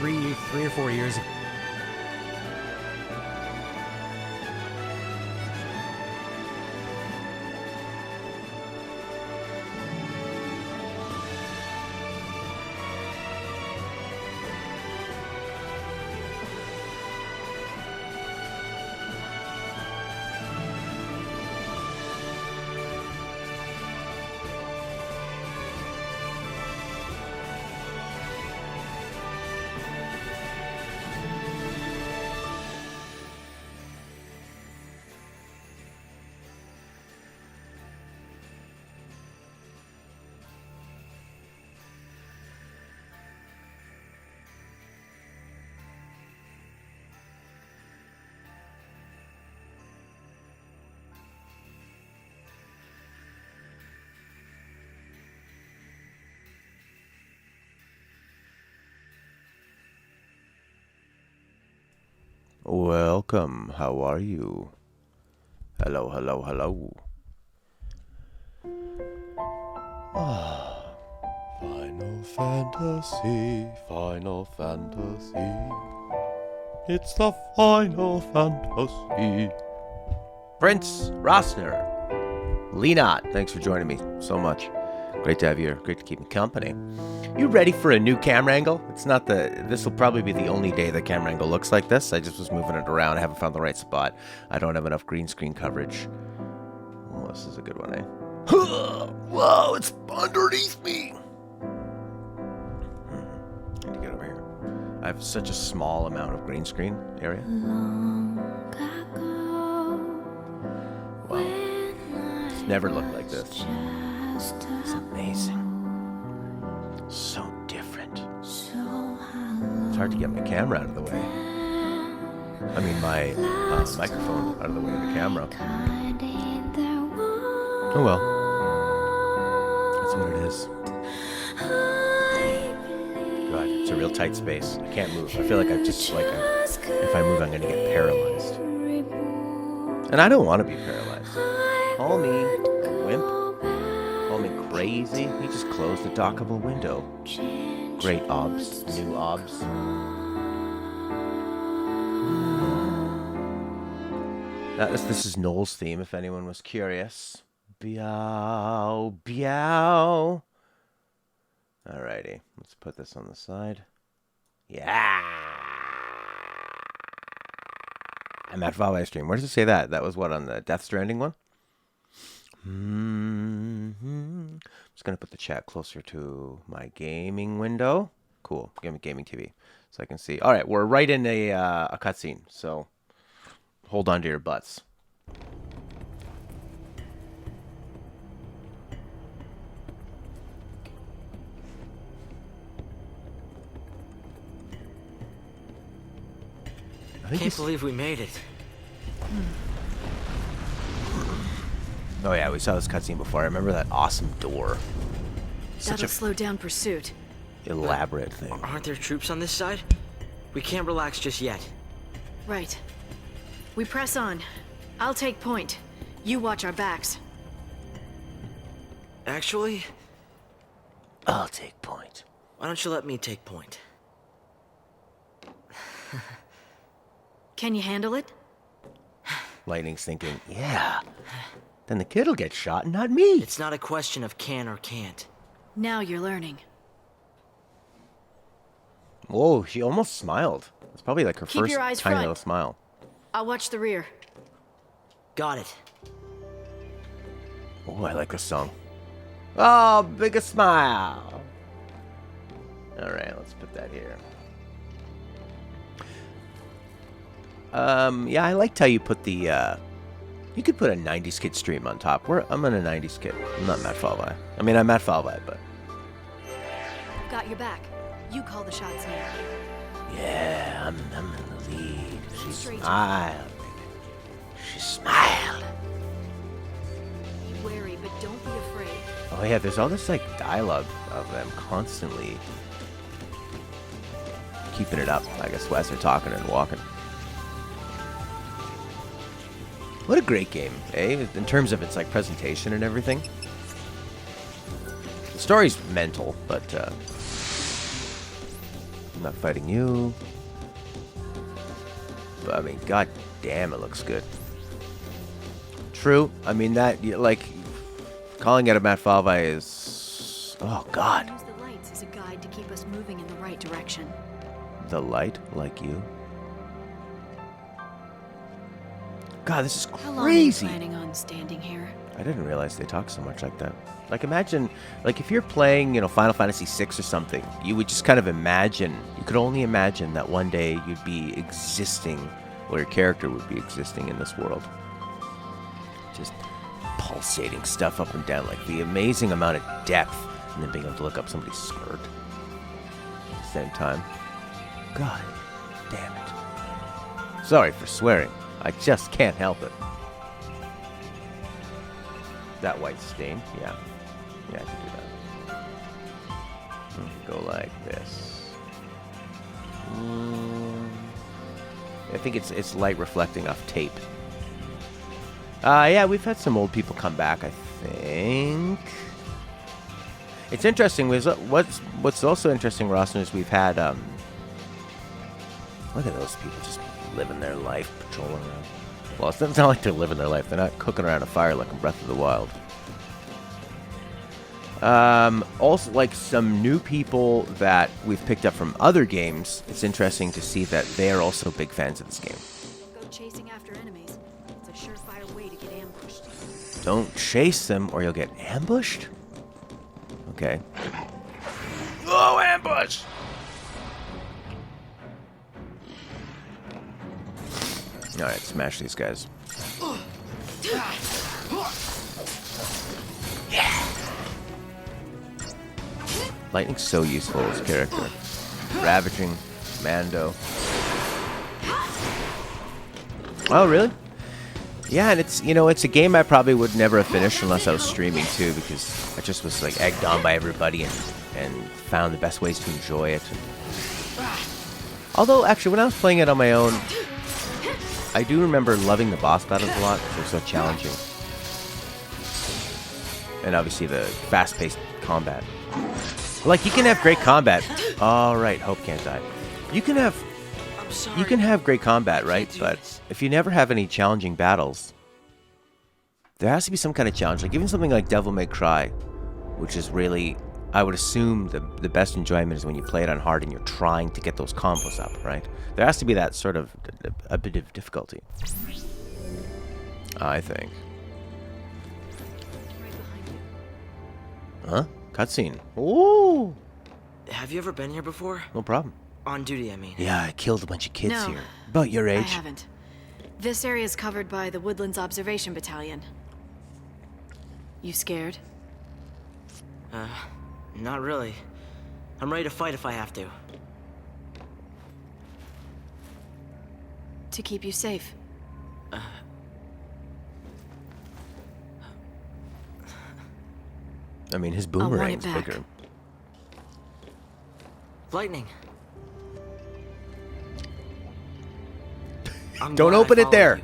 three or 4 years ago. Welcome, how are you? Hello, hello, hello. Final Fantasy, Final Fantasy. It's the Final Fantasy. Prince Rosner. Lenot, thanks for joining me so much. Great to have you here. Great to keep me company. You ready for a new camera angle? This will probably be the only day the camera angle looks like this. I just was moving it around. I haven't found the right spot. I don't have enough green screen coverage. Oh, this is a good one, eh? Whoa, it's underneath me. Need to get over here. I have such a small amount of green screen area. Wow. It's never looked like this. It's amazing. So different. It's hard to get my camera out of the way. I mean, my microphone out of the way of the camera. Oh well. That's what it is. God, it's a real tight space. I can't move. I feel like if I move, I'm going to get paralyzed. And I don't want to be paralyzed. Call me wimp. Call me crazy. He just closed the dockable window. Great obs. New obs. This is Noel's theme, if anyone was curious. Beow, beow. Alrighty, let's put this on the side. Yeah! I'm at Valve stream. Where does it say that? That was what, on the Death Stranding one? I'm just going to put the chat closer to my gaming window. Cool. Gaming TV. So I can see. All right, we're right in a cutscene. So hold on to your butts. I can't believe we made it. Oh yeah, we saw this cutscene before. I remember that awesome door. That'll slow down pursuit. Elaborate thing. Aren't there troops on this side? We can't relax just yet. Right. We press on. I'll take point. You watch our backs. Actually, I'll take point. why don't you let me take point? Can you handle it? Lightning's thinking, yeah. Then the kid'll get shot and not me. It's not a question of can or can't. Now you're learning. Whoa, she almost smiled. It's probably like her Keep first your eyes tiny front. little smile. I'll watch the rear. Got it. Oh, I like this song. Oh, biggest smile. All right, let's put that here. Yeah, I liked how you put the, you could put a 90s kid stream on top. I'm in a 90s kid. I'm not Matt Falvey. I mean, I'm Matt Falvey, but... Got your back. You call the shots now. Yeah, I'm in the lead. She smiled. She smiled. Be wary, but don't be afraid. Oh yeah, there's all this like dialogue of them constantly keeping it up, I guess, as they're talking and walking. What a great game, eh? In terms of its like presentation and everything. The story's mental, but I'm not fighting you. But, I mean, god damn, it looks good. True. I mean, that, like, calling it a Mat 5 is... Oh, god. Use the lights as a guide to keep us moving in the right direction. The light, like you. God, this is crazy. How long are you planning on standing here? I didn't realize they talk so much like that. Like, imagine, like, if you're playing, you know, Final Fantasy VI or something, you would just kind of imagine, you could only imagine that one day you'd be existing, or your character would be existing in this world. Just pulsating stuff up and down, like the amazing amount of depth, and then being able to look up somebody's skirt at the same time. God damn it. Sorry for swearing. I just can't help it. That white stain, yeah. Yeah, I can do that. Go like this. I think it's light reflecting off tape. Yeah, we've had some old people come back, I think. It's interesting. What's also interesting, Rosner, is we've had, look at those people just living their life, patrolling around. Well, it's not like they're living their life. They're not cooking around a fire like in Breath of the Wild. Also, like, some new people that we've picked up from other games, it's interesting to see that they are also big fans of this game. Go chasing after enemies. It's a surefire way to get ambushed. Don't chase them or you'll get ambushed? Okay. Oh, ambush! Alright, smash these guys. Yeah! Lightning's so useful as a character. Ravaging, Mando. Oh, really? Yeah, and it's, you know, it's a game I probably would never have finished unless I was streaming too, because I just was like egged on by everybody and found the best ways to enjoy it. Although, actually, when I was playing it on my own, I do remember loving the boss battles a lot because they're so challenging. And obviously the fast-paced combat. Like, you can have great combat. All right, Hope can't die. You can have great combat, right? But if you never have any challenging battles, there has to be some kind of challenge. Like, even something like Devil May Cry, which is really, I would assume the best enjoyment is when you play it on hard and you're trying to get those combos up, right? There has to be that sort of a bit of difficulty, I think. Right behind you. Huh? Cutscene. Ooh! Have you ever been here before? No problem. On duty, I mean. Yeah, I killed a bunch of kids No, here. About your I age. haven't. This area is covered by the Woodlands Observation Battalion. You scared? Not really. I'm ready to fight if I have to. To keep you safe. I mean, his want it boomerang's back. bigger. Lightning. I'm Don't glad I open it followed there. you.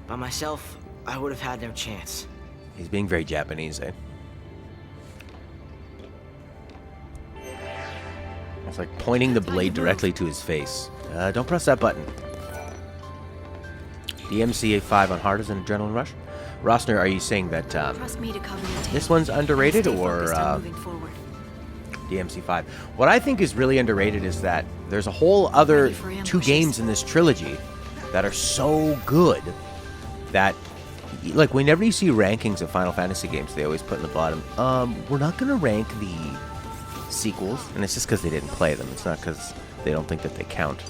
By myself, I would have had no chance. He's being very Japanese, eh? It's like pointing the blade directly to his face. Don't press that button. DMC 5 on hard is an adrenaline rush. Rosner, are you saying that Trust me to cover your tail. this one's underrated Stay or focused on moving forward. DMC 5? What I think is really underrated is that there's a whole other Ready for 2 ambushes. games in this trilogy that are so good that, like, whenever you see rankings of Final Fantasy games, they always put in the bottom, we're not going to rank the sequels, and it's just because they didn't play them. It's not because they don't think that they count.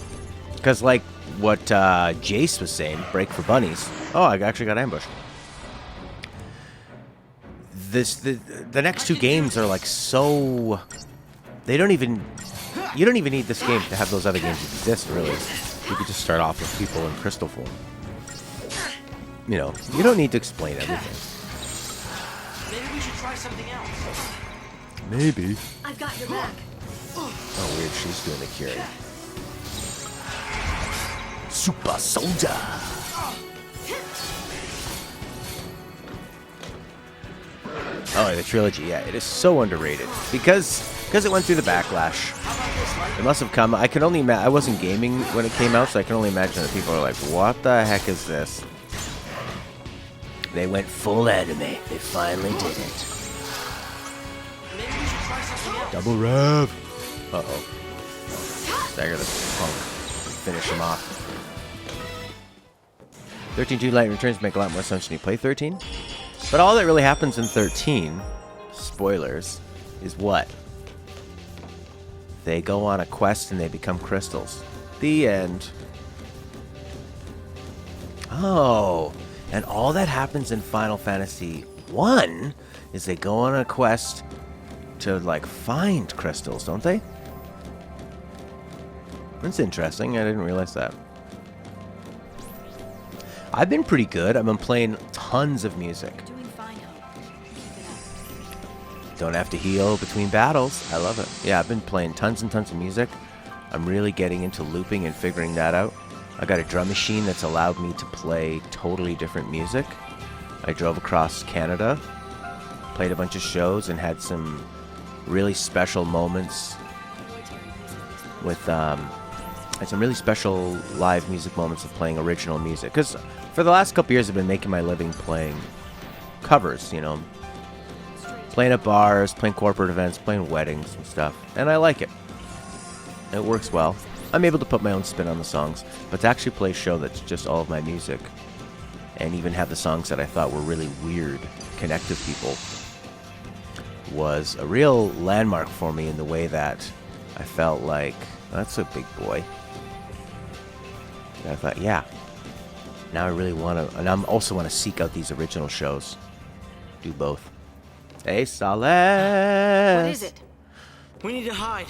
Because, like, what Jace was saying, Break for Bunnies. Oh, I actually got ambushed. The next 2 games are, like, so... They don't even... You don't even need this game to have those other games exist, really. You could just start off with people in crystal form. You know, you don't need to explain everything. Maybe we should try something else. Maybe. I've got your back. Oh, weird. She's doing the carry. Super Soldier. Oh, the trilogy. Yeah, it is so underrated because Because it went through the backlash. It must have come. I can only I wasn't gaming when it came out, so I can only imagine that people are like, what the heck is this? They went full anime. They finally did it. Double rev. Uh-oh. Stagger the punk. Finish him off. 13-2 Lightning Returns make a lot more sense when you play 13. But all that really happens in 13, spoilers, is what? They go on a quest and they become crystals. The end. Oh, and all that happens in Final Fantasy 1 is they go on a quest to, like, find crystals, don't they? That's interesting. I didn't realize that. I've been pretty good. I've been playing tons of music. Don't have to heal between battles. I love it. Yeah, I've been playing tons and tons of music. I'm really getting into looping and figuring that out. I got a drum machine that's allowed me to play totally different music. I drove across Canada, played a bunch of shows, and had some really special moments with had some really special live music moments of playing original music. Because for the last couple years, I've been making my living playing covers, you know. Playing at bars, playing corporate events, playing weddings and stuff. And I like it. It works well. I'm able to put my own spin on the songs. But to actually play a show that's just all of my music, and even have the songs that I thought were really weird connect with people, was a real landmark for me in the way that I felt like, that's a big boy. And I thought, yeah, now I really want to, and I also want to seek out these original shows. Do both. Hey, Sales! What is it? We need to hide.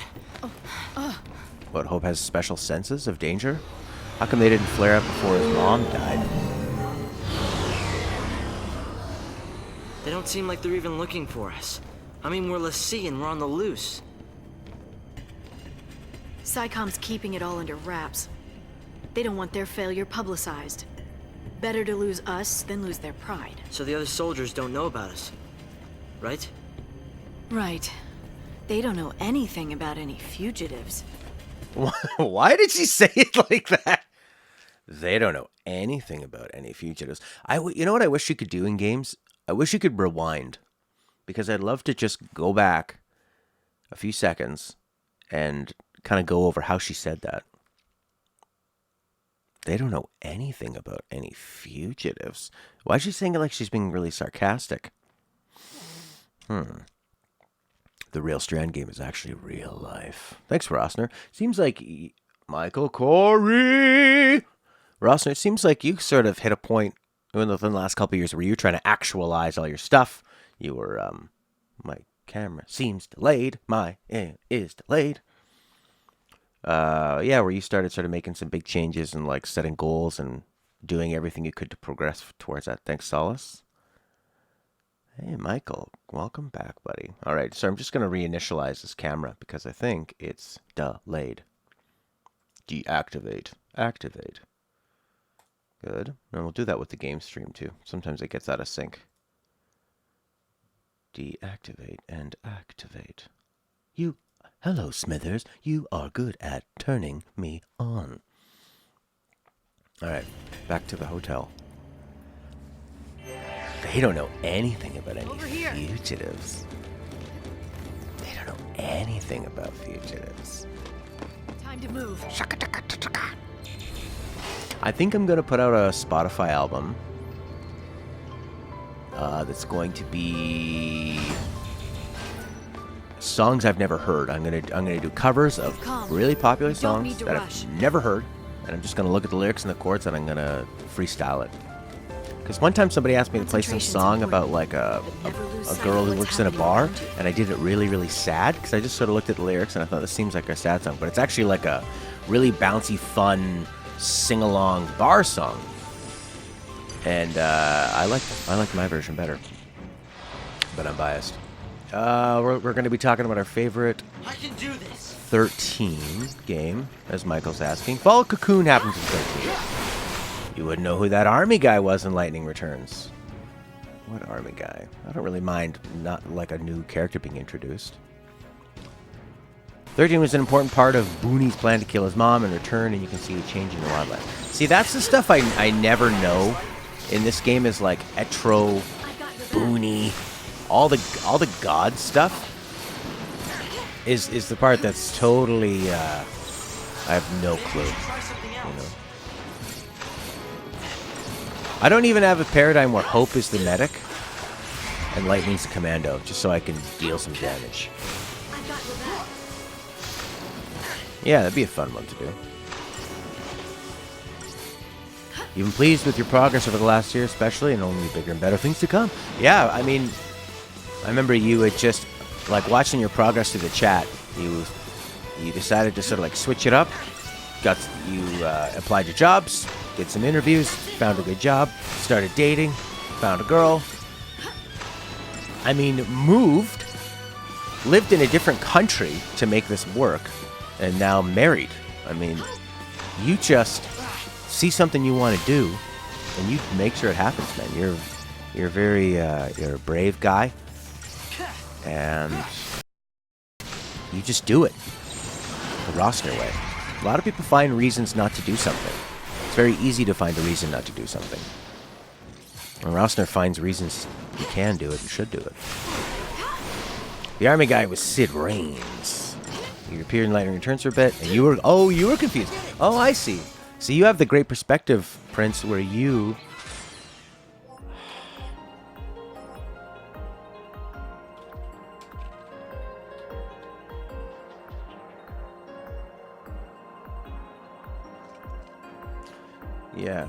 What, Hope has special senses of danger? How come they didn't flare up before his mom died? They don't seem like they're even looking for us. I mean, we're Lassie and we're on the loose. SciComm's keeping it all under wraps. They don't want their failure publicized. Better to lose us than lose their pride. So the other soldiers don't know about us, right? Right. They don't know anything about any fugitives. Why did she say it like that? They don't know anything about any fugitives. You know what I wish you could do in games? I wish you could rewind. Because I'd love to just go back a few seconds and kind of go over how she said that. They don't know anything about any fugitives. Why is she saying it like she's being really sarcastic? The real Strand game is actually real life. Thanks, Rossner. Seems like Michael Corey. Rossner, it seems like you sort of hit a point within the last couple of years where you were trying to actualize all your stuff. You were, my camera seems delayed. My is delayed. Yeah, where you started sort of making some big changes and like setting goals and doing everything you could to progress towards that. Thanks, Solace. Hey, Michael, welcome back, buddy. All right, so I'm just going to reinitialize this camera because I think it's delayed. Deactivate. Activate. Good. And we'll do that with the game stream too. Sometimes it gets out of sync. Deactivate and activate. Hello, Smithers. You are good at turning me on. All right, back to the hotel. They don't know anything about any fugitives. They don't know anything about fugitives. Time to move. I think I'm going to put out a Spotify album that's going to be songs I've never heard. I'm gonna do covers of really popular songs that I've never heard, and I'm just gonna look at the lyrics and the chords and I'm gonna freestyle it. Because one time somebody asked me to play some song about like a girl who works in a bar, and I did it really, really sad because I just sort of looked at the lyrics and I thought this seems like a sad song, but it's actually like a really bouncy, fun sing-along bar song. And I like my version better, but I'm biased. We're going to be talking about our favorite I can do this. 13 game, as Michael's asking. Fall of Cocoon happens in 13. You wouldn't know who that army guy was in Lightning Returns. What army guy? I don't really mind not like a new character being introduced. 13 was an important part of Booney's plan to kill his mom and return, and you can see a change in the wildlife. See, that's the stuff I never know in this game is like Etro, Booney, all the god stuff is the part that's totally I have no clue. You know. I don't even have a paradigm where Hope is the medic and Lightning's the commando, just so I can deal some damage. Yeah, that'd be a fun one to do. You've been pleased with your progress over the last year, especially, and only bigger and better things to come. Yeah, I mean, I remember you had just, like, watching your progress through the chat. You decided to sort of like switch it up. You applied to jobs, did some interviews, found a good job, started dating, found a girl. I mean, moved, lived in a different country to make this work, and now married. I mean, you just see something you want to do, and you make sure it happens, man. You're a brave guy, and you just do it the Rossner way. A lot of people find reasons not to do something. It's very easy to find a reason not to do something. And Rossner finds reasons you can do it and should do it. The army guy was Sid Raines. He appeared in Lightning Returns for a bit, and you were confused. Oh, I see. So you have the great perspective, Prince, where you... Yeah.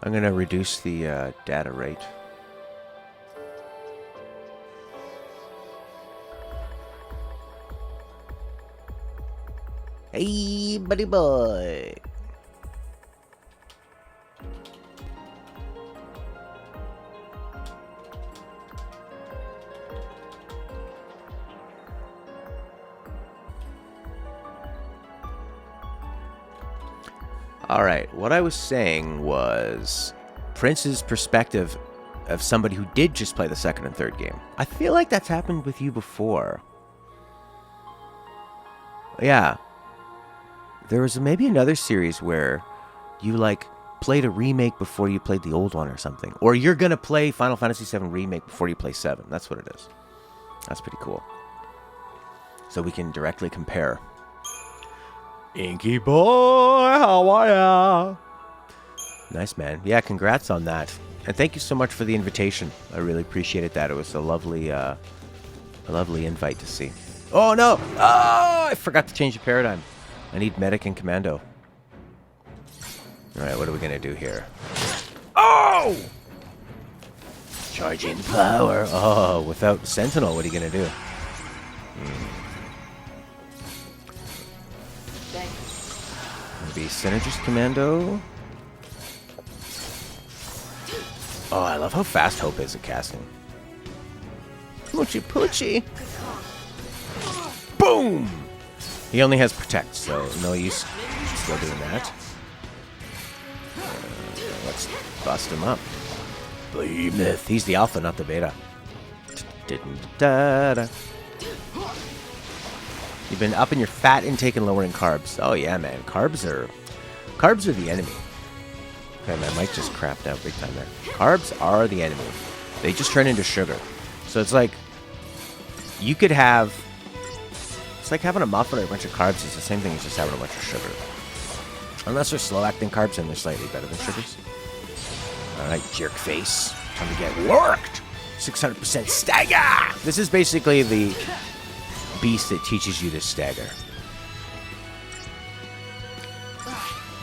I'm going to reduce the data rate. Hey, buddy boy. Alright, what I was saying was Prince's perspective of somebody who did just play the second and third game. I feel like that's happened with you before. Yeah. There was maybe another series where you, like, played a remake before you played the old one or something. Or you're going to play Final Fantasy VII Remake before you play 7. That's what it is. That's pretty cool. So we can directly compare. Inky boy, how are ya? Nice, man. Yeah, congrats on that. And thank you so much for the invitation. I really appreciated that. It was a lovely invite to see. Oh, no! Oh, I forgot to change the paradigm. I need medic and commando. Alright, what are we going to do here? Oh! Charge in power. Oh, without Sentinel, what are you going to do? Be Synergist Commando. Oh, I love how fast Hope is at casting. Poochie poochie. Boom! He only has Protect, so no use still doing that. Let's bust him up. Behemoth. He's the alpha, not the beta. You've been upping your fat intake and lowering carbs. Oh yeah, man. Carbs are the enemy. Okay, my mic just crapped out big time there. Carbs are the enemy. They just turn into sugar. So it's like you could have. It's like having a muffin or a bunch of carbs. It's the same thing as just having a bunch of sugar. Unless they're slow-acting carbs and they're slightly better than sugars. All right, jerk face. Time to get worked. 600% stagger. This is basically the beast that teaches you to stagger.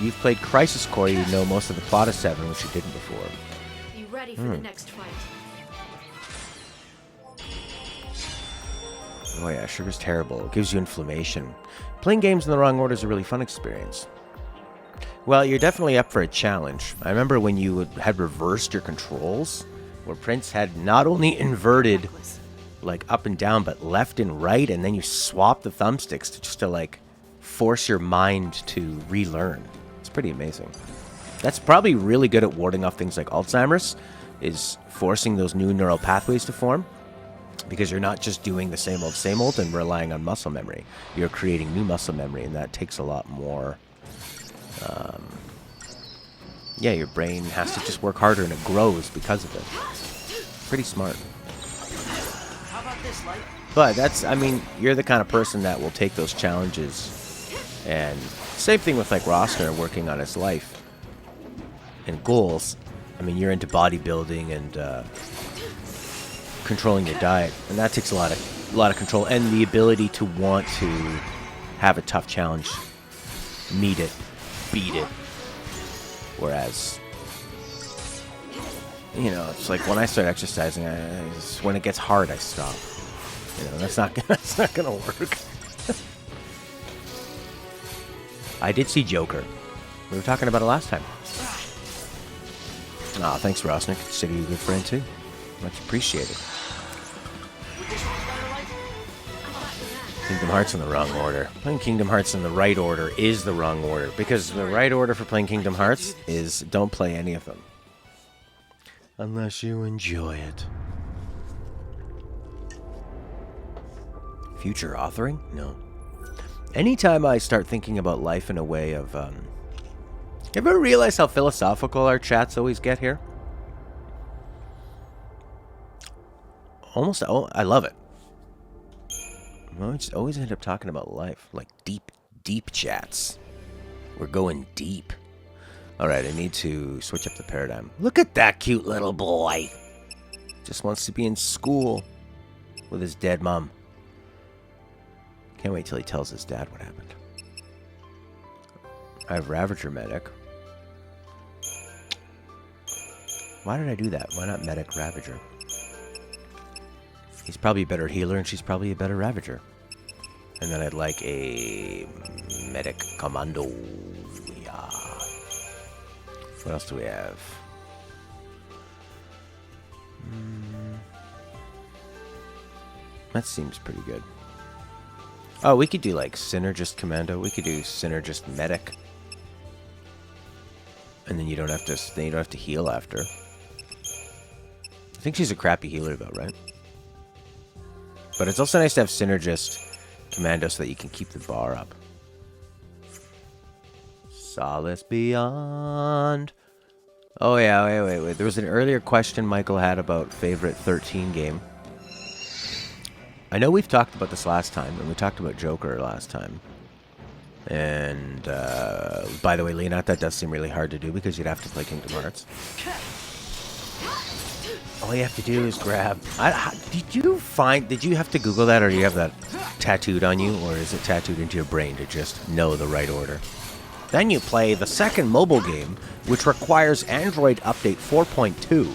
You've played Crisis Core, you know most of the plot of 7, which you didn't before. You ready for the next fight. Oh yeah, sugar's terrible. It gives you inflammation. Playing games in the wrong order is a really fun experience. Well, you're definitely up for a challenge. I remember when you had reversed your controls, where Prince had not only inverted, like, up and down, but left and right, and then you swapped the thumbsticks to like, force your mind to relearn. It's pretty amazing. That's probably really good at warding off things like Alzheimer's, is forcing those new neural pathways to form. Because you're not just doing the same old, and relying on muscle memory. You're creating new muscle memory, and that takes a lot more... yeah, your brain has to just work harder, and it grows because of it. Pretty smart. How about this, Light? But that's, I mean, you're the kind of person that will take those challenges. And same thing with, like, Rossner working on his life and goals. I mean, you're into bodybuilding and... controlling your diet, and that takes a lot of control and the ability to want to have a tough challenge, meet it, beat it. Whereas, you know, it's like when I start exercising, when it gets hard, I stop. You know, that's not gonna work. I did see Joker. We were talking about it last time. Ah, thanks, Rossnick. Consider you a good friend too. Much appreciated. Kingdom Hearts in the wrong order. Playing Kingdom Hearts in the right order is the wrong order. Because the right order for playing Kingdom Hearts is don't play any of them. Unless you enjoy it. Future authoring? No. Anytime I start thinking about life in a way of... you ever realize how philosophical our chats always get here? Almost, I love it. I just always end up talking about life. Like deep chats. We're going deep. Alright, I need to switch up the paradigm. Look at that cute little boy. Just wants to be in school with his dead mom. Can't wait till he tells his dad what happened. I have Ravager Medic. Why did I do that? Why not Medic Ravager? He's probably a better healer, and she's probably a better Ravager. And then I'd like a Medic Commando. Yeah. What else do we have? That seems pretty good. Oh, we could do like Synergist Commando. We could do Synergist Medic. And then you don't have to heal after. I think she's a crappy healer though, right? But it's also nice to have Synergist Commando so that you can keep the bar up. Solace Beyond. Oh yeah, wait. There was an earlier question Michael had about favorite 13 game. I know we've talked about this last time, and we talked about Joker last time. And, by the way, Leonard, that does seem really hard to do because you'd have to play Kingdom Hearts. All you have to do is grab... did you have to Google that, or do you have that tattooed on you, or is it tattooed into your brain to just know the right order? Then you play the second mobile game, which requires Android Update 4.2.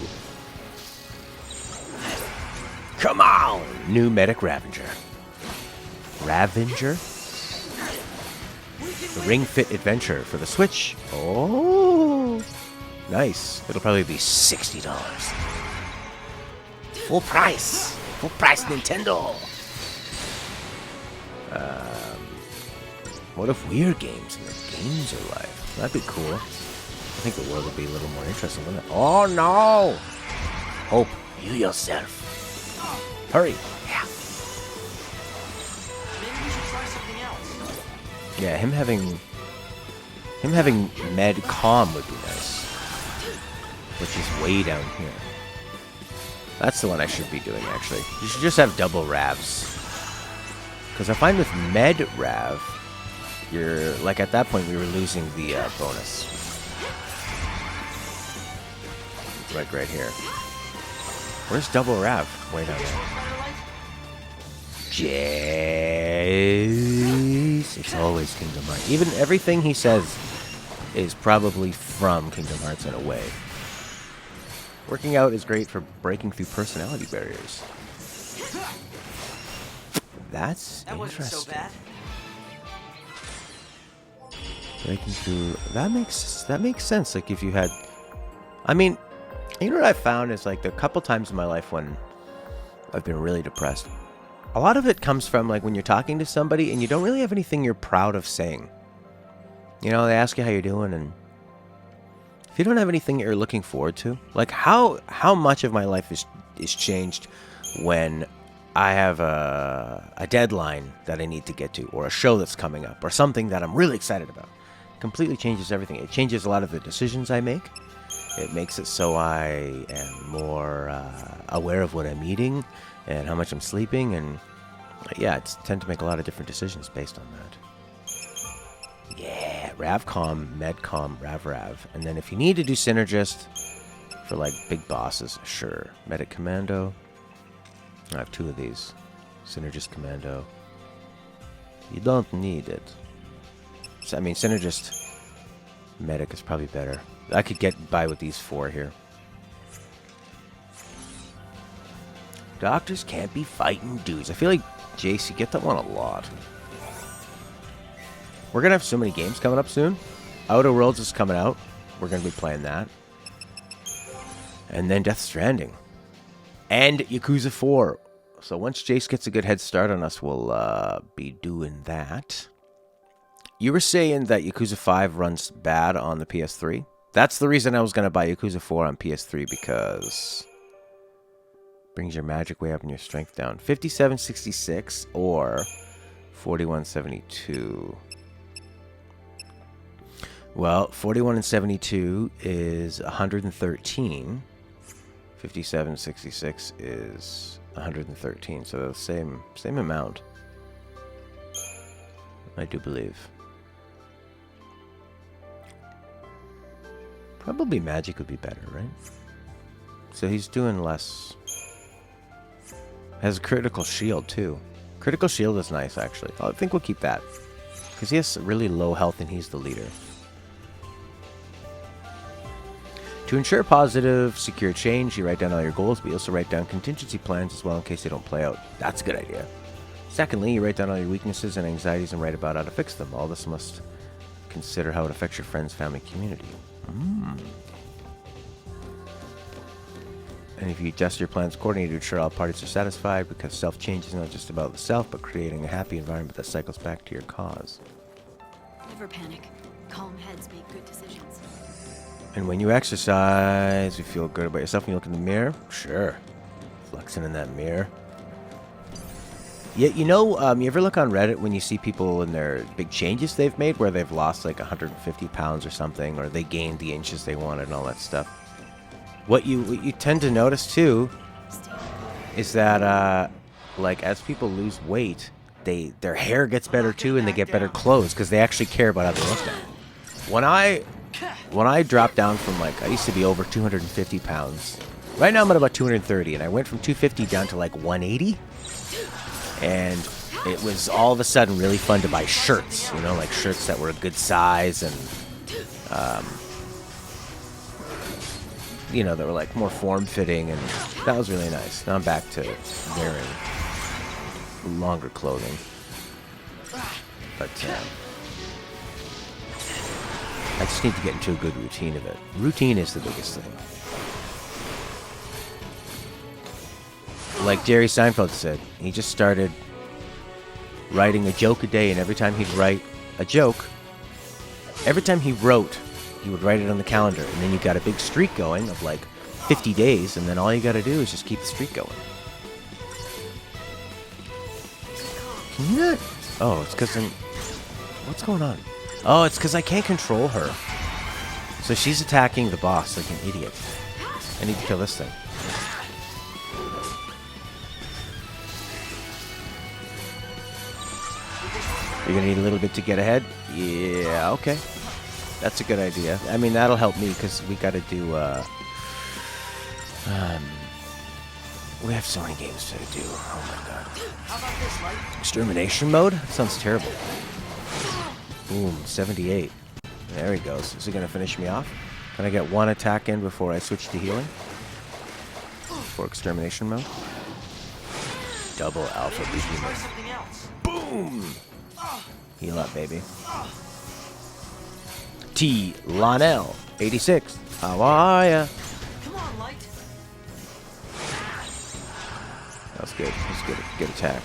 Come on! New Medic Ravager. Ravager? The Ring Fit Adventure for the Switch. Oh! Nice. It'll probably be $60. Full price! Full price Nintendo! What if we're games and the games are life? That'd be cool. I think the world would be a little more interesting, wouldn't it? Oh no! Hope, you yourself. Hurry! Yeah. Maybe we should try something else. Yeah, him having med comm would be nice. Which is way down here. That's the one I should be doing, actually. You should just have double Ravs. Because I find with med Rav, you're like at that point we were losing the bonus. Like right here. Where's double Rav? Way down there. Jace. It's always Kingdom Hearts. Even everything he says is probably from Kingdom Hearts in a way. Working out is great for breaking through personality barriers. That's That wasn't so interesting. bad. Breaking through, that makes sense. Like if you had, I mean, you know what I found is like the couple times in my life when I've been really depressed, a lot of it comes from like when you're talking to somebody and you don't really have anything you're proud of saying. You know, they ask you how you're doing, and if you don't have anything you're looking forward to, like how much of my life is changed when I have a deadline that I need to get to, or a show that's coming up, or something that I'm really excited about. Completely changes everything. It changes a lot of the decisions I make. It makes it so I am more aware of what I'm eating and how much I'm sleeping, and yeah, I tend to make a lot of different decisions based on that. Yeah, Ravcom, Medcom, Rav, and then if you need to do Synergist for like big bosses, sure. Medic Commando. I have 2 of these. Synergist Commando. You don't need it. So, I mean, Synergist Medic is probably better. I could get by with these 4 here. Doctors can't be fighting dudes. I feel like, Jace, you get that one a lot. We're going to have so many games coming up soon. Outer Worlds is coming out. We're going to be playing that. And then Death Stranding. And Yakuza 4. So once Jace gets a good head start on us, we'll be doing that. You were saying that Yakuza 5 runs bad on the PS3. That's the reason I was going to buy Yakuza 4 on PS3, because brings your magic way up and your strength down. 5766 or 4172. Well, 41 and 72 is 113. 5766 is 113, so the same amount. I do believe. Probably magic would be better, right? So he's doing less. Has a critical shield too. Critical shield is nice, actually. I think we'll keep that, because he has really low health and he's the leader. To ensure positive, secure change, you write down all your goals, but you also write down contingency plans as well in case they don't play out. That's a good idea. Secondly, you write down all your weaknesses and anxieties and write about how to fix them. All this must consider how it affects your friends, family, community. And if you adjust your plans accordingly to ensure all parties are satisfied, because self-change is not just about the self, but creating a happy environment that cycles back to your cause. Never panic. Calm heads make good decisions. And when you exercise, you feel good about yourself when you look in the mirror? Sure. Flexing in that mirror. Yeah, you know, you ever look on Reddit when you see people in their big changes they've made, where they've lost like 150 pounds or something, or they gained the inches they wanted and all that stuff? What you tend to notice too is that like as people lose weight, their hair gets better too, and they get better clothes because they actually care about how they look now. When I dropped down from, like, I used to be over 250 pounds. Right now I'm at about 230, and I went from 250 down to like 180. And it was all of a sudden really fun to buy shirts, you know, like shirts that were a good size and, you know, that were like more form-fitting, and that was really nice. Now I'm back to wearing longer clothing. But, I just need to get into a good routine of it. Routine is the biggest thing. Like Jerry Seinfeld said, he just started writing a joke a day, and every time he'd write a joke, every time he wrote, he would write it on the calendar, and then you got a big streak going of like 50 days, and then all you got to do is just keep the streak going. Can you not? Oh, it's because I'm... What's going on? Oh, it's because I can't control her. So she's attacking the boss like an idiot. I need to kill this thing. You're gonna need a little bit to get ahead? Yeah, okay. That's a good idea. I mean, that'll help me because we gotta do, we have so many games to do. Oh my god. Extermination mode? That sounds terrible. Boom, 78. There he goes. Is he going to finish me off? Can I get one attack in before I switch to healing? for extermination mode. Double alpha behemoth. Something else. Boom! Heal up, baby. T. Lonell, 86. How are ya? Come on, Light. That was good. That was good. Good attack.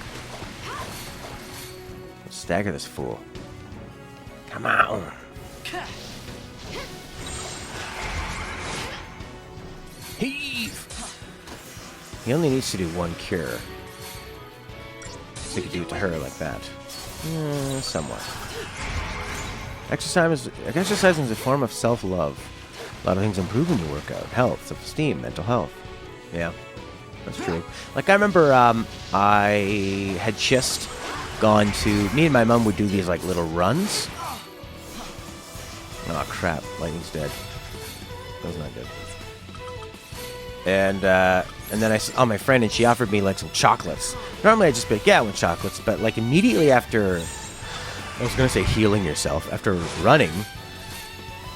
Let's stagger this fool. Come on. Heave! He only needs to do one cure. So he could do it to her like that. Somewhat. Exercising is a form of self-love. A lot of things improve when you work out. Health, self-esteem, mental health. Yeah, that's true. Like, I remember I had just gone to... Me and my mom would do these, like, little runs. Oh, crap. Lightning's dead. That was not good. And then I saw my friend, and she offered me, like, some chocolates. Normally I'd just be like, yeah, I want chocolates. But, like, immediately after... I was going to say healing yourself. After running,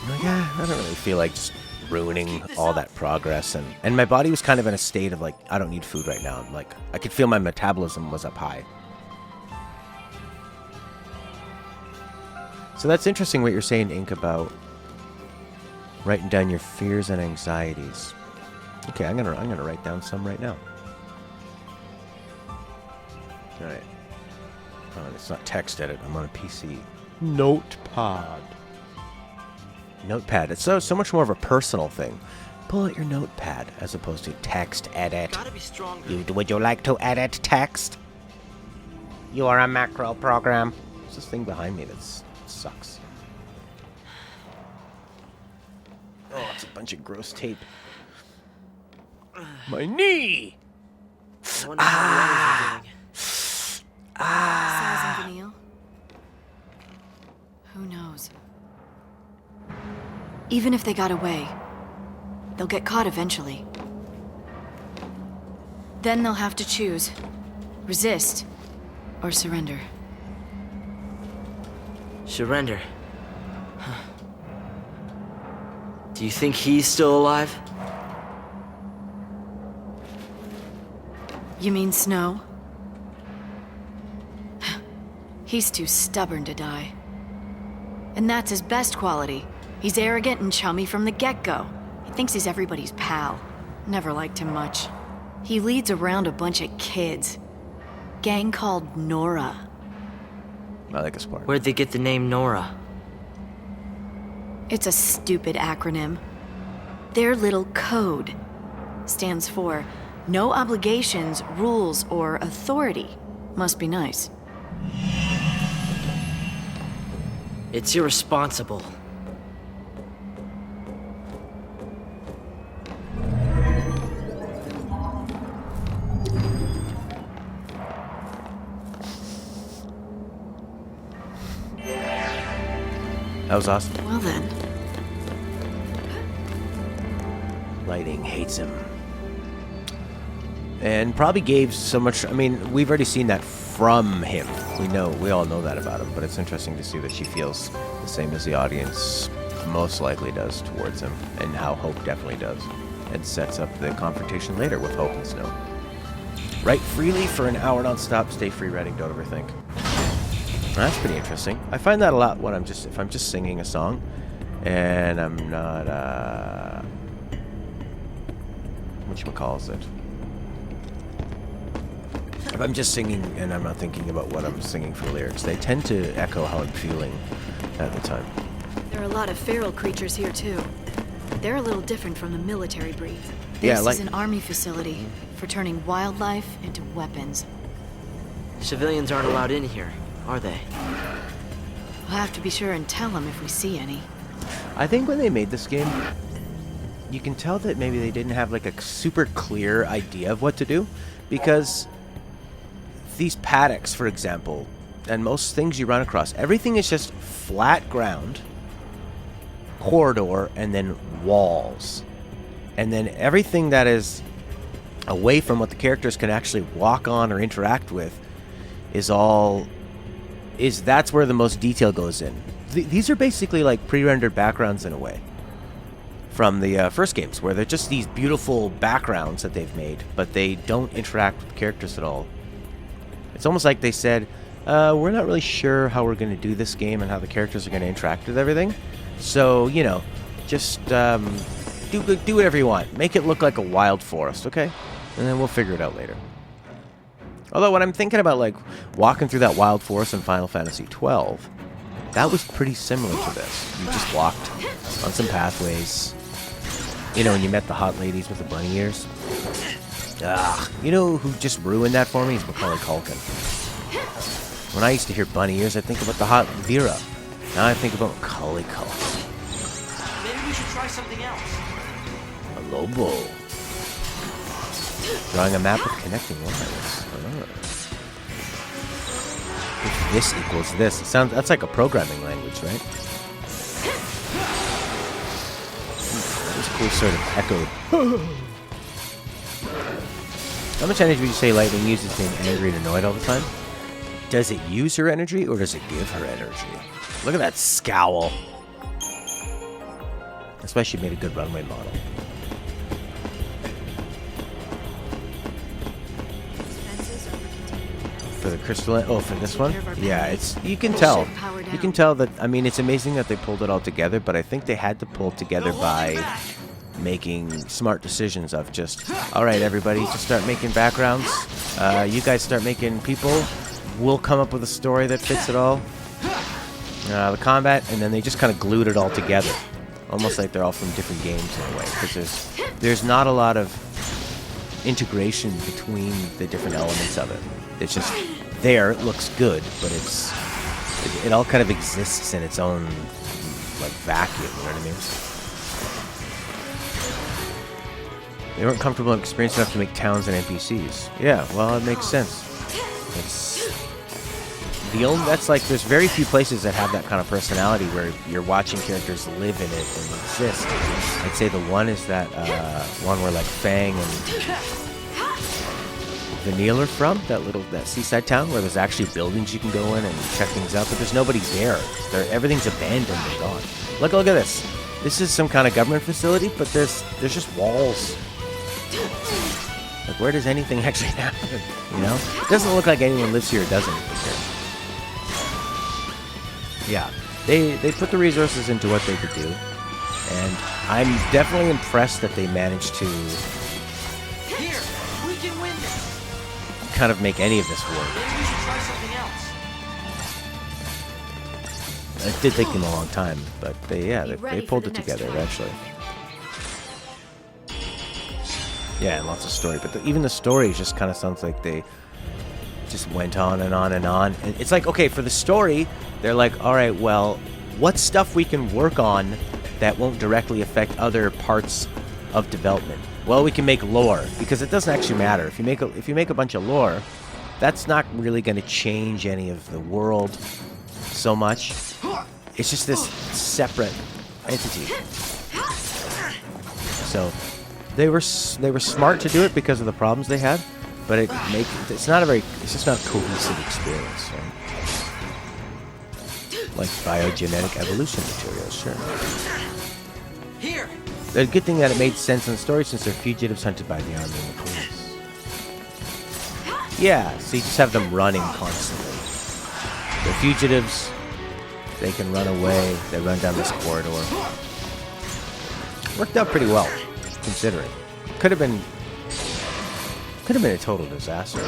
I'm like, I don't really feel like just ruining all that progress. And my body was kind of in a state of, like, I don't need food right now. Like, I could feel my metabolism was up high. So that's interesting what you're saying, Ink, about writing down your fears and anxieties. Okay, I'm gonna write down some right now. All right. Oh, it's not text edit. I'm on a PC. Notepad. Notepad. It's so much more of a personal thing. Pull out your notepad as opposed to text edit. Gotta be stronger. Would you like to edit text? You are a macro program. There's this thing behind me that sucks. Oh, it's a bunch of gross tape. My knee! I wonder how the others are doing. Saz and Vanille? Who knows? Even if they got away, they'll get caught eventually. Then they'll have to choose. Resist or surrender. Surrender. Huh. Do you think he's still alive? You mean Snow? He's too stubborn to die. And that's his best quality. He's arrogant and chummy from the get-go. He thinks he's everybody's pal. Never liked him much. He leads around a bunch of kids. Gang called Nora. I like this part. Where'd they get the name Nora? It's a stupid acronym. Their little code stands for no obligations, rules, or authority. Must be nice. It's irresponsible. That was awesome. Well then. Lighting hates him. And probably gave so much... I mean, we've already seen that from him. We all know that about him, but it's interesting to see that she feels the same as the audience most likely does towards him, and how Hope definitely does. And sets up the confrontation later with Hope and Snow. Write freely for an hour non-stop, stay free writing, don't overthink. That's pretty interesting. I find that a lot when if I'm just singing a song, and I'm not, whatchamacallit? If I'm just singing and I'm not thinking about what I'm singing for lyrics, they tend to echo how I'm feeling at the time. There are a lot of feral creatures here, too. They're a little different from the military breed. Yeah, This like- is an army facility for turning wildlife into weapons. Civilians aren't allowed in here, are they? We'll have to be sure and tell them if we see any. I think when they made this game, you can tell that maybe they didn't have like a super clear idea of what to do, because these paddocks, for example, and most things you run across, everything is just flat ground, corridor, and then walls. And then everything that is away from what the characters can actually walk on or interact with that's where the most detail goes in. These are basically like pre-rendered backgrounds in a way from the first games, where they're just these beautiful backgrounds that they've made, but they don't interact with the characters at all. It's almost like they said, we're not really sure how we're going to do this game and how the characters are going to interact with everything. So, you know, just do whatever you want. Make it look like a wild forest, okay? And then we'll figure it out later. Although when I'm thinking about, like, walking through that wild forest in Final Fantasy XII, that was pretty similar to this. You just walked on some pathways. You know, when you met the hot ladies with the bunny ears. You know who just ruined that for me? He's Macaulay Culkin. When I used to hear bunny ears, I think about the hot Vera. Now I think about Macaulay Culkin. Maybe we should try something else. A Lobo. Drawing a map with connecting lines. If this equals this, it sounds, that's like a programming language, right? That was cool, sort of echoed. How much energy would you say Lightning uses being angry and annoyed all the time? Does it use her energy, or does it give her energy? Look at that scowl. That's why she made a good runway model. For the crystalline, oh, for this one, yeah, it's, you can tell that, I mean, it's amazing that they pulled it all together, but I think they had to pull it together by making smart decisions of just, all right, everybody, just start making backgrounds. You guys start making people. We'll come up with a story that fits it all. The combat, and then they just kind of glued it all together, almost like they're all from different games in a way, because there's not a lot of integration between the different elements of it. It's just there, it looks good, but it all kind of exists in its own, like, vacuum, you know what I mean? They weren't comfortable and experienced enough to make towns and NPCs. Yeah, well, it makes sense. It's the only, that's like, there's very few places that have that kind of personality where you're watching characters live in it and exist. I'd say the one is that one where, like, Fang and Vanille are from, that seaside town where there's actually buildings you can go in and check things out, but there's nobody there. Everything's abandoned and gone. Look at this. This is some kind of government facility, but there's just walls. Like, where does anything actually happen? You know? It doesn't look like anyone lives here or does anything here. Yeah. They put the resources into what they could do. And I'm definitely impressed that they managed to Here, we can win this. kind of make any of this work. Maybe we should try something else. It did take them a long time, but they pulled it together eventually. Yeah, and lots of story, but even the story just kind of sounds like they just went on and on and on. And it's like, okay, for the story, they're like, all right, well, what stuff we can work on that won't directly affect other parts of development? Well, we can make lore, because it doesn't actually matter. If you make a bunch of lore, that's not really going to change any of the world so much. It's just this separate entity. So they were smart to do it because of the problems they had, but it's just not a cohesive experience, right? Like biogenetic evolution materials, sure. Here. The good thing that it made sense in the story, since they're fugitives hunted by the army and the police. Yeah, so you just have them running constantly. They're fugitives. They can run away. They run down this corridor. Worked out pretty well, considering. Could have been a total disaster.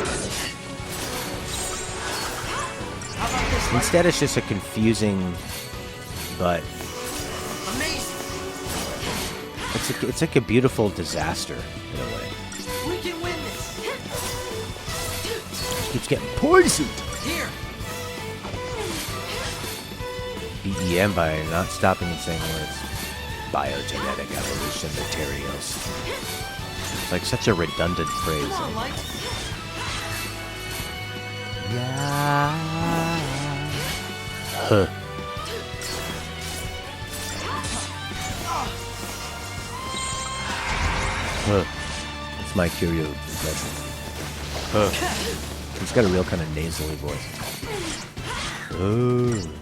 Instead, it's just a confusing, but it's like a beautiful disaster in a way. We can win this. It keeps getting poisoned. Here. BEM by not stopping and saying words. Biogenetic evolution materials. It's like such a redundant phrase. Come on, Light. Yeah. Huh. Huh. It's my Curio impression. Huh. He's got a real kind of nasally voice. Oh.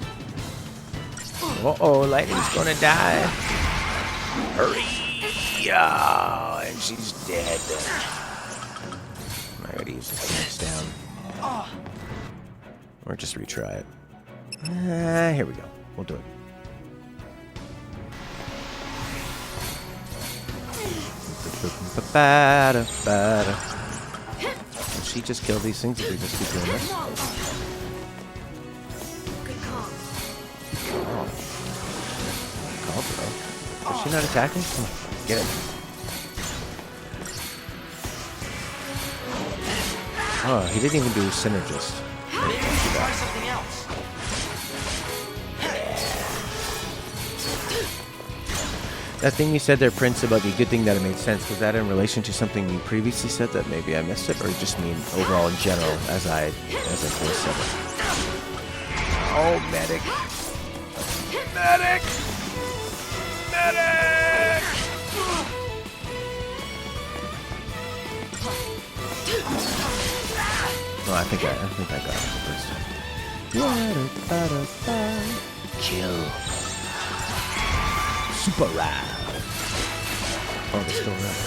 Uh-oh, Lightning's gonna die. Hurry! Oh, and she's dead. Alright, use the next down. Or just retry it. Here we go. We'll do it. Will she just kill these things if we just keep doing this? Oh. Call, bro. Is she not attacking? Come on, get it. Oh, he didn't even do synergist. Maybe we should try something else. That thing you said there, Prince, about the good thing that it made sense, was that in relation to something you previously said that maybe I missed it, or just mean overall in general as I first said it? Oh, medic! Medic! Medic! No, I think I got it the first time. Kill. Super rad. Oh, they're still around.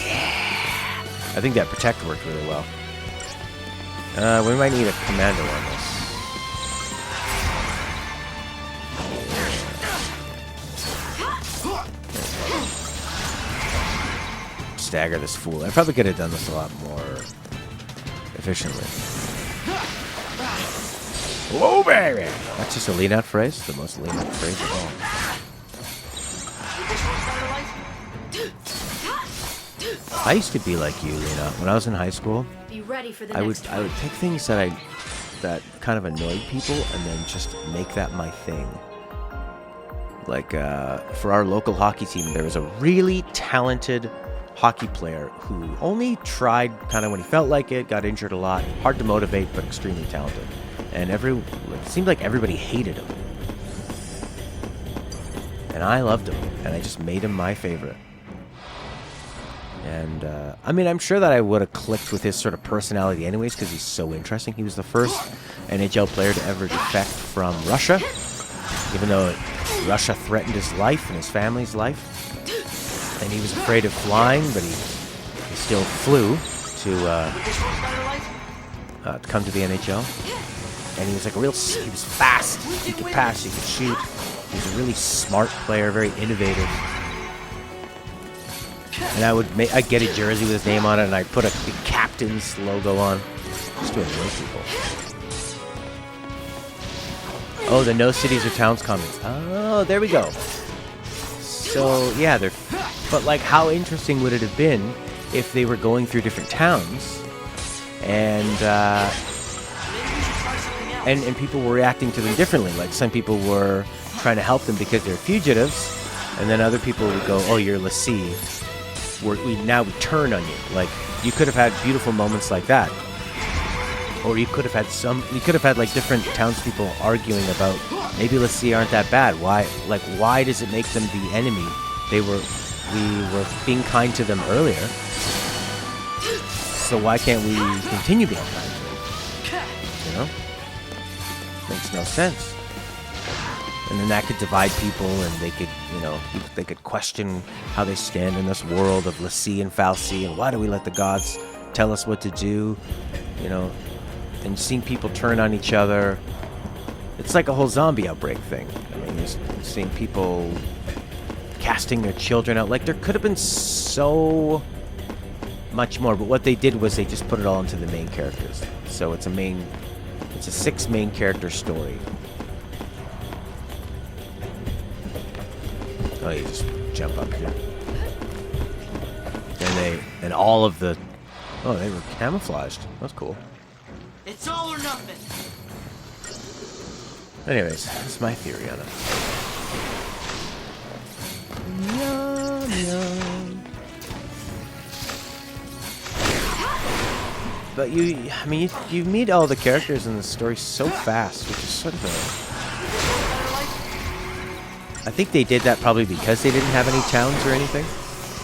Yeah. I think that protect worked really well. We might need a commando on this. Stagger this fool. I probably could have done this a lot more efficiently. Whoa, baby! That's just a lead-out phrase? The most lead-out phrase of all. I used to be like you, Lena. When I was in high school, Be ready for the I would next fight. take things that kind of annoyed people and then just make that my thing. Like, for our local hockey team, there was a really talented hockey player who only tried kind of when he felt like it, got injured a lot, hard to motivate, but extremely talented. And it seemed like everybody hated him. And I loved him, and I just made him my favorite. And, I mean, I'm sure that I would have clicked with his sort of personality anyways, because he's so interesting. He was the first NHL player to ever defect from Russia, even though Russia threatened his life and his family's life. And he was afraid of flying, but he still flew to come to the NHL. And he was like he was fast. He could pass, he could shoot. He was a really smart player, very innovative. And I'd get a jersey with his name on it, and I'd put a captain's logo on, just to annoy people. Oh, the no cities or towns comments. Oh, there we go. So yeah, but like, how interesting would it have been if they were going through different towns, and people were reacting to them differently. Like, some people were trying to help them because they're fugitives, and then other people would go, "Oh, you're Lassie. We turn on you." Like, you could have had beautiful moments like that, or you could have had like different townspeople arguing about maybe Lassie aren't that bad. Why does it make them the enemy? We were being kind to them earlier, so why can't we continue being kind to them? You know? Makes no sense. And then that could divide people, and they could question how they stand in this world of Lassie and Falsi, and why do we let the gods tell us what to do? You know, and seeing people turn on each other. It's like a whole zombie outbreak thing. I mean, you're seeing people casting their children out. Like, there could have been so much more, but what they did was they just put it all into the main characters. So it's a 6 main character story. Oh, you just jump up here. And all of the... Oh, they were camouflaged. That's cool. It's all or nothing. Anyways, that's my theory on it. Yum, yum. But you meet all the characters in the story so fast, which is sort of I think they did that probably because they didn't have any towns or anything.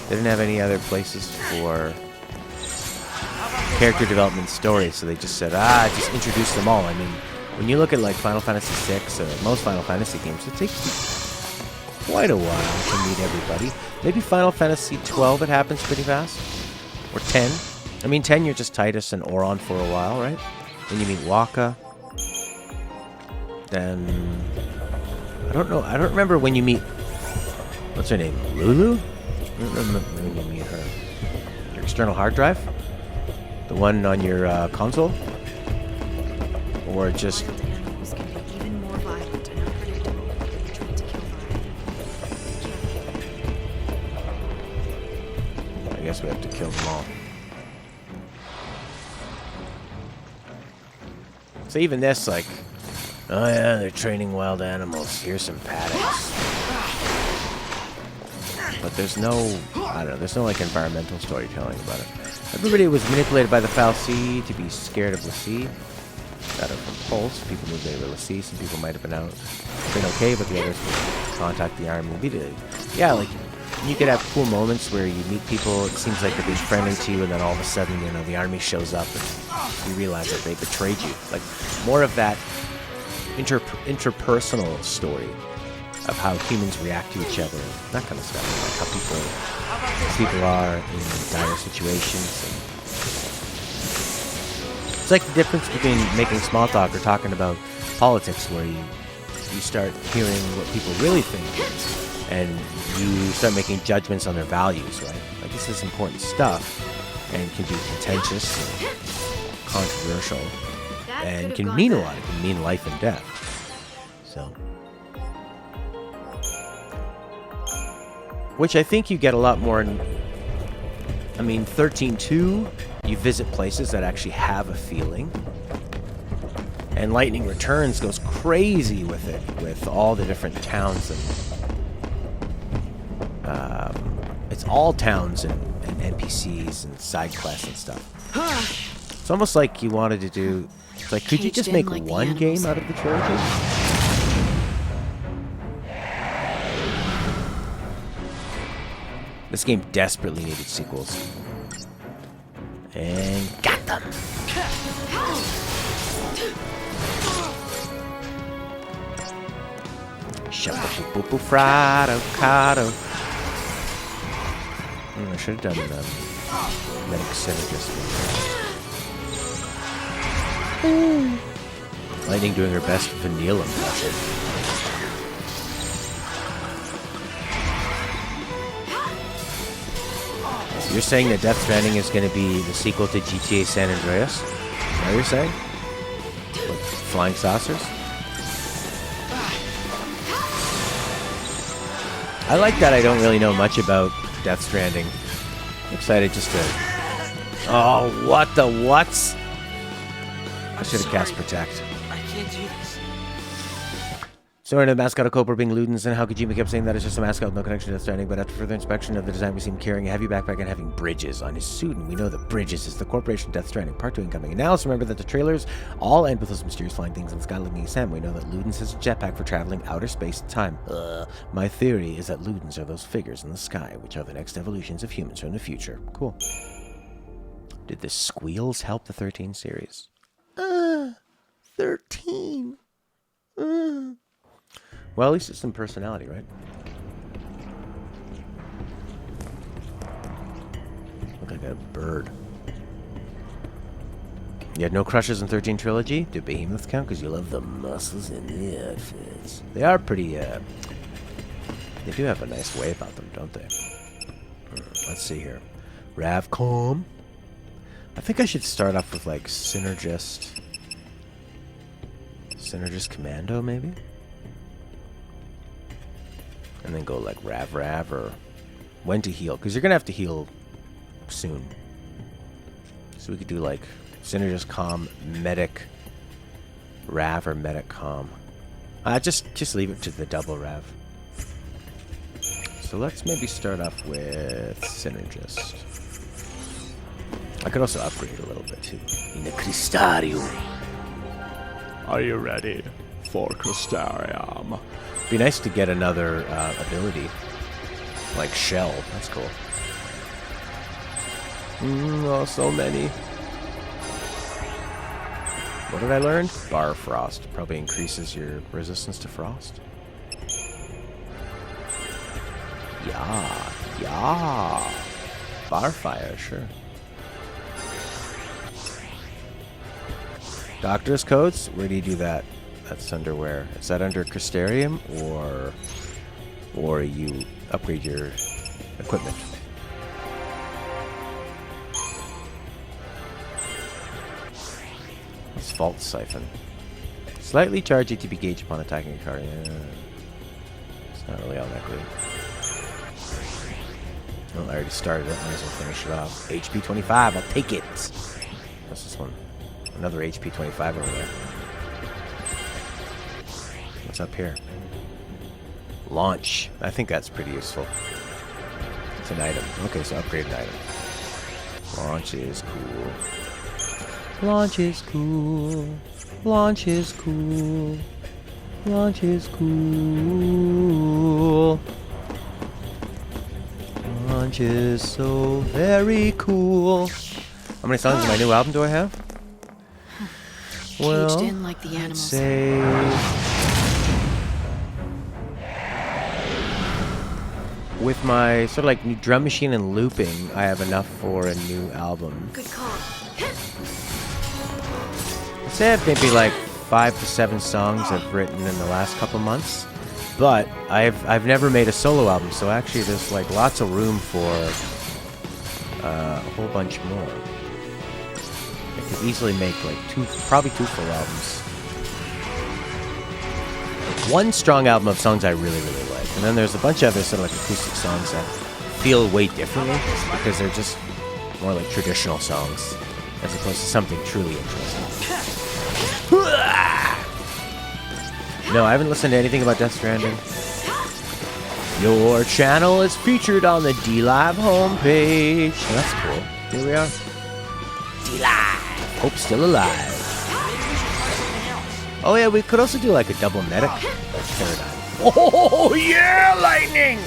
They didn't have any other places for character development stories, so they just said, just introduce them all. I mean, when you look at like Final Fantasy VI or most Final Fantasy games, it takes quite a while to meet everybody. Maybe Final Fantasy XII, it happens pretty fast. Or 10. I mean, 10, you're just Titus and Auron for a while, right? Then you meet Wakka. Then... I don't know. I don't remember when you meet... What's her name? Lulu? I don't remember when you meet her. Your external hard drive? The one on your console? Or just... Wild animals can be even more violent and unpredictable if they're trained to kill by. I guess we have to kill them all. So even this, like... Oh yeah, they're training wild animals. Here's some paddocks. But there's no... I don't know, there's no, like, environmental storytelling about it. Everybody was manipulated by the fal'Cie to be scared of l'Cie. That are from Pulse. People knew they were l'Cie. Some people might have been okay, but the others would contact the army. Yeah, like, you could have cool moments where you meet people, it seems like they're being friendly to you, and then all of a sudden, you know, the army shows up and you realize that they betrayed you. Like, more of that interpersonal story of how humans react to each other, that kind of stuff, like how people are in dire situations. And it's like the difference between making small talk or talking about politics, where you start hearing what people really think, and you start making judgments on their values, right? Like, this is important stuff, and can be contentious and controversial, and can mean a lot. It can mean life and death. So, which I think you get a lot more in, I mean, 13.2, you visit places that actually have a feeling. And Lightning Returns goes crazy with it, with all the different towns and it's all towns and NPCs and side quests and stuff. It's almost like you wanted to do. It's like, could you just make like one game out of the trilogy? This game desperately needed sequels. And got them! Shuffle Frado Cado. I should have done Medic Synergist. Lightning doing her best vanilla impression. You're saying that Death Stranding is going to be the sequel to GTA San Andreas? Is that what you're saying? With flying saucers? I like that I don't really know much about Death Stranding. I'm excited just to... Oh, what the what's? I should have cast Protect. I can't do this. Sorry to the mascot of Cobra being Ludens, and how Kojima kept saying that it's just a mascot with no connection to Death Stranding, but after further inspection of the design, we see him carrying a heavy backpack and having Bridges on his suit, and we know that Bridges is the corporation Death Stranding. Part 2 incoming. And now let's remember that the trailers all end with those mysterious flying things in the sky looking at Sam. We know that Ludens has a jetpack for traveling outer space and time. My theory is that Ludens are those figures in the sky, which are the next evolutions of humans from the future. Cool. Did the squeals help the 13 series? 13. Well, at least it's some personality, right? Look like a bird. You had no crushes in 13 Trilogy? Do behemoths count? Because you love the muscles in the outfits. They are pretty, they do have a nice way about them, don't they? Let's see here. Ravcom. I think I should start off with, like, Synergist Commando, maybe? And then go like Rav, or when to heal, because you're gonna have to heal soon. So we could do like Synergist Com, Medic Rav, or Medic Com. Just leave it to the double Rav. So let's maybe start off with Synergist. I could also upgrade a little bit too. In the Crystarium. Are you ready for Crystarium? Be nice to get another ability, like Shell. That's cool. Oh, so many. What did I learn? Bar Frost. Probably increases your resistance to frost. Yeah. Yeah. Barfire, sure. Doctor's coats? Where do you do that? That's under where? Is that under Crystarium or you upgrade your equipment? Asphalt Siphon. Slightly charge ATP gauge upon attacking a card. Yeah. It's not really all that great. Well, I already started it. Might as well finish it off. HP 25. I'll take it. What's this one? Another HP 25 over there. What's up here? Launch. I think that's pretty useful. It's an item. Okay, so upgrade an item. Launch is cool. Launch is cool. Launch is cool. Launch is cool. Launch is so very cool. How many songs in my new album do I have? Caged in like the animals. Say with my sort of like new drum machine and looping, I have enough for a new album. Good call. I'd say I have maybe like 5 to 7 songs I've written in the last couple months, but I've never made a solo album, so actually there's like lots of room for a whole bunch more. I could easily make like probably two full albums. One strong album of songs I really, really like, and then there's a bunch of other sort of like acoustic songs that feel way differently because they're just more like traditional songs as opposed to something truly interesting. No, I haven't listened to anything about Death Stranding. Your channel is featured on the D-Live homepage. Oh, that's cool. Here we are. D-Live. Hope still alive. Oh yeah, we could also do like a double medic paradigm. Oh yeah, lightning!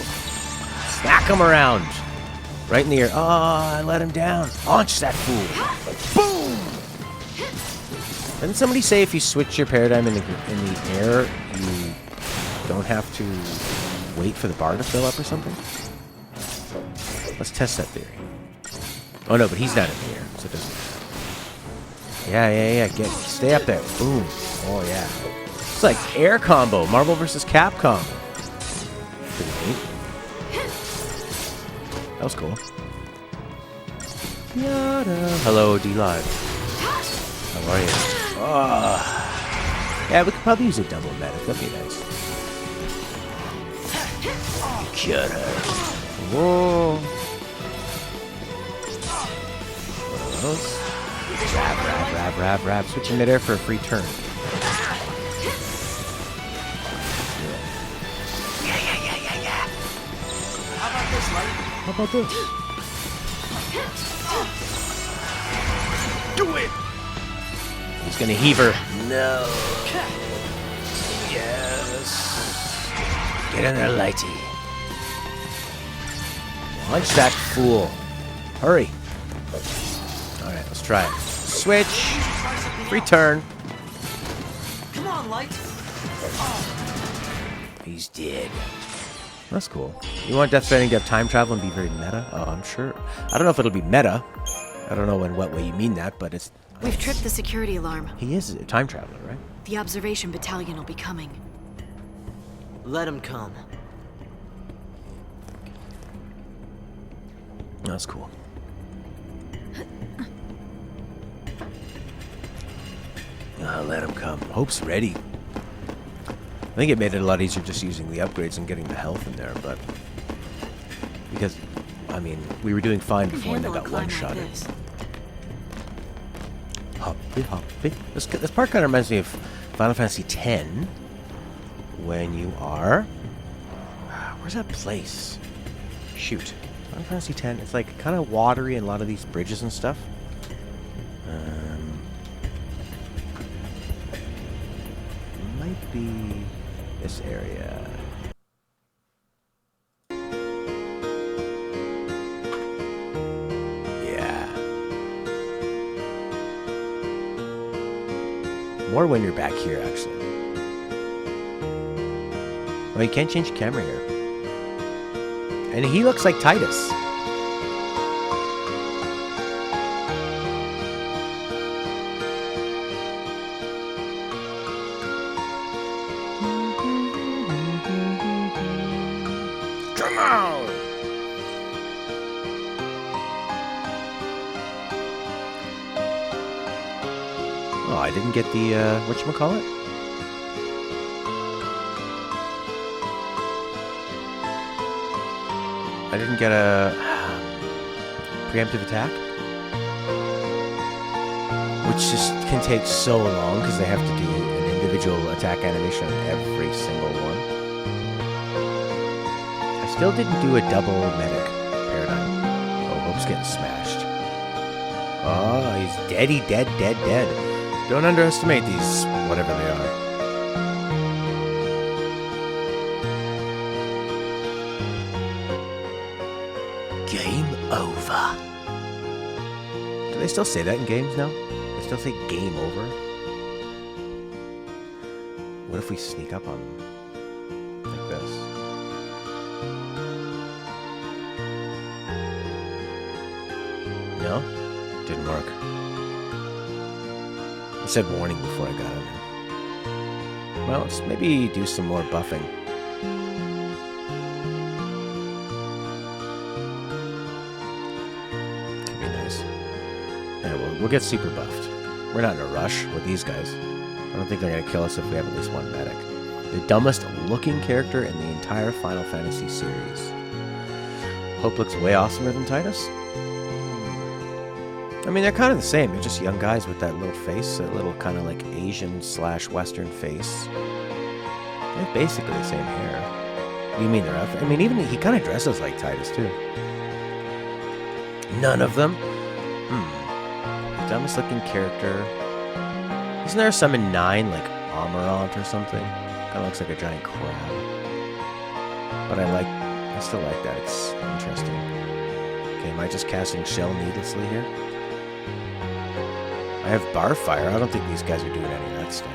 Smack him around. Right in the ear. Oh, I let him down. Launch that fool. Boom! Didn't somebody say if you switch your paradigm in the air, you don't have to wait for the bar to fill up or something? Let's test that theory. Oh no, but he's not in the air, so it doesn't matter. Yeah. Stay up there. Boom. Oh yeah. It's like air combo. Marvel vs. Capcom. Pretty neat. That was cool. Yada. Hello, D-Live. How are you? Oh. Yeah, we could probably use a double medic. That'd be nice. Get her. Whoa. One of those. Rab. Switching midair for a free turn. Yeah. How about this? Do it! He's gonna heave her. No. Yes. Get in there, Lighty. Launch that fool. Hurry. Alright, let's try it. Switch. Return. Come on, Light. He's dead. That's cool. You want Death Stranding to have time travel and be very meta? Oh, I'm sure. I don't know if it'll be meta. I don't know in what way you mean that, but it's... We've tripped the security alarm. He is a time traveler, right? The observation battalion will be coming. Let him come. That's cool. Let him come. Hope's ready. I think it made it a lot easier just using the upgrades and getting the health in there, but... Because, I mean, we were doing fine before and they got one-shotted. Hoppy. This part kind of reminds me of Final Fantasy X. When you are... Where's that place? Shoot. Final Fantasy X. It's like kind of watery in a lot of these bridges and stuff. Might be this area. Yeah. More when you're back here, actually. Oh, you can't change your camera here. And he looks like Titus. Come on! Oh, I didn't get the, whatchamacallit? I didn't get a preemptive attack, which just can take so long because they have to do an individual attack animation on every single one. I still didn't do a double medic paradigm. Oh, Hope's getting smashed. Oh, he's dead, dead. Don't underestimate these, whatever they are. Game over. Do they still say that in games now? They still say game over? What if we sneak up on them? Like this. No? Didn't work. I said warning before I got in there. Well, let's maybe do some more buffing. We'll get super buffed. We're not in a rush with these guys. I don't think they're going to kill us if we have at least one medic. The dumbest looking character in the entire Final Fantasy series. Hope looks way awesomer than Titus. I mean, they're kind of the same. They're just young guys with that little face, that little kind of like Asian/Western face. They have basically the same hair. You mean they're outfit? I mean, even he kind of dresses like Titus too. None of them? Dumbest looking character. Isn't there some in 9, like Amarant or something? Kind of looks like a giant crab. But I still like that. It's interesting. Okay, am I just casting shell needlessly here? I have bar fire. I don't think these guys are doing any of that stuff.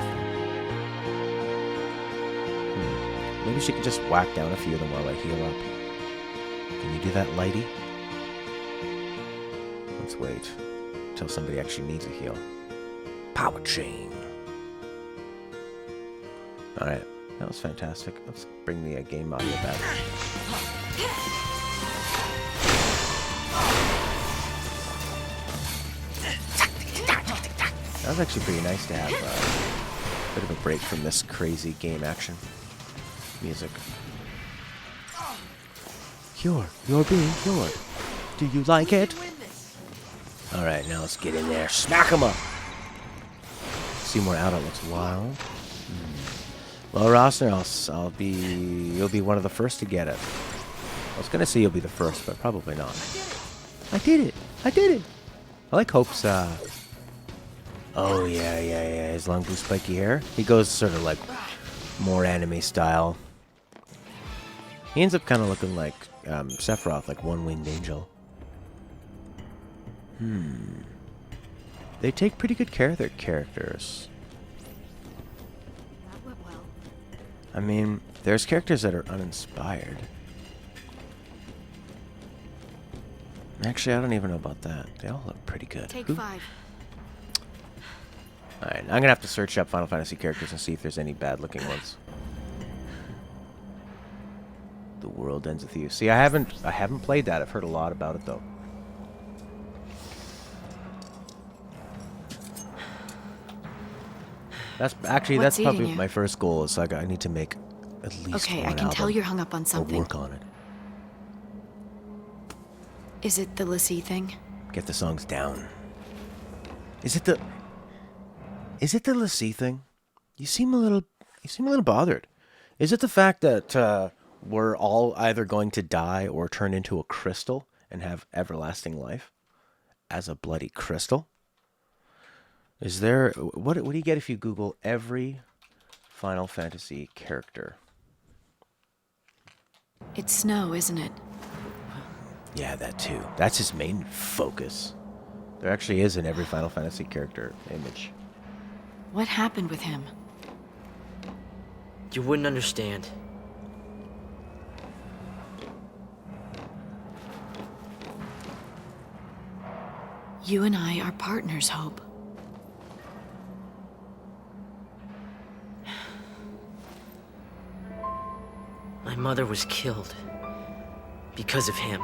Maybe she could just whack down a few of them while I heal up. Can you do that, Lighty? Let's wait until somebody actually needs a heal. Power chain. Alright, that was fantastic. Let's bring the game audio back. That was actually pretty nice to have a bit of a break from this crazy game action music. You're being cured. Do you like it? Alright, now let's get in there. Smack him up! Seymour Outer looks wild. Well, Rossner, you'll be one of the first to get it. I was gonna say you'll be the first, but probably not. I did it! I like Hope's, oh, yeah, his long blue spiky hair. He goes sort of like more anime style. He ends up kind of looking like Sephiroth, like One-Winged Angel. They take pretty good care of their characters. That went well. I mean, there's characters that are uninspired. Actually, I don't even know about that. They all look pretty good. Take 5. Alright, I'm gonna have to search up Final Fantasy characters and see if there's any bad-looking ones. The world ends with you. See, I haven't played that. I've heard a lot about it though. That's probably my first goal. Is I need to make at least Okay, one I can tell album. you're hung up on I'll something. work on it. Is it the Lassie thing? Get the songs down. Is it the Lassie thing? You seem a little bothered. Is it the fact that we're all either going to die or turn into a crystal and have everlasting life as a bloody crystal? Is there what do you get if you Google every Final Fantasy character? It's Snow, isn't it? Yeah, that too. That's his main focus. There actually is in every Final Fantasy character image. What happened with him? You wouldn't understand. You and I are partners, Hope. My mother was killed because of him.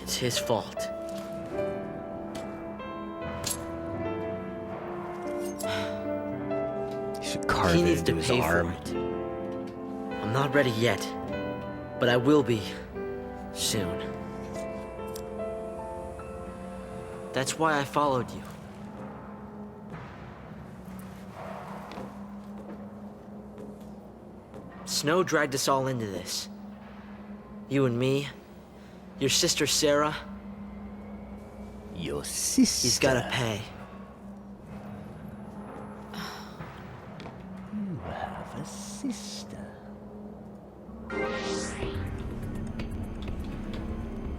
It's his fault. You should carve He it needs to into his pay for arm. it. I'm not ready yet, but I will be soon. That's why I followed you. Snow dragged us all into this. You and me, your sister Sarah. Your sister. He's gotta pay. You have a sister.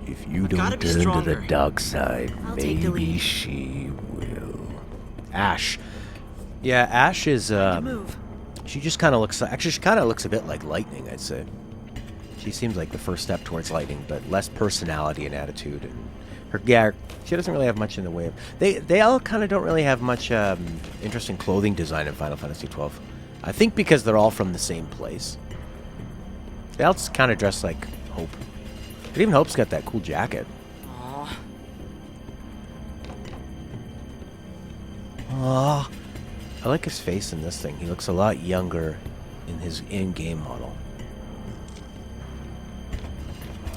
If you Gotta don't be turn to the stronger. dark side, I'll take the maybe lead. she will. Ash. Yeah, Ash is, Move. she just kind of looks, actually she kind of looks a bit like Lightning, I'd say. She seems like the first step towards Lightning, but less personality and attitude. And her, yeah, she doesn't really have much in the way of, they all kind of don't really have much interesting clothing design in Final Fantasy XII. I think because they're all from the same place. They all kind of dress like Hope. But even Hope's got that cool jacket. Aw, Aww. I like his face in this thing. He looks a lot younger in his in-game model.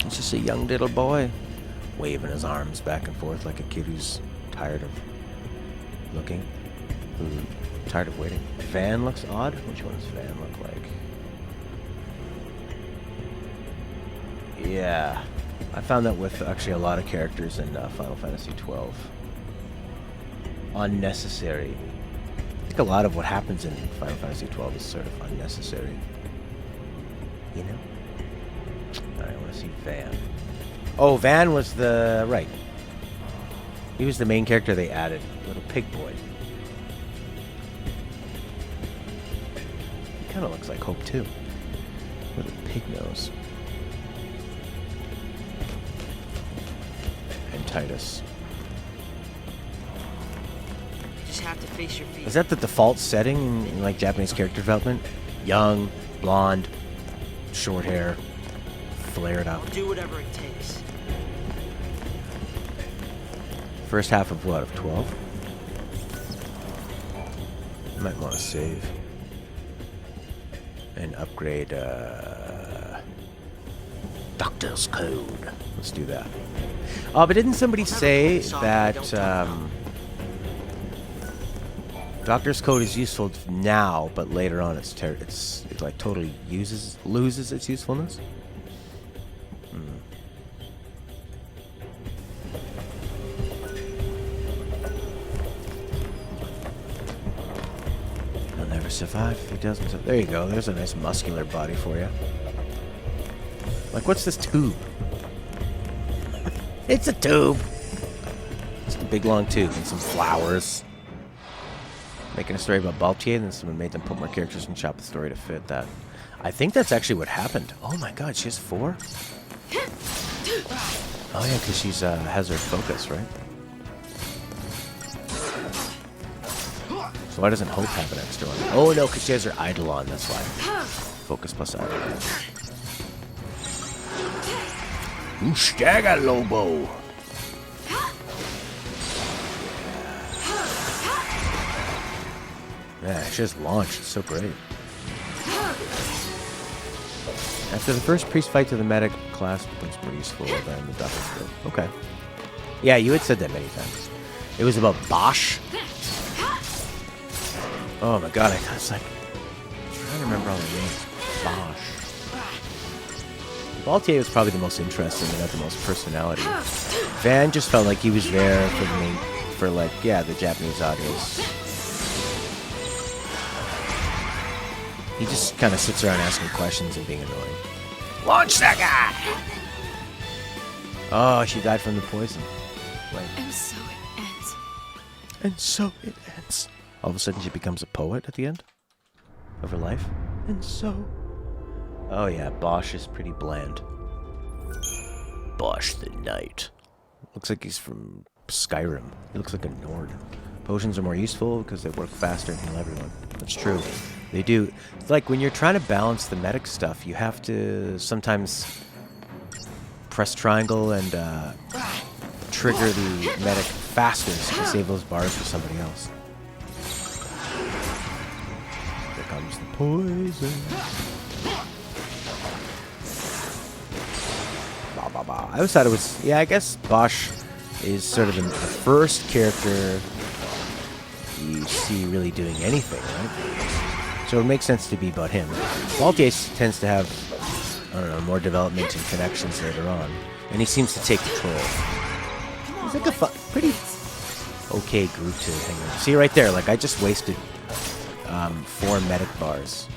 He's just a young little boy, waving his arms back and forth like a kid who's tired of looking, tired of waiting. Van looks odd. Which one does Van look like? Yeah, I found that with actually a lot of characters in Final Fantasy XII. Unnecessary. I think a lot of what happens in Final Fantasy XII is sort of unnecessary. You know? Alright, I want to see Van. Oh, Van was the... right. He was the main character they added. Little pig boy. He kind of looks like Hope, too. With a pig nose. And Titus. you just have to face your fear. Is that the default setting in like Japanese character development? Young, blonde, short hair, flared up. I'll do whatever it takes. First half of what? Of 12? I might want to save. And upgrade, Doctor's Code. Let's do that. Oh, but didn't somebody say that, Doctor's Code is useful now, but later on it like totally loses its usefulness? He'll never survive if he doesn't. There you go. There's a nice muscular body for you. Like, what's this tube? It's a tube. It's a big long tube and some flowers. Making a story about Baltier, and then someone made them put more characters and chop the story to fit that. I think that's actually what happened. Oh my god, she has 4? Oh yeah, because she's has her focus, right? So why doesn't Hope have an extra one? Oh no, because she has her Eidolon, that's why. Focus plus Eidolon. Ustaga Lobo! Yeah, she just launched. It's so great. After the first priest fight to the medic, class becomes more useful than the doctor's field. Okay. Yeah, you had said that many times. It was about Bosch. Oh my god, I was like... I'm trying to remember all the names. Bosch. Baltier was probably the most interesting and had the most personality. Van just felt like he was there for the main... for like, yeah, the Japanese audience. He just kind of sits around asking questions and being annoying. Launch that guy! Oh, she died from the poison. Like, I'm so And so it ends. All of a sudden she becomes a poet at the end of her life. And so... Oh yeah, Bosch is pretty bland. Bosch the Knight. Looks like he's from Skyrim. He looks like a Nord. Potions are more useful because they work faster and heal everyone. That's true. They do. It's like when you're trying to balance the medic stuff, you have to sometimes press triangle and trigger the medic faster to save those bars for somebody else. Here comes the poison. I always thought it was... Yeah, I guess Bosch is sort of the first character you see really doing anything, right? So it makes sense to be about him. Baltius tends to have, I don't know, more development and connections later on. And he seems to take control. He's like a pretty okay group to hang with. See right there, like I just wasted 4 medic bars.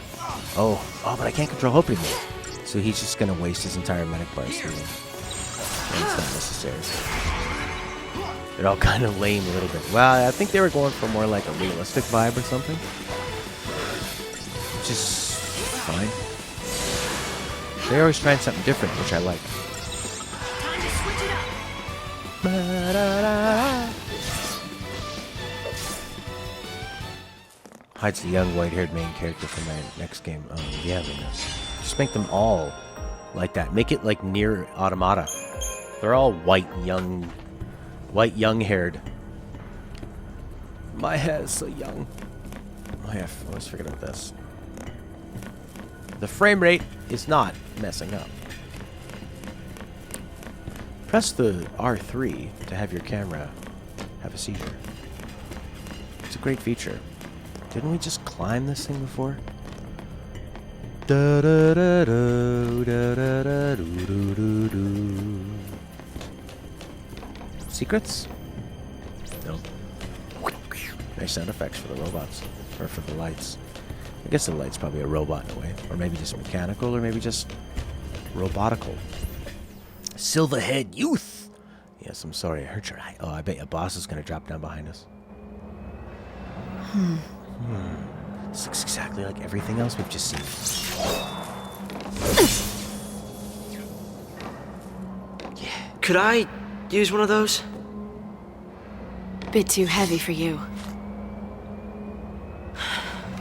Oh, but I can't control Hope anymore. So he's just going to waste his entire medic bars healing. And it's not necessary. They're all kind of lame a little bit. Well, I think they were going for more like a realistic vibe or something. Which is fine. They're always trying something different, which I like. Time to switch it up. Hides the young white-haired main character from my next game. Yeah, just make them all like that. Make it like near Automata. They're all white, young-haired. My hair is so young. Oh yeah, I always forget about this. The frame rate is not messing up. Press the R3 to have your camera have a seizure. It's a great feature. Didn't we just climb this thing before? Da da da da da da da do do do. Secrets? No. Nice sound effects for the robots. Or for the lights. I guess the light's probably a robot in a way. Or maybe just mechanical, or maybe just robotical. Silverhead Youth! Yes, I'm sorry, I hurt your eye. Oh, I bet a boss is gonna drop down behind us. This looks exactly like everything else we've just seen. Yeah. Could I use one of those? Bit too heavy for you.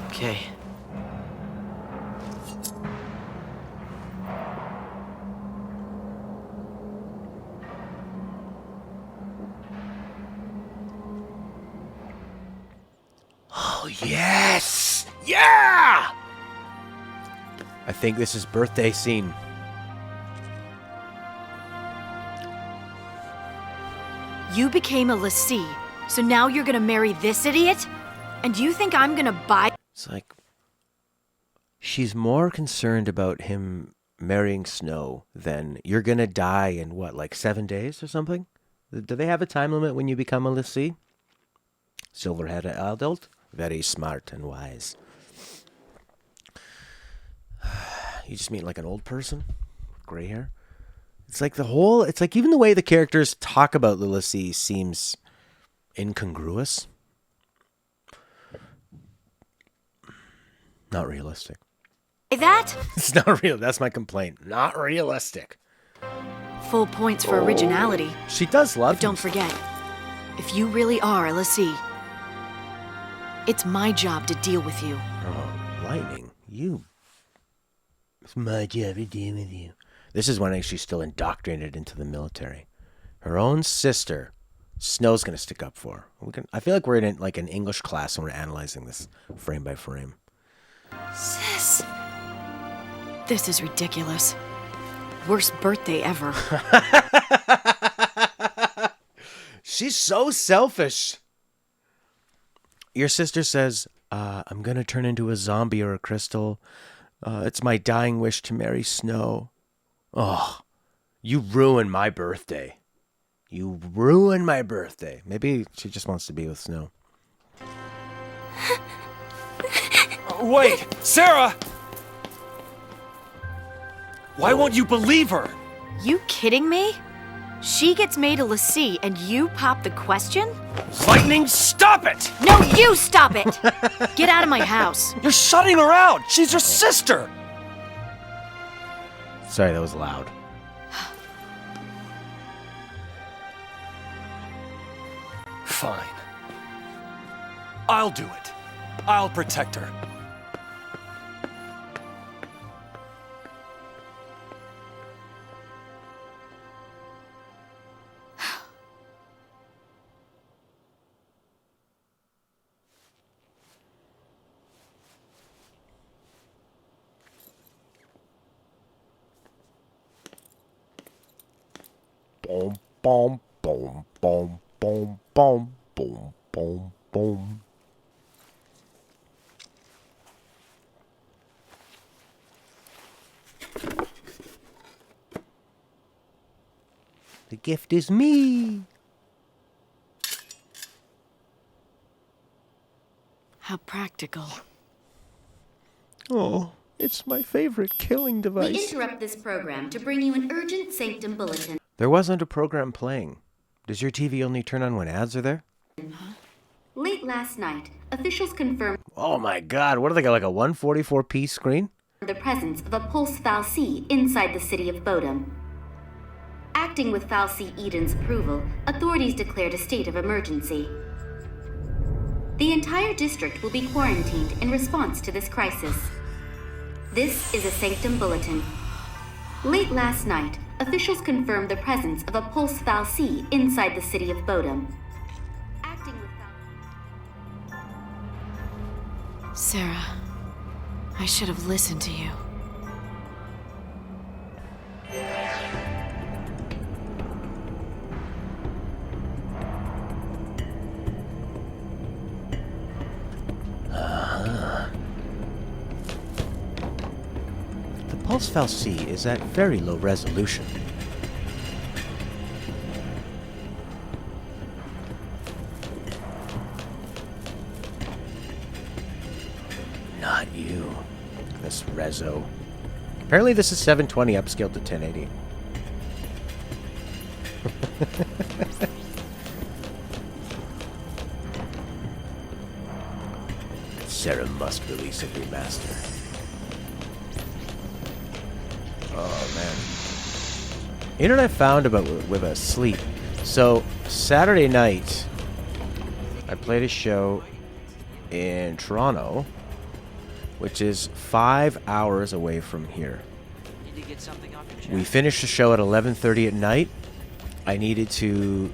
Okay. Oh, yes! Yeah! I think this is birthday scene. You became a lessee, so now you're gonna marry this idiot? And you think I'm gonna buy... It's like... She's more concerned about him marrying Snow than you're gonna die in, what, like 7 days or something? Do they have a time limit when you become a lessee? Silverhead adult? Very smart and wise. You just meet like an old person with gray hair. It's like it's like even the way the characters talk about the lessee seems incongruous. Not realistic. That? It's not real. That's my complaint. Not realistic. Full points for originality. She does love But don't forget, if you really are a lessee, it's my job to deal with you. Oh, Lightning, you. It's my job to deal with you. This is when she's still indoctrinated into the military. Her own sister, Snow's gonna stick up for her. I feel like we're in like an English class and we're analyzing this frame by frame. Sis. This is ridiculous. Worst birthday ever. She's so selfish. Your sister says, I'm going to turn into a zombie or a crystal. It's my dying wish to marry Snow. Oh, you ruined my birthday. You ruined my birthday. Maybe she just wants to be with Snow. Wait, Sarah! Why won't you believe her? You kidding me? She gets made a lessee and you pop the question? Lightning, stop it! No, you stop it! Get out of my house. You're shutting her out! She's your sister! Sorry, that was loud. Fine. I'll do it. I'll protect her. Boom, boom, boom, boom, boom, boom, boom, boom, boom. The gift is me. How practical. Oh, it's my favorite killing We device. interrupt this program to bring you an urgent Sanctum bulletin. There wasn't a program playing. Does your TV only turn on when ads are there? Late last night, officials confirmed Oh my god, what do they got, like a 144p screen? the presence of a pulse fal'C inside the city of Bodum. Acting with fal'C Eden's approval, authorities declared a state of emergency. The entire district will be quarantined in response to this crisis. This is a Sanctum bulletin. Late last night, officials confirmed the presence of a pulse fal'C inside the city of Bodum. Acting with Sarah, I should have listened to you. The Pulse fal'C is at very low resolution. Not you. This rezo. Apparently this is 720 upscaled to 1080. Sarah must release a remaster. Oh man. You know what I found about with a sleep? So Saturday night, I played a show in Toronto, which is 5 hours away from here. Need to get something off your chest? We finished the show at 11:30 at night. I needed to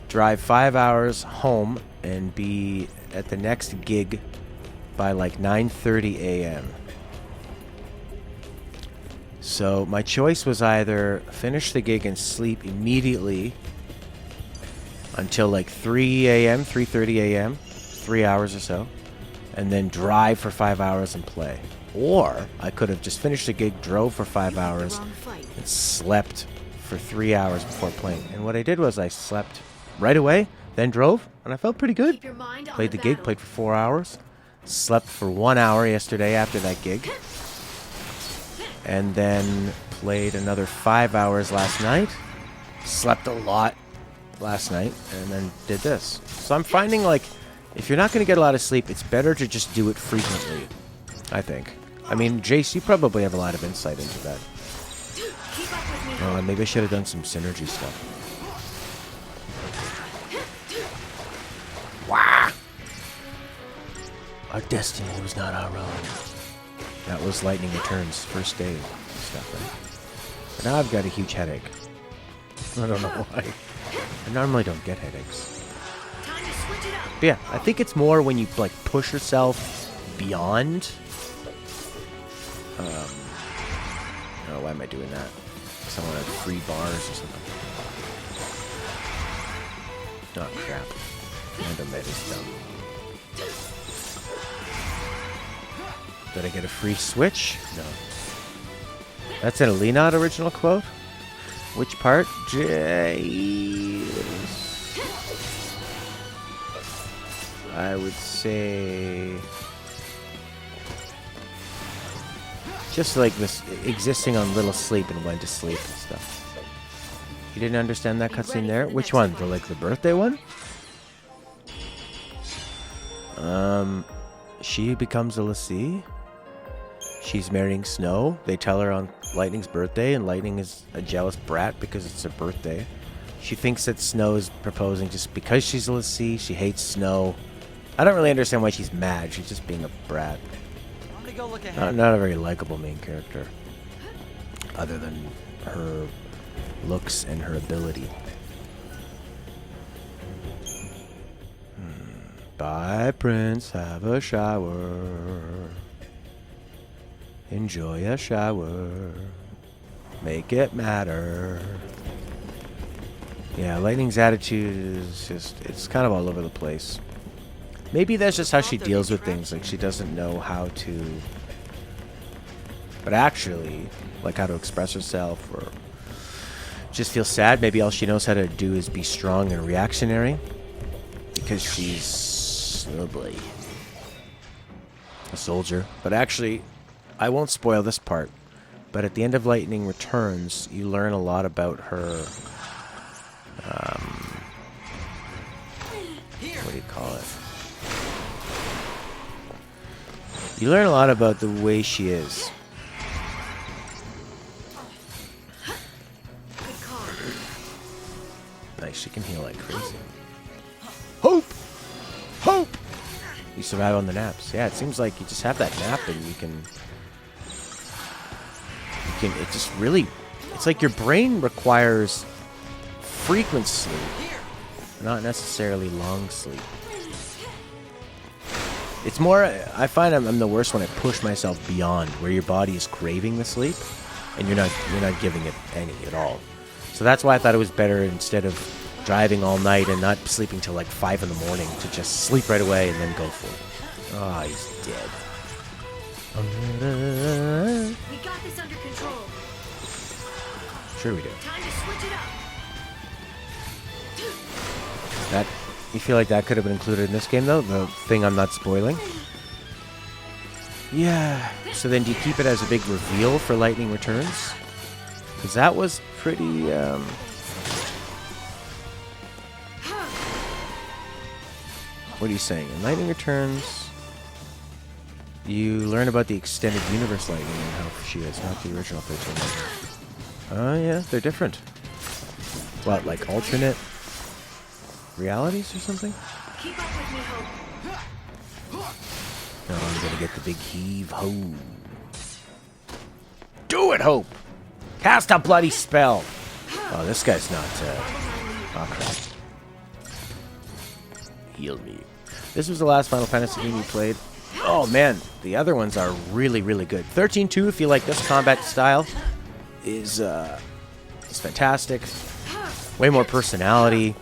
drive 5 hours home and be at the next gig by like 9:30 a.m. So my choice was either finish the gig and sleep immediately until like 3 a.m., 3:30 a.m., 3 hours or so, and then drive for 5 hours and play. Or I could have just finished the gig, drove for 5 hours, and slept for 3 hours before playing. And what I did was I slept right away, then drove, and I felt pretty good. Played the gig, played for 4 hours, slept for 1 hour yesterday after that gig, and then played another 5 hours last night, slept a lot last night, and then did this. So I'm finding, like, if you're not going to get a lot of sleep, it's better to just do it frequently, I think. I mean, Jace, you probably have a lot of insight into that. Maybe I should have done some synergy stuff. Wah! Our destiny was not our own. That was Lightning Returns' first day stuff, right? But now I've got a huge headache. I don't know why. I normally don't get headaches. But yeah, I think it's more when you like push yourself beyond. Oh, why am I doing that? Because I want to have free bars or something. Oh crap! Random med is dumb. Did I get a free switch? No. That's an Alinot original quote? Which part? I would say... just like this, existing on little sleep and when to sleep and stuff. You didn't understand that cutscene there? Which one? The birthday one? She becomes a Lassie. She's marrying Snow. They tell her on Lightning's birthday, and Lightning is a jealous brat because it's her birthday. She thinks that Snow is proposing just because she's a Lassie. She hates Snow. I don't really understand why she's mad. She's just being a brat. I'm gonna go look ahead. Not a very likable main character. Other than her looks and her ability. Bye, Prince. Have a shower. Enjoy a shower. Make it matter. Yeah, Lightning's attitude is just, it's kind of all over the place. Maybe that's just how she deals with things. Like, she doesn't know how to... But actually, like how to express herself or just feel sad. Maybe all she knows how to do is be strong and reactionary. Because she's... oh boy. A soldier. But actually, I won't spoil this part. But at the end of Lightning Returns, you learn a lot about her... what do you call it? You learn a lot about the way she is. Nice, she can heal like crazy. Hope! Hope! You survive on the naps. Yeah, it seems like you just have that nap and you can... it just really... It's like your brain requires frequent sleep, not necessarily long sleep. It's more, I find I'm the worst when I push myself beyond where your body is craving the sleep, and you're not giving it any at all. So that's why I thought it was better, instead of driving all night and not sleeping till like 5 in the morning, to just sleep right away and then go for it. Oh, he's dead. We got this under control. Sure we do. Time to switch it up. That, you feel like that could have been included in this game, though? The thing I'm not spoiling? Yeah. So then do you keep it as a big reveal for Lightning Returns? Because that was pretty, what are you saying? In Lightning Returns, you learn about the extended universe Lightning and how she is, not the original 13 Lightning. Oh, yeah, they're different. What, like alternate realities or something? Keep up with me, Hope. No, I'm gonna get the big heave ho. Do it, Hope! Cast a bloody spell! Oh, this guy's not, oh, crap. Heal me. This was the last Final Fantasy game you played. Oh, man, the other ones are really, really good. 13-2, if you like this combat style, is fantastic. Way more personality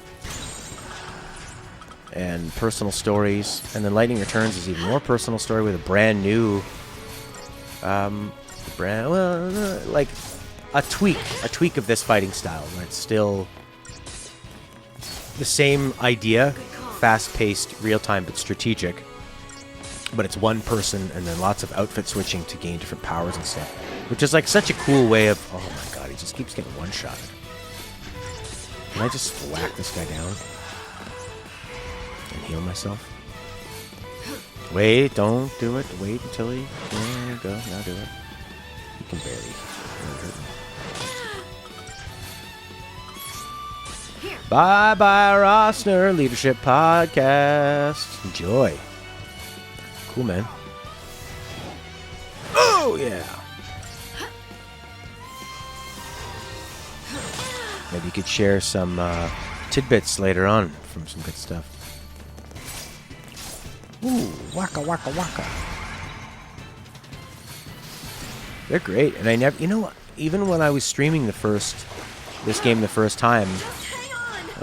and personal stories. And then Lightning Returns is even more personal story with a brand new, like a tweak of this fighting style, where it's still the same idea, fast-paced, real-time, but strategic. But it's one person, and then lots of outfit switching to gain different powers and stuff. Which is like such a cool way of... Oh my god, he just keeps getting one-shotted. Can I just whack this guy down? And heal myself? Wait, don't do it. Wait until he... There you go, now do it. You can barely hurt me. Bye-bye, Rossner Leadership Podcast. Enjoy. Cool, man. Oh, yeah. Maybe you could share some tidbits later on from some good stuff. Ooh, waka, waka, waka. They're great. And I never, you know, even when I was streaming this game the first time,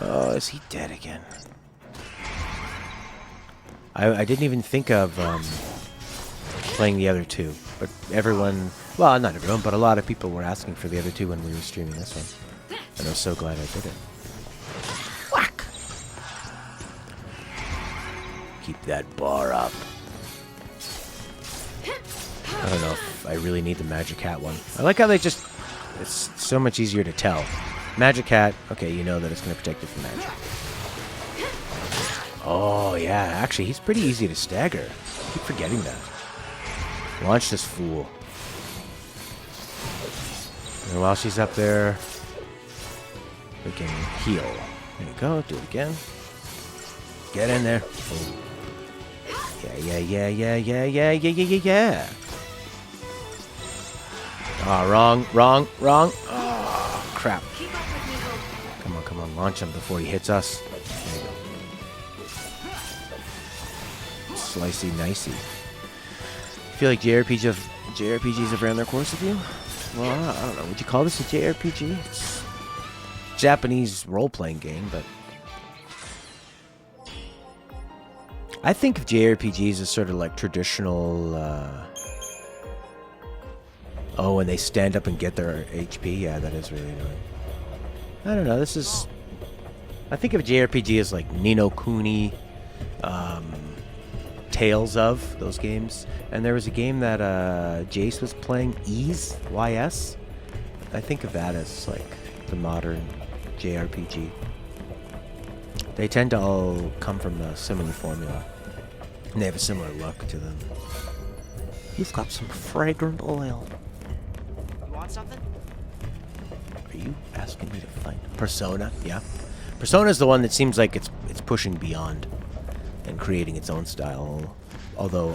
oh, is he dead again? I didn't even think of playing the other two, but everyone, well, not everyone, but a lot of people were asking for the other two when we were streaming this one. And I was so glad I did it. Whack! Keep that bar up. I don't know if I really need the Magic Hat one. I like how they just... It's so much easier to tell. Magic Hat. Okay, you know that it's going to protect you from magic. Oh, yeah. Actually, he's pretty easy to stagger. I keep forgetting that. Launch this fool. And while she's up there, we can heal. There you go. Do it again. Get in there. Oh. Yeah. Ah, wrong. Oh, crap. Come on. Launch him before he hits us. There you go. Slicey nicey. Feel like JRPGs have ran their course with you? Well, I don't know. Would you call this a JRPG? It's a Japanese role-playing game, but I think of JRPGs as sort of like traditional. Oh, when they stand up and get their HP. Yeah, that is really annoying. I don't know. I think of JRPG as like Ni no Kuni, Tales of those games. And there was a game that Jace was playing, Ys, Y-S. I think of that as like the modern JRPG. They tend to all come from a similar formula. And they have a similar look to them. You've got some fragrant oil. You want something? Are you asking me to find Persona? Yeah. Persona is the one that seems like it's pushing beyond and creating its own style. Although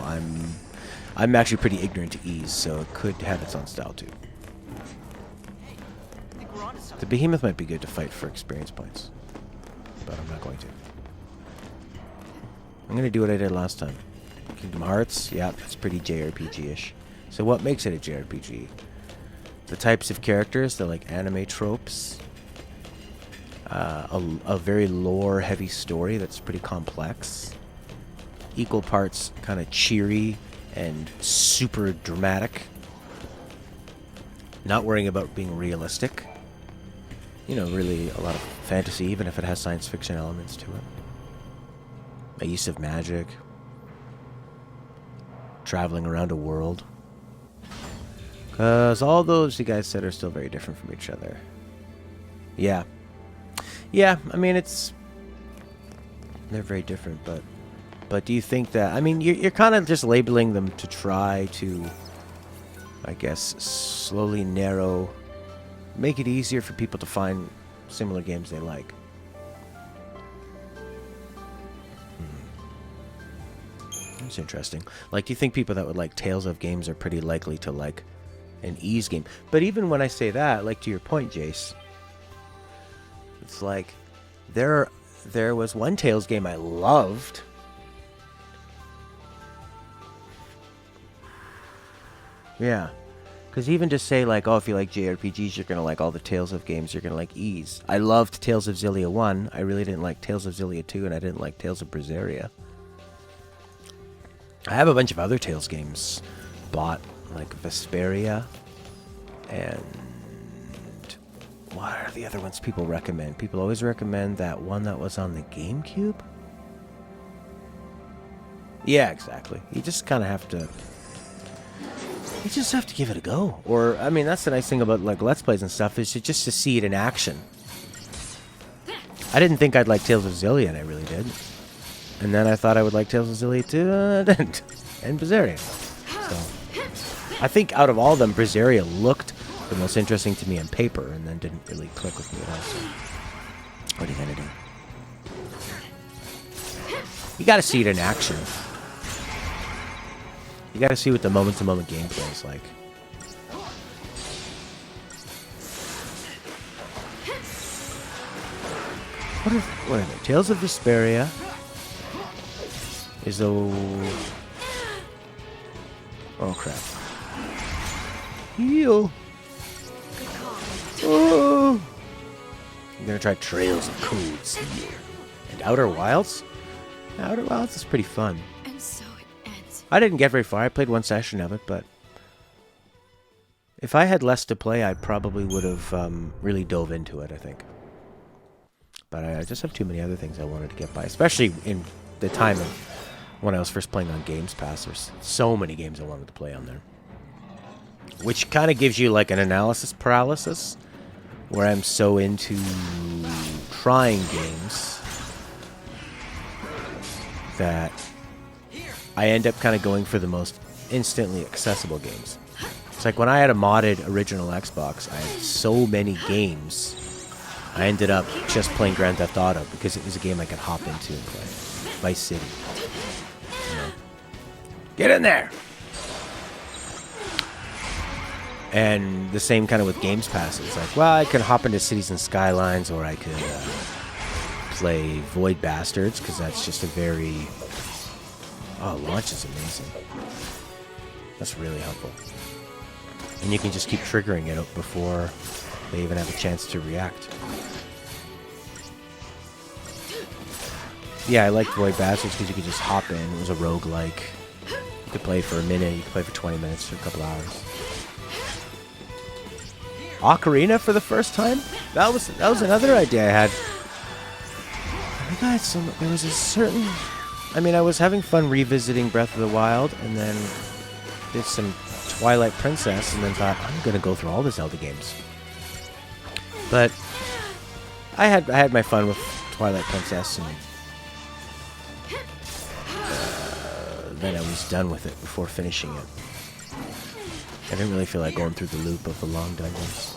I'm actually pretty ignorant to Ys, so it could have its own style too. The behemoth might be good to fight for experience points, but I'm not going to. I'm going to do what I did last time. Kingdom Hearts, yeah, it's pretty JRPG-ish. So what makes it a JRPG? The types of characters, they're like anime tropes. A very lore-heavy story that's pretty complex. Equal parts kind of cheery and super dramatic. Not worrying about being realistic. You know, really a lot of fantasy, even if it has science fiction elements to it. A use of magic. Traveling around a world. Because all those you guys said are still very different from each other. Yeah. Yeah, I mean, they're very different, but do you think that, I mean, you're kind of just labeling them to try to, I guess, slowly narrow, make it easier for people to find similar games they like. That's interesting. Like, do you think people that would like Tales of games are pretty likely to like an Ys game? But even when I say that, like to your point, Jace, it's like there was one Tales game I loved. Yeah. Because even just say like, oh, if you like JRPGs, you're going to like all the Tales of games, you're going to like Ys. I loved Tales of Xillia 1. I really didn't like Tales of Xillia 2, and I didn't like Tales of Berseria. I have a bunch of other Tales games bought, like Vesperia, and what are the other ones people recommend? People always recommend that one that was on the GameCube? Yeah, exactly. You just kind of have to... You just have to give it a go. Or, I mean, that's the nice thing about, like, Let's Plays and stuff, is just to see it in action. I didn't think I'd like Tales of Xillia, and I really did. And then I thought I would like Tales of Xillia 2, and I didn't. And Berseria. So, I think out of all of them, Berseria looked the most interesting to me on paper, and then didn't really click with me at all. So, what are you gonna do? You gotta see it in action. You gotta see what the moment-to-moment gameplay is like. What are they? Tales of Vesperia is the... Oh, crap. Heal! Oh! I'm gonna try Trails of Cold Steel. And Outer Wilds? Outer Wilds is pretty fun. And so it ends. I didn't get very far. I played one session of it, but if I had less to play, I probably would have really dove into it, I think. But I just have too many other things I wanted to get by, especially in the time of when I was first playing on Games Pass. There's so many games I wanted to play on there. Which kind of gives you like an analysis paralysis where I'm so into trying games that I end up kind of going for the most instantly accessible games. It's like when I had a modded original Xbox, I had so many games. I ended up just playing Grand Theft Auto because it was a game I could hop into and play. Vice City. You know? Get in there! And the same kind of with Games Pass. It's like, well, I could hop into Cities and Skylines, or I could play Void Bastards, because that's just a very... Oh, launch is amazing. That's really helpful. And you can just keep triggering it before they even have a chance to react. Yeah, I liked Void Bastards because you could just hop in. It was a roguelike. You could play for a minute, you could play for 20 minutes, for a couple hours. Ocarina for the first time? That was another idea I had. I think I had some... There was a certain... I mean, I was having fun revisiting Breath of the Wild, and then did some Twilight Princess, and then thought, I'm gonna go through all the Zelda games. But I had my fun with Twilight Princess, and then I was done with it before finishing it. I didn't really feel like going through the loop of the long dungeons.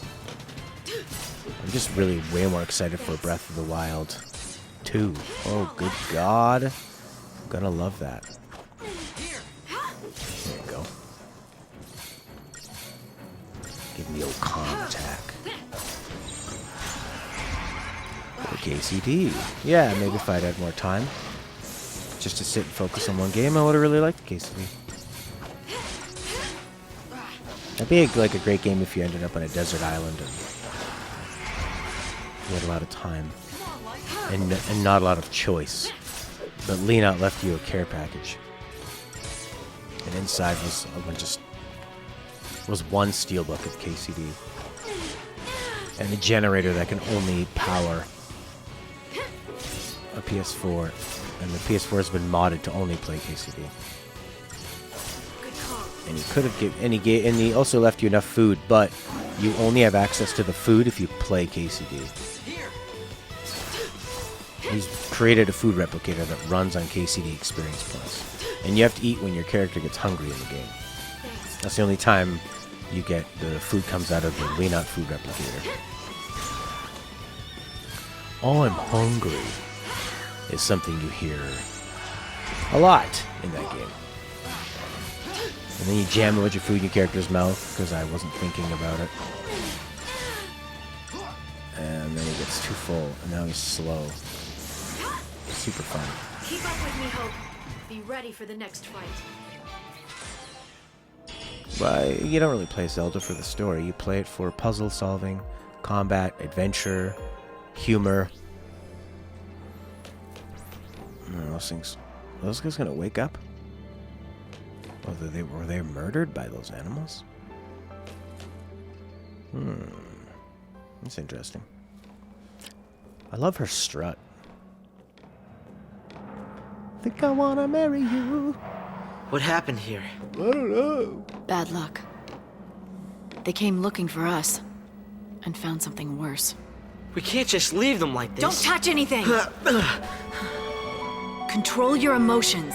I'm just really way more excited for Breath of the Wild 2. Oh, good God. I'm gonna love that. There you go. Give me the old calm attack. Or KCD. Yeah, maybe if I'd had more time. Just to sit and focus on one game, I would have really liked KCD. That'd be like a great game if you ended up on a desert island and you had a lot of time and not a lot of choice. But Leonot left you a care package, and inside was one steelbook of KCD and a generator that can only power a PS4, and the PS4 has been modded to only play KCD. And he could have given, and he also left you enough food, but you only have access to the food if you play KCD. He's created a food replicator that runs on KCD Experience Plus, and you have to eat when your character gets hungry in the game. That's the only time you get the food comes out of the Leonot food replicator. "Oh, I'm hungry" is something you hear a lot in that game. And then you jam a bunch of food in your character's mouth, because I wasn't thinking about it. And then he gets too full, and now he's slow. Super fun. Keep up with me, Hope. Be ready for the next fight. But you don't really play Zelda for the story. You play it for puzzle solving, combat, adventure, humor. Those things. Are those guys gonna wake up? Were they murdered by those animals? That's interesting. I love her strut. Think I wanna marry you. What happened here? I don't know. Bad luck. They came looking for us and found something worse. We can't just leave them like this. Don't touch anything! Control your emotions.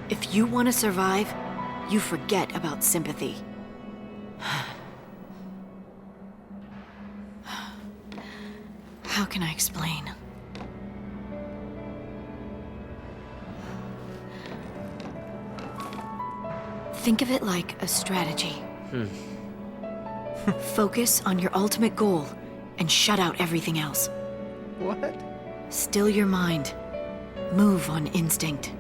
If you want to survive, you forget about sympathy. How can I explain? Think of it like a strategy. Focus on your ultimate goal and shut out everything else. What? Still your mind. Move on instinct.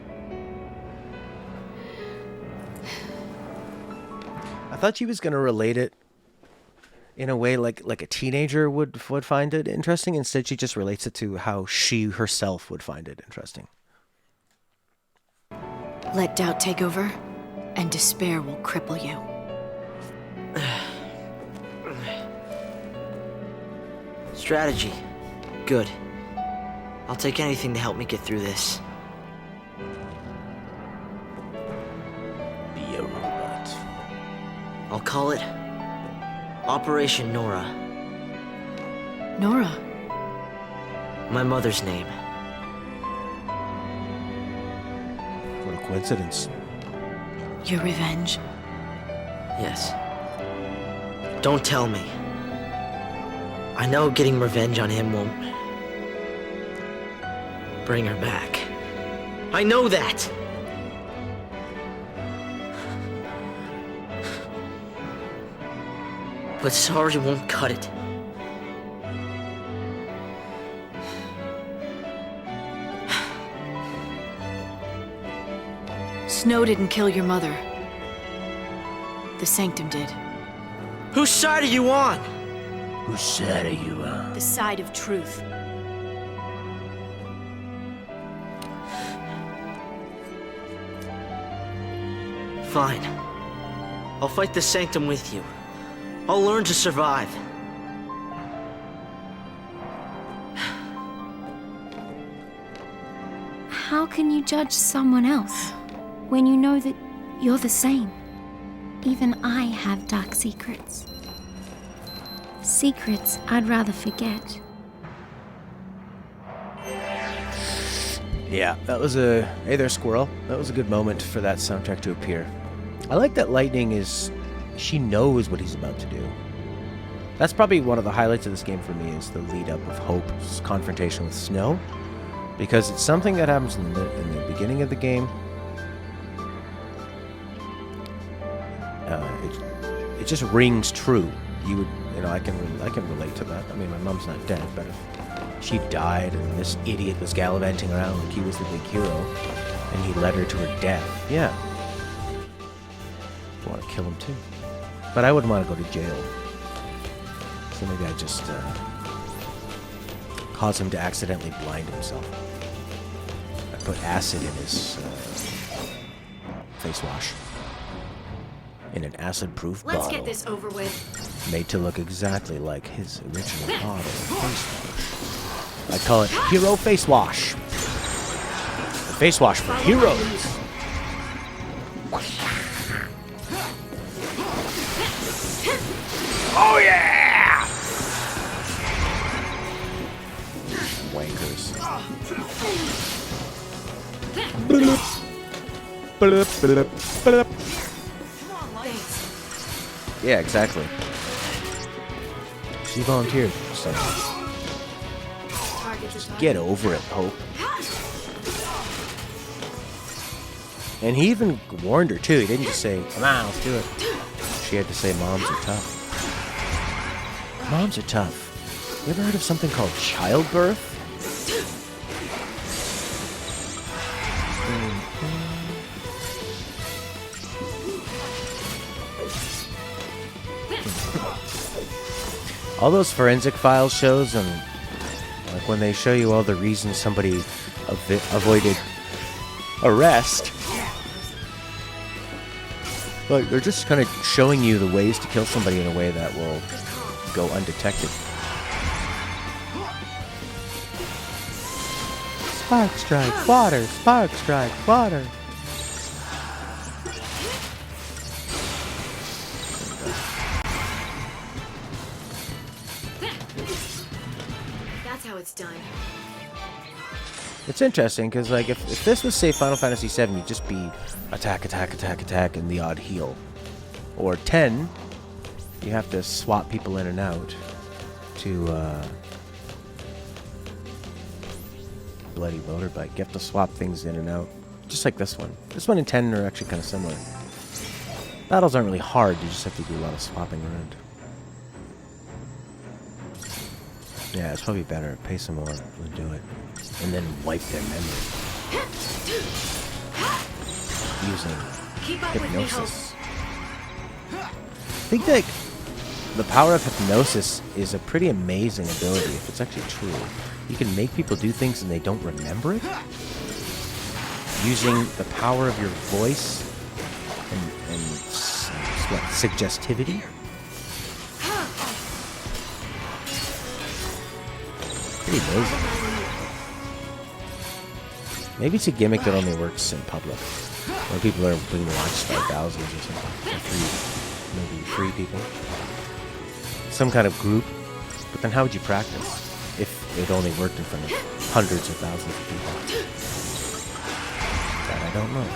I thought she was going to relate it in a way like a teenager would find it interesting. Instead, she just relates it to how she herself would find it interesting. Let doubt take over, and despair will cripple you. Strategy. Good. I'll take anything to help me get through this. Be a robot. I'll call it Operation Nora. Nora. My mother's name. What a coincidence. Your revenge. Yes. Don't tell me. I know getting revenge on him won't bring her back. I know that! But sorry won't cut it. Snow didn't kill your mother. The Sanctum did. Whose side are you on? Whose side are you on? The side of truth. Fine. I'll fight the Sanctum with you. I'll learn to survive. How can you judge someone else when you know that you're the same? Even I have dark secrets. Secrets I'd rather forget. Yeah, that was a... Hey there, squirrel. That was a good moment for that soundtrack to appear. I like that Lightning is... She knows what he's about to do. That's probably one of the highlights of this game for me, is the lead-up of Hope's confrontation with Snow. Because it's something that happens in the beginning of the game. It just rings true. You would... You know, I can relate to that. I mean, my mom's not dead, but if she died and this idiot was gallivanting around like he was the big hero, and he led her to her death, yeah. I want to kill him too. But I wouldn't want to go to jail. So maybe I just cause him to accidentally blind himself. I put acid in his face wash. In an acid-proof bottle. Let's get this over with. Made to look exactly like his original bottle of face wash. I call it Hero Face Wash. The face wash for heroes. Oh yeah! Wankers. Yeah, exactly. She volunteered, so just get over it, Hope. And he even warned her too. He didn't just say, "Come on, let's do it." She had to say, "Moms are tough." Moms are tough. You ever heard of something called childbirth? All those forensic files shows, and like when they show you all the reasons somebody avoided arrest, like they're just kind of showing you the ways to kill somebody in a way that will go undetected. Spark strike, water, spark strike, water. How it's done. It's interesting because, like, if this was, say, Final Fantasy VII, you'd just be attack, attack, attack, attack, and the odd heal. Or 10, you have to swap people in and out to bloody motorbike. You have to swap things in and out, just like this one. This one and 10 are actually kind of similar. Battles aren't really hard; you just have to do a lot of swapping around. Yeah, it's probably better. Pay some more and do it. And then wipe their memory. Using hypnosis. I think that the power of hypnosis is a pretty amazing ability if it's actually true. You can make people do things and they don't remember it. Using the power of your voice and what, suggestivity. Pretty amazing. Maybe it's a gimmick that only works in public. When people are being watched by thousands or something. Or maybe 3 people. Some kind of group But then how would you practice if it only worked in front of hundreds or thousands of people? That I don't know.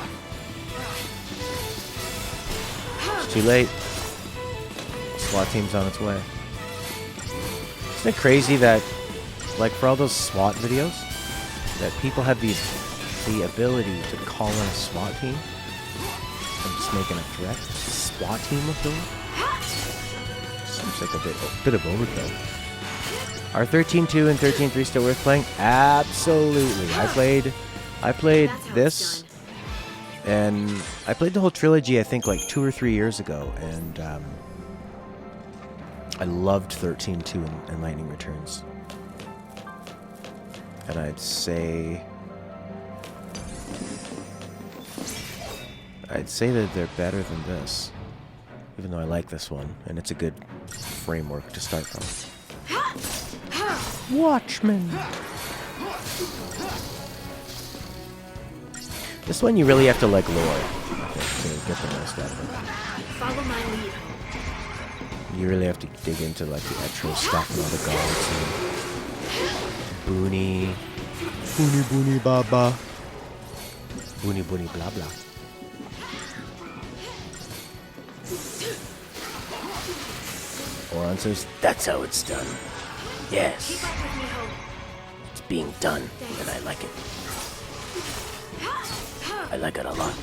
It's too late. SWAT team's on its way. Isn't it crazy that, like, for all those SWAT videos, that people have the ability to call in a SWAT team and just making a threat? The SWAT team will do it? Seems like a bit of overkill. Are 13.2 and 13.3 still worth playing? Absolutely. I played this, and I played the whole trilogy, I think, like 2 or 3 years ago, and I loved 13.2 and Lightning Returns. And I'd say that they're better than this, even though I like this one, and it's a good framework to start from. Watchmen! This one you really have to like lore, I think, to get the most out of it. Follow my lead. You really have to dig into like the Etro stuff and all the gods and Boony. Boony Boony Baba. Boony Boony blah blah. Oran says, that's how it's done. Yes. It's being done, and I like it. I like it a lot.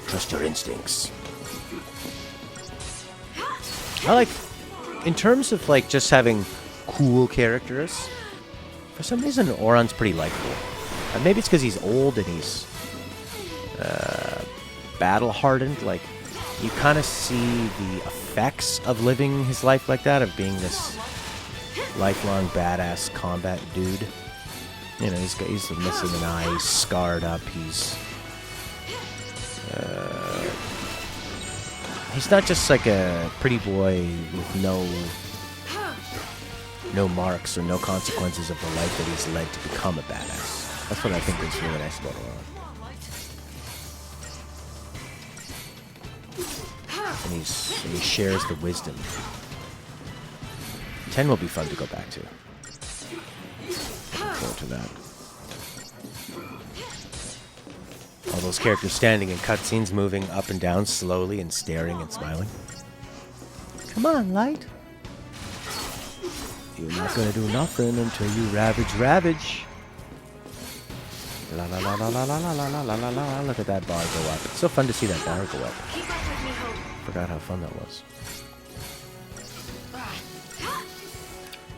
Trust your instincts. I like, in terms of like just having cool characters, for some reason Oran's pretty likable. Maybe it's because he's old and he's battle hardened. Like, you kind of see the effects of living his life like that, of being this lifelong badass combat dude. You know, he's missing an eye, he's scarred up, he's not just like a pretty boy with no marks or no consequences of the life that he's led to become a badass. That's what I think is really nice about Oran. And he shares the wisdom. 10 will be fun to go back to. Looking forward to that. All those characters standing in cutscenes, moving up and down slowly and staring and smiling. Come on, Light. You're not gonna do nothing until you ravage. La la la la la la la la la la la. Look at that bar go up. It's so fun to see that bar go up. Forgot how fun that was.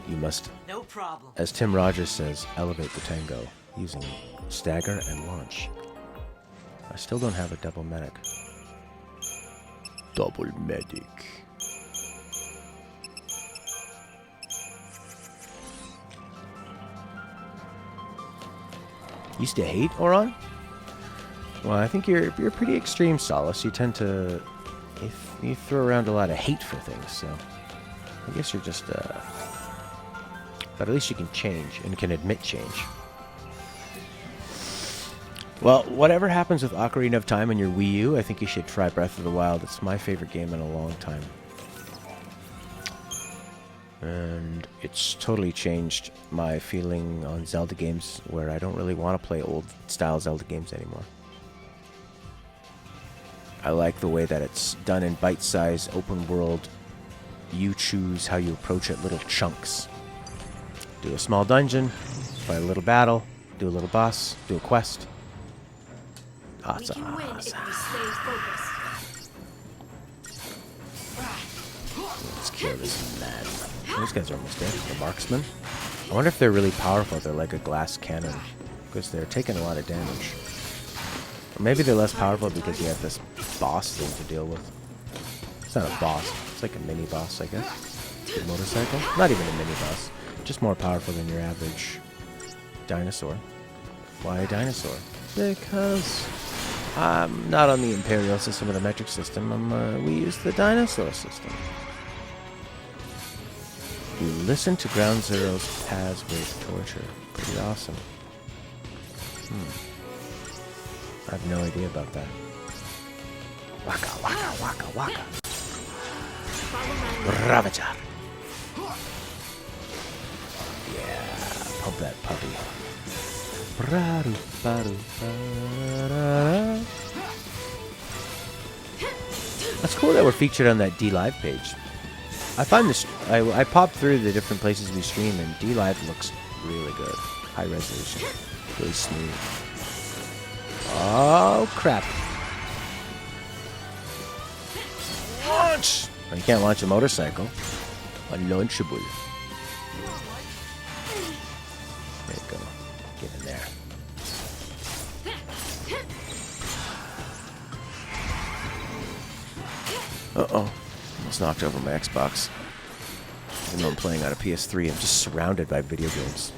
You must, No problem. as Tim Rogers says, elevate the tango using stagger and launch. I still don't have a double medic. Double medic. Used to hate Oran? Well, I think you're pretty extreme, Solace. You tend to you throw around a lot of hate for things, so I guess you're just but at least you can change and can admit change. Well, whatever happens with Ocarina of Time and your Wii U, I think you should try Breath of the Wild. It's my favorite game in a long time. And it's totally changed my feeling on Zelda games, where I don't really want to play old-style Zelda games anymore. I like the way that it's done in bite-sized, open-world. You choose how you approach it, little chunks. Do a small dungeon, fight a little battle, do a little boss, do a quest. Awesome. Let's kill this man. These guys are almost dead. The marksmen. I wonder if they're really powerful. They're like a glass cannon, because they're taking a lot of damage. Or maybe they're less powerful because you have this boss thing to deal with. It's not a boss. It's like a mini boss, I guess. It's a motorcycle. Not even a mini boss. Just more powerful than your average dinosaur. Why a dinosaur? Because I'm not on the Imperial system or the metric system. We use the dinosaur system. You listen to Ground Zero's paths with torture. Pretty awesome. I have no idea about that. Waka, waka, waka, waka. Ravager. Yeah, pump that puppy. That's cool that we're featured on that D Live page. I find this. I popped through the different places we stream, and D Live looks really good. High resolution, really smooth. Oh crap! Launch! Well, you can't launch a motorcycle. Unlaunchable. There you go. Get in there. Uh-oh. Almost knocked over my Xbox. Even though I'm playing on a PS3, I'm just surrounded by video games.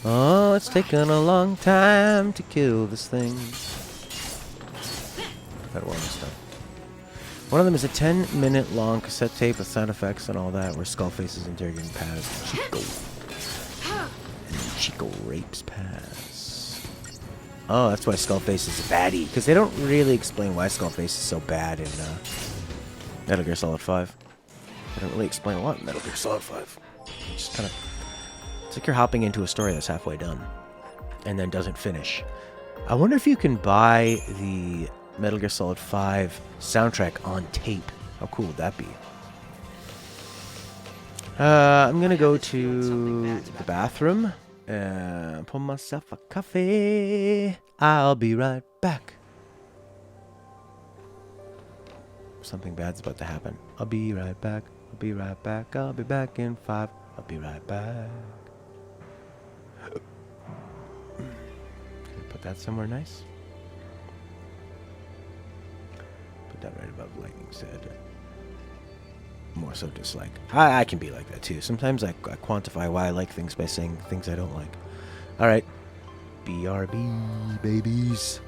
Oh, it's taken a long time to kill this thing. Got one this time. One of them is a 10-minute long cassette tape with sound effects and all that, where Skullface is interrogating Paz. And Chico rapes Paz. Oh, that's why Skullface is a baddie. Because they don't really explain why Skullface is so bad in Metal Gear Solid 5. They don't really explain a lot in Metal Gear Solid 5. It's just kind of... It's like you're hopping into a story that's halfway done. And then doesn't finish. I wonder if you can buy the Metal Gear Solid 5 soundtrack on tape. How cool would that be? I'm gonna go to the bathroom and pour myself a coffee. I'll be right back. Something bad's about to happen. I'll be right back. I'll be right back. I'll be back in 5. I'll be right back. Put that somewhere nice. Put that right above Lightning's head. More so dislike. I can be like that too. Sometimes I quantify why I like things by saying things I don't like. Alright. BRB, babies.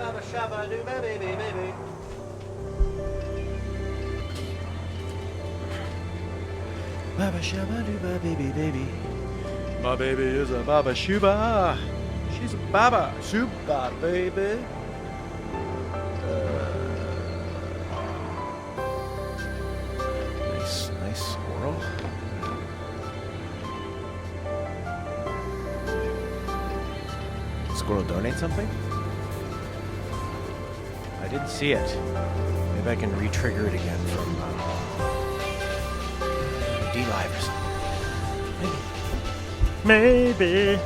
Baba shabba doo ba baby baby. Baba shabba doo ba baby baby. My baby is a Baba Shuba. She's a Baba Shuba baby. Nice squirrel. Squirrel donate something? I didn't see it. Maybe I can re-trigger it again from D-Live or something. Maybe.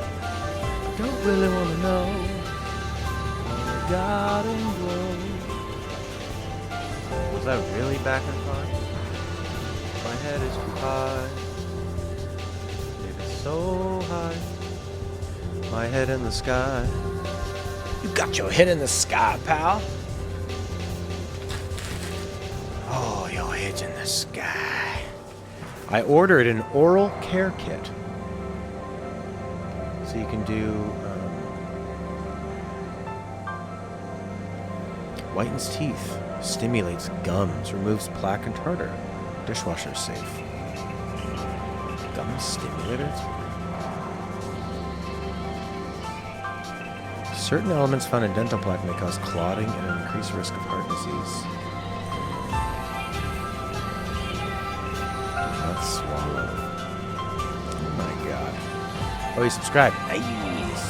Don't really want to know. Garden glow. Was that really back and forth? My head is too high. Maybe so high. My head in the sky. You got your head in the sky, pal. Oh, your head's in the sky. I ordered an oral care kit. So you can do whitens teeth, stimulates gums, removes plaque and tartar. Dishwasher safe. Gum stimulators? Certain elements found in dental plaque may cause clotting and an increased risk of heart disease. Not swallow. Oh my god. Oh, you subscribed. Nice.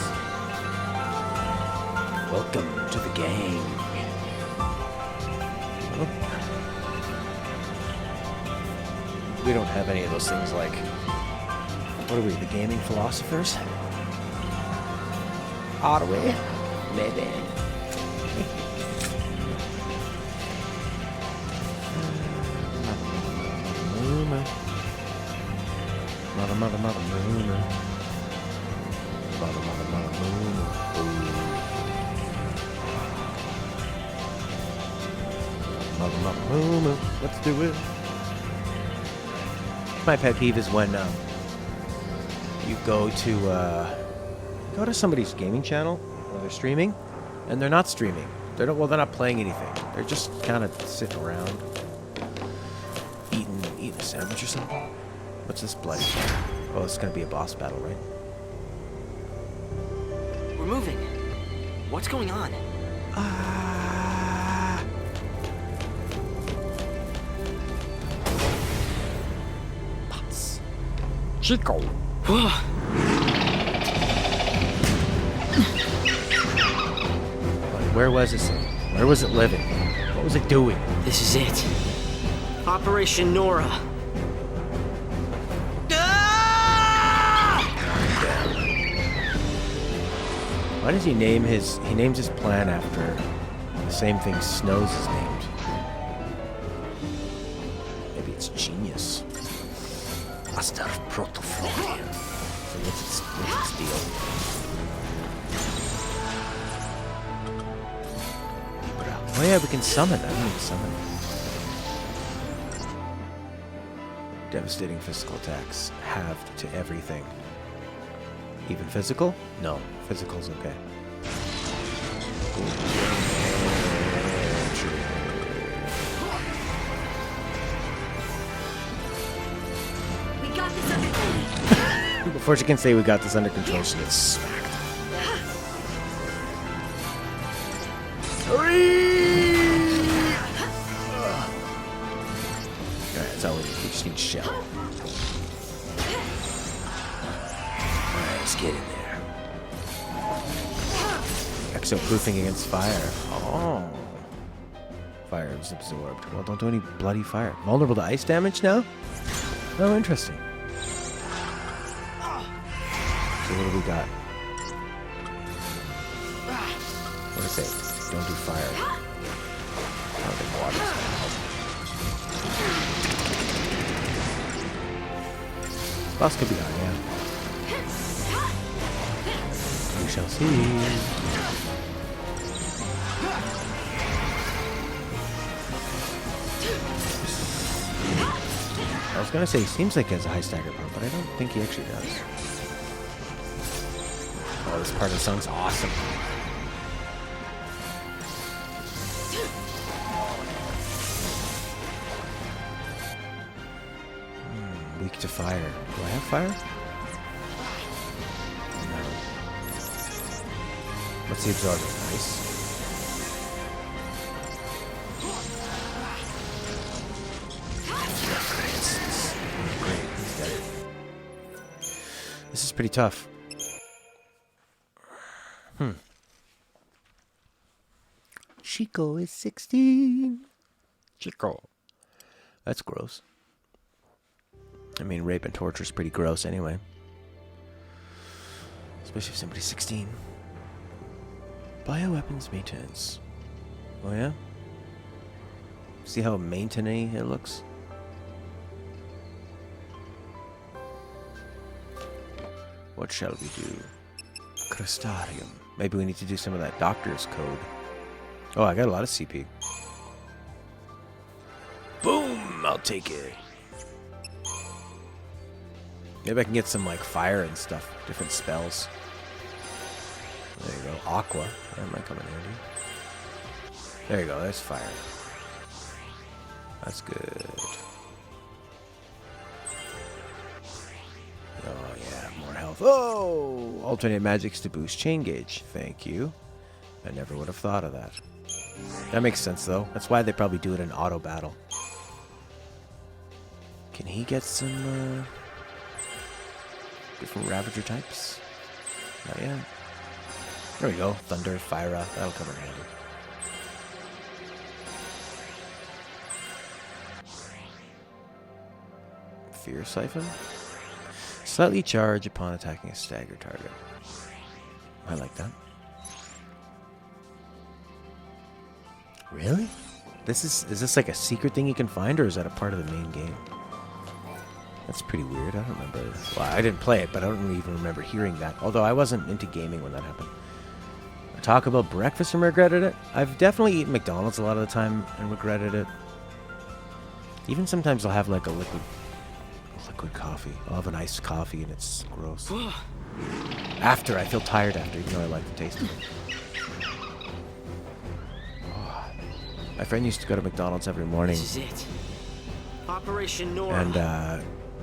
Welcome to the gang. Oh. We don't have any of those things like... What are we, the gaming philosophers? Are we? Maybe. Mother, mother, mother, moon. Mother, mother, mother, moon. Mother, mother, moon. Let's do it. My pet peeve is when you go to somebody's gaming channel while they're streaming, and they're not streaming. They're not playing anything. They're just kind of sitting around, eating a sandwich or something. What's this bloody? Oh, it's gonna be a boss battle, right? We're moving. What's going on? Pots. Chico. Where was this thing? Where was it living? What was it doing? This is it. Operation Nora. Why does he names his plan after the same thing Snows is named? Maybe it's genius. Master of Protoflorian. So what's its deal? Oh yeah, we can summon. I don't need to summon. Devastating physical attacks. Halved to everything. Even physical? No. Physical's okay. We got this under control. Before she can say we got this under control, she gets smacked. Alright, that's all we need. We just need shell. Let's get in there. Exo-proofing against fire. Oh. Fire is absorbed. Well, don't do any bloody fire. Vulnerable to ice damage now? Oh, interesting. So what do we got? What does it say? Don't do fire. I don't think water's gonna help. Boss could be on, yeah. We shall see. I was gonna say, he seems like he has a high stagger power, but I don't think he actually does. Oh, this part of the song's awesome. Weak to fire. Do I have fire? No. What's the absorber? Nice. Great, he's dead. This is pretty tough. Chico is 16. Chico. That's gross. I mean, rape and torture is pretty gross anyway. Especially if somebody's 16. Bioweapons maintenance. Oh yeah? See how maintenance it looks? What shall we do? Crystarium. Maybe we need to do some of that doctor's code. Oh, I got a lot of CP. Boom! I'll take it. Maybe I can get some, like, fire and stuff. Different spells. There you go. Aqua. That might come in handy. There you go. There's fire. That's good. Oh, yeah. More health. Oh! Alternate magics to boost chain gauge. Thank you. I never would have thought of that. That makes sense, though. That's why they probably do it in auto battle. Can he get some, different Ravager types? Not yet. There we go. Thunder, Fyra. That'll come in handy. Fear Siphon? Slightly charge upon attacking a stagger target. I like that. Really? Is this like a secret thing you can find, or is that a part of the main game? That's pretty weird. I don't remember. Well, I didn't play it, but I don't even remember hearing that. Although I wasn't into gaming when that happened. I talk about breakfast and regretted it. I've definitely eaten McDonald's a lot of the time and regretted it. Even sometimes I'll have like a liquid coffee. I'll have an iced coffee and it's gross. After, I feel tired after, even though I like the taste of it. My friend used to go to McDonald's every morning. This is it. Operation Nora. And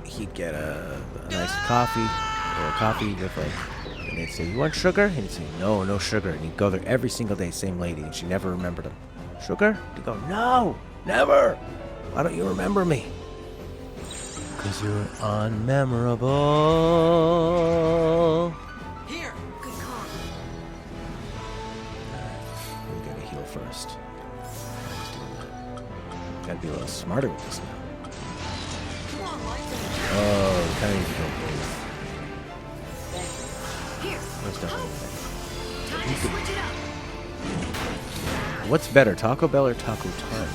he'd get a nice coffee, or a coffee with like, and they'd say, "You want sugar?" And he'd say, "No, no sugar." And he'd go there every single day, same lady, and she never remembered him. "Sugar?" He'd go, "No, never. Why don't you remember me?" Because you're unmemorable. Here. Good call. We gotta heal first. Gotta be a little smarter with this now. Oh, we kind of need to go both. Here. That's definitely Time to switch it up. What's better, Taco Bell or Taco Time?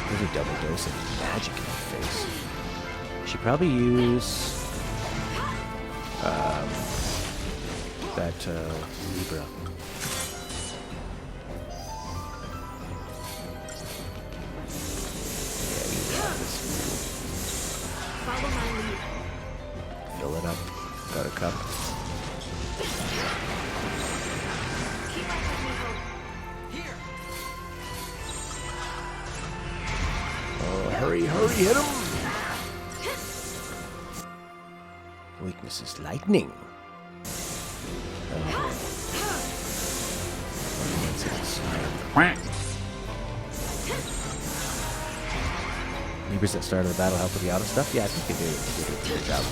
There's a double dose of magic in her face. Should probably use that Libra. Follow my lead. Fill it up. Got a cup. Keep up with me, Hope. Here. Oh, hurry, hurry, hit him! Weakness is lightning. Levers that started the battle help with the auto stuff? Yeah, I think they do a good job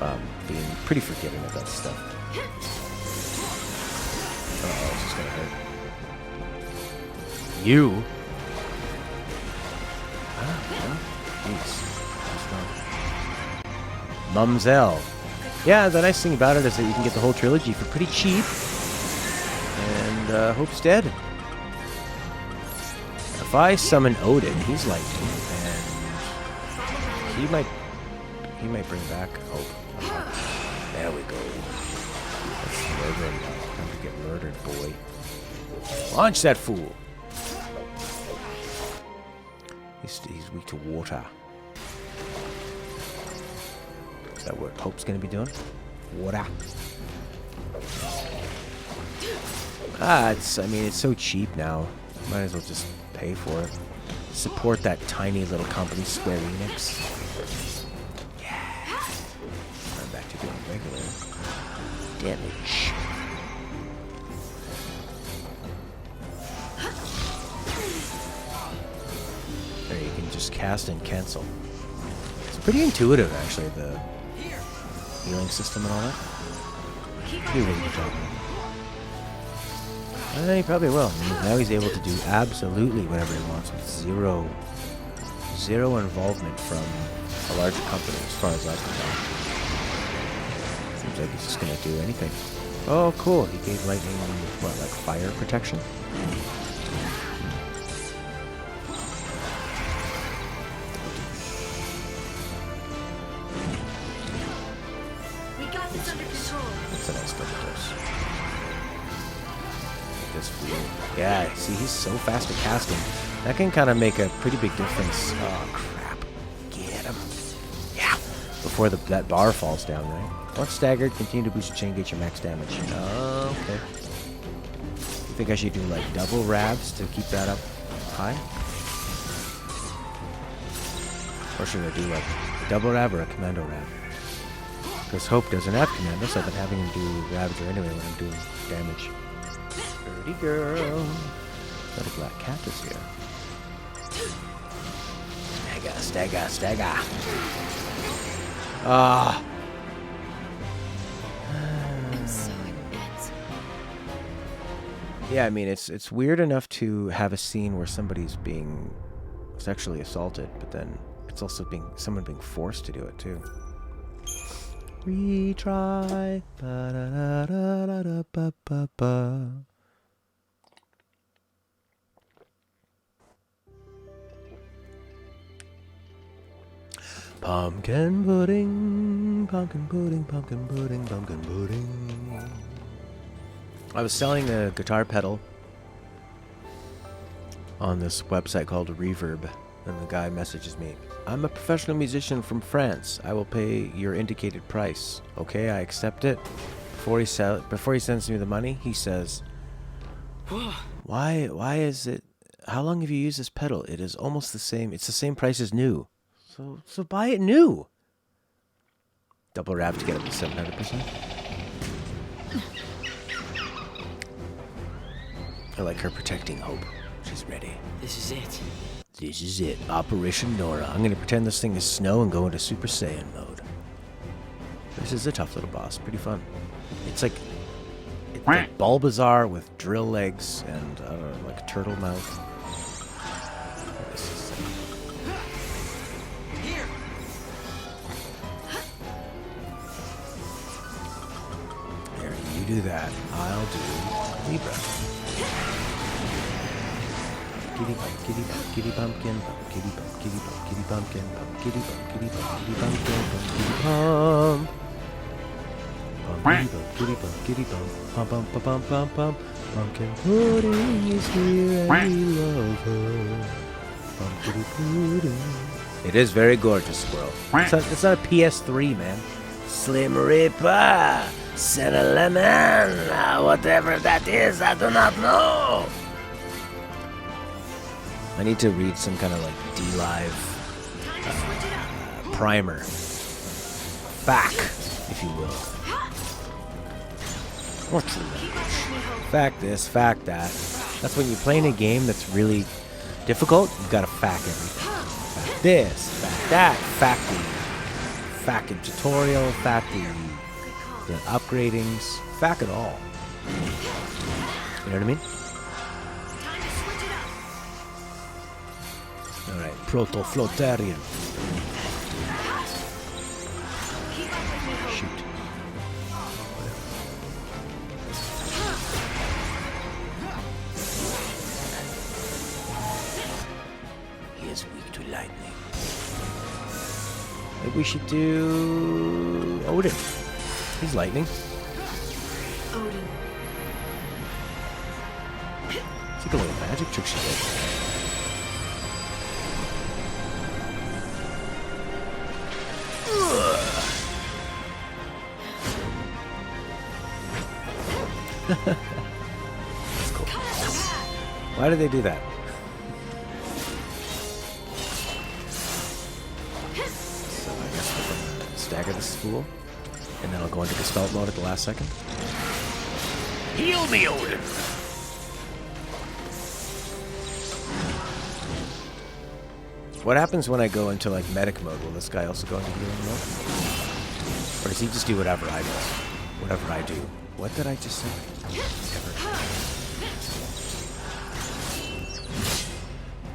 of being pretty forgiving of that stuff. Oh, this is gonna hurt. You? Jeez. Mumselle. Yeah, the nice thing about it is that you can get the whole trilogy for pretty cheap. And Hope's dead. If I summon Odin, he's lightning, and he might bring back Hope. There we go. Let's murder him. Time to get murdered, boy. Launch that fool. He's weak to water. Is that what Hope's gonna be doing? Water. I mean, it's so cheap now. Might as well just pay for it. Support that tiny little company, Square Enix. Yeah. I'm back to doing regular damage. There, you can just cast and cancel. It's pretty intuitive, actually, the healing system and all that. Pretty really good job. He probably will. I mean, now he's able to do absolutely whatever he wants with zero involvement from a larger company, as far as I can tell. Seems like he's just gonna do anything. Oh, cool. He gave lightning, what, like fire protection? We got this under control. That's a nice double dose. This fool. Yeah, see, he's so fast at casting. That can kind of make a pretty big difference. Oh, crap. Get him. Yeah. Before that bar falls down, right? Once staggered, continue to boost your chain, get your max damage. Oh, okay. You think I should do, like, double rabs to keep that up high? Or should I do, like, a double rab or a commando rab? Because Hope doesn't have commando, so I've been having him do Ravager anyway when I'm doing damage. Dirty girl. Got a black cactus here. Stagger. Ah. I'm so intense. Yeah, I mean, it's weird enough to have a scene where somebody's being sexually assaulted, but then it's also someone being forced to do it too. Retry. Ba-da-da-da-da-da-ba-ba. Pumpkin pudding, pumpkin pudding, pumpkin pudding, pumpkin pudding. I was selling a guitar pedal on this website called Reverb, and the guy messages me, "I'm a professional musician from France. I will pay your indicated price." Okay, I accept it. Before he sends me the money, he says, Why is it, how long have you used this pedal? It is almost the same, it's the same price as new. So buy it new. Double rab to get up to 700%. I like her protecting Hope. She's ready. This is it. This is it. Operation Nora. I'm gonna pretend this thing is snow and go into Super Saiyan mode. This is a tough little boss. Pretty fun. It's like Bulbasaur with drill legs and I don't know, like a turtle mouth. This is There, you do that. I'll do Libra. Kitty bump, kitty bump, kitty pumpkin, bump, kitty bump, kitty bump, kitty pumpkin, bump, kitty bump, kitty bump, kitty pumpkin, bump, kitty pump. Kitty bump, kitty bump, pump, pump, pump, pump, pump, pump. Pumpkin pudding is here and we love her. Pumpkin pudding. It is very gorgeous, squirrel. It's not a PS3, man. Slim Reaper, Cinnamon, whatever that is, I do not know. I need to read some kind of like D-Live primer. Back, if you will. What's the language? Fact this, fact that. That's when you're playing a game that's really difficult, you've got to fact everything. Fact this, fact that, fact the tutorial, fact the upgradings, fact it all. You know what I mean? Alright, Proto-Floatarian. Shoot. He is weak to lightning. Maybe we should do Odin. He's lightning. Odin. It's like a little magic trick she did. That's cool. Why did they do that? So I guess we're gonna stagger this fool, and then I'll go into Gestalt mode at the last second. Heal me, Odin! What happens when I go into like medic mode? Will this guy also go into healing mode? Or does he just do whatever I do? Whatever I do. What did I just say?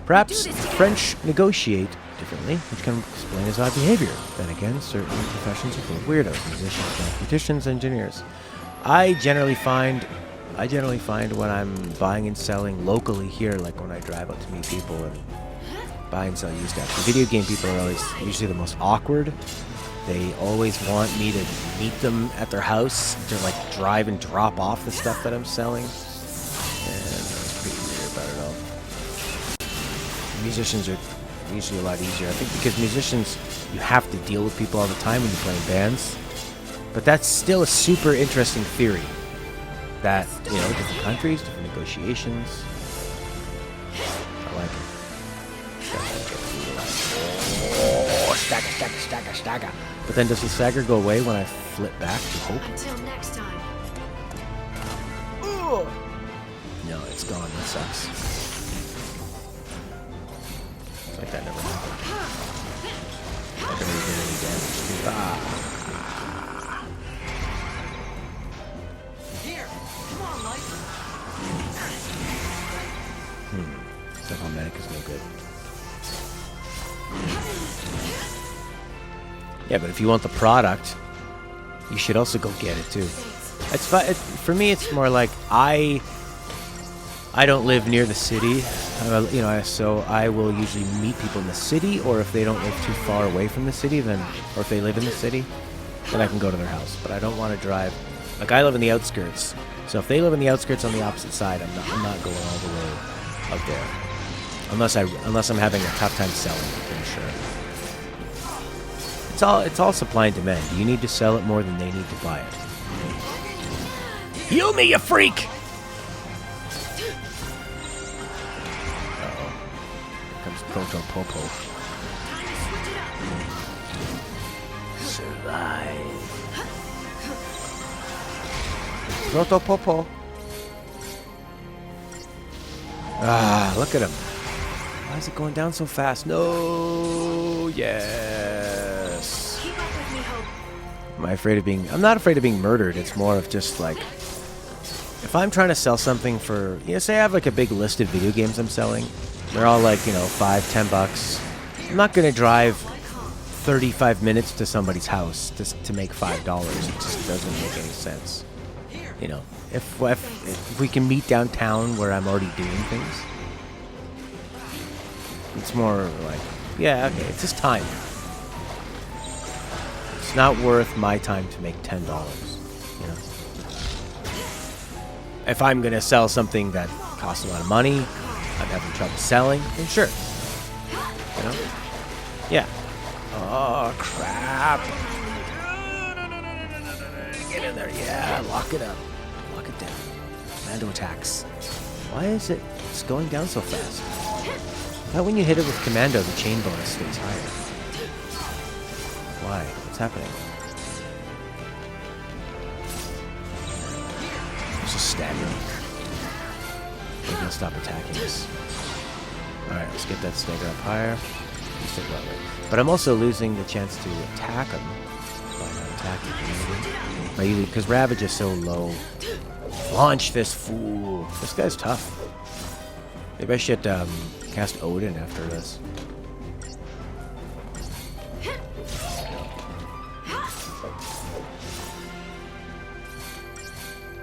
Perhaps French negotiate differently, which can explain his odd behavior. Then again, certain professions are full of weirdos, musicians, mathematicians, engineers. I generally find when I'm buying and selling locally here, like when I drive out to meet people and buy and sell used stuff. The video game people are always usually the most awkward. They always want me to meet them at their house to like drive and drop off the stuff that I'm selling. And that's pretty weird about it all. Musicians are usually a lot easier. I think because musicians, you have to deal with people all the time when you play in bands. But that's still a super interesting theory. That, you know, different countries, different negotiations. I like it. Oh, stagger. But then does the stagger go away when I flip back to hope? Until next time. No, it's gone. That sucks. It's like that never happened. Not gonna do any damage. Stuff on medic is no good. Yeah, but if you want the product, you should also go get it too. It's for me. It's more like I don't live near the city, you know, so I will usually meet people in the city, or if they don't live too far away from the city, then, or if they live in the city, then I can go to their house. But I don't want to drive. Like I live in the outskirts, so if they live in the outskirts on the opposite side, I'm not going all the way out there, unless I'm having a tough time selling it, I'm sure. It's all supply and demand. You need to sell it more than they need to buy it. Heal me, you freak! Uh-oh. Here comes Proto-Popo. Survive. Proto-Popo. Ah, look at him. Why is it going down so fast? No, yes. Keep up with me, Hope. I'm not afraid of being murdered. It's more of just like, if I'm trying to sell something for, you know, say I have like a big list of video games I'm selling. They're all like, you know, $5-10. I'm not going to drive 35 minutes to somebody's house to make $5. It just doesn't make any sense. You know, if we can meet downtown where I'm already doing things, it's more like, yeah, okay, it's just time. It's not worth my time to make $10, you know. If I'm gonna sell something that costs a lot of money, I'm having trouble selling, then sure. You know? Yeah. Oh crap. Get in there, yeah, lock it up. Lock it down. Commando attacks. Why is it's going down so fast? How when you hit it with commando, the chain bonus stays higher? Why? What's happening? It's just staggering. Maybe I'll stop attacking this. Alright, let's get that stagger up higher. But I'm also losing the chance to attack him by not attacking him. Because Ravage is so low. Launch this fool. This guy's tough. Maybe I should cast Odin after this.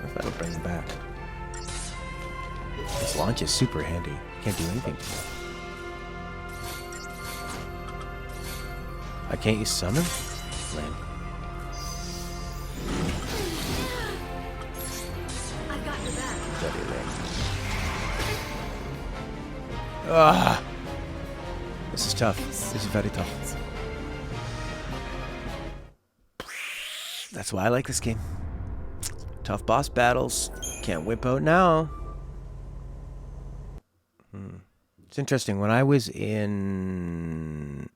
If that'll bring him back. This launch is super handy. Can't do anything to it. I can't use summon? Lame. Very lame. Ah! This is tough. This is very tough. That's why I like this game. Tough boss battles. Can't whip out now. It's interesting. When I was in...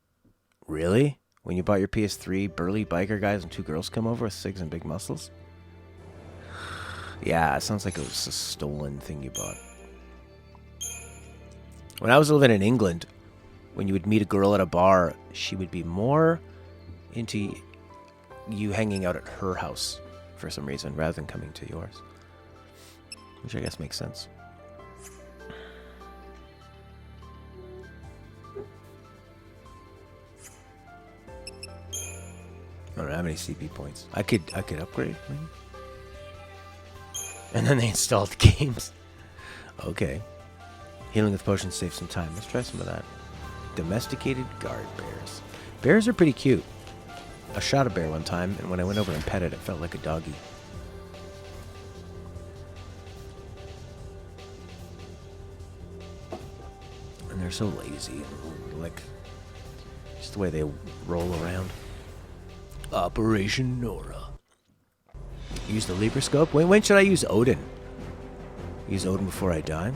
Really? When you bought your PS3, burly biker guys and 2 girls come over with cigs and big muscles? Yeah, it sounds like it was a stolen thing you bought. When I was living in England, when you would meet a girl at a bar, she would be more into you hanging out at her house for some reason, rather than coming to yours. Which I guess makes sense. I don't have any CP points. I could upgrade, maybe? And then they installed the games. Okay. Healing with potions saves some time. Let's try some of that. Domesticated guard bears. Bears are pretty cute. I shot a bear one time, and when I went over and petted it, it felt like a doggy. And they're so lazy. Like, just the way they roll around. Operation Nora. Use the Libra Scope? When should I use Odin? Use Odin before I die?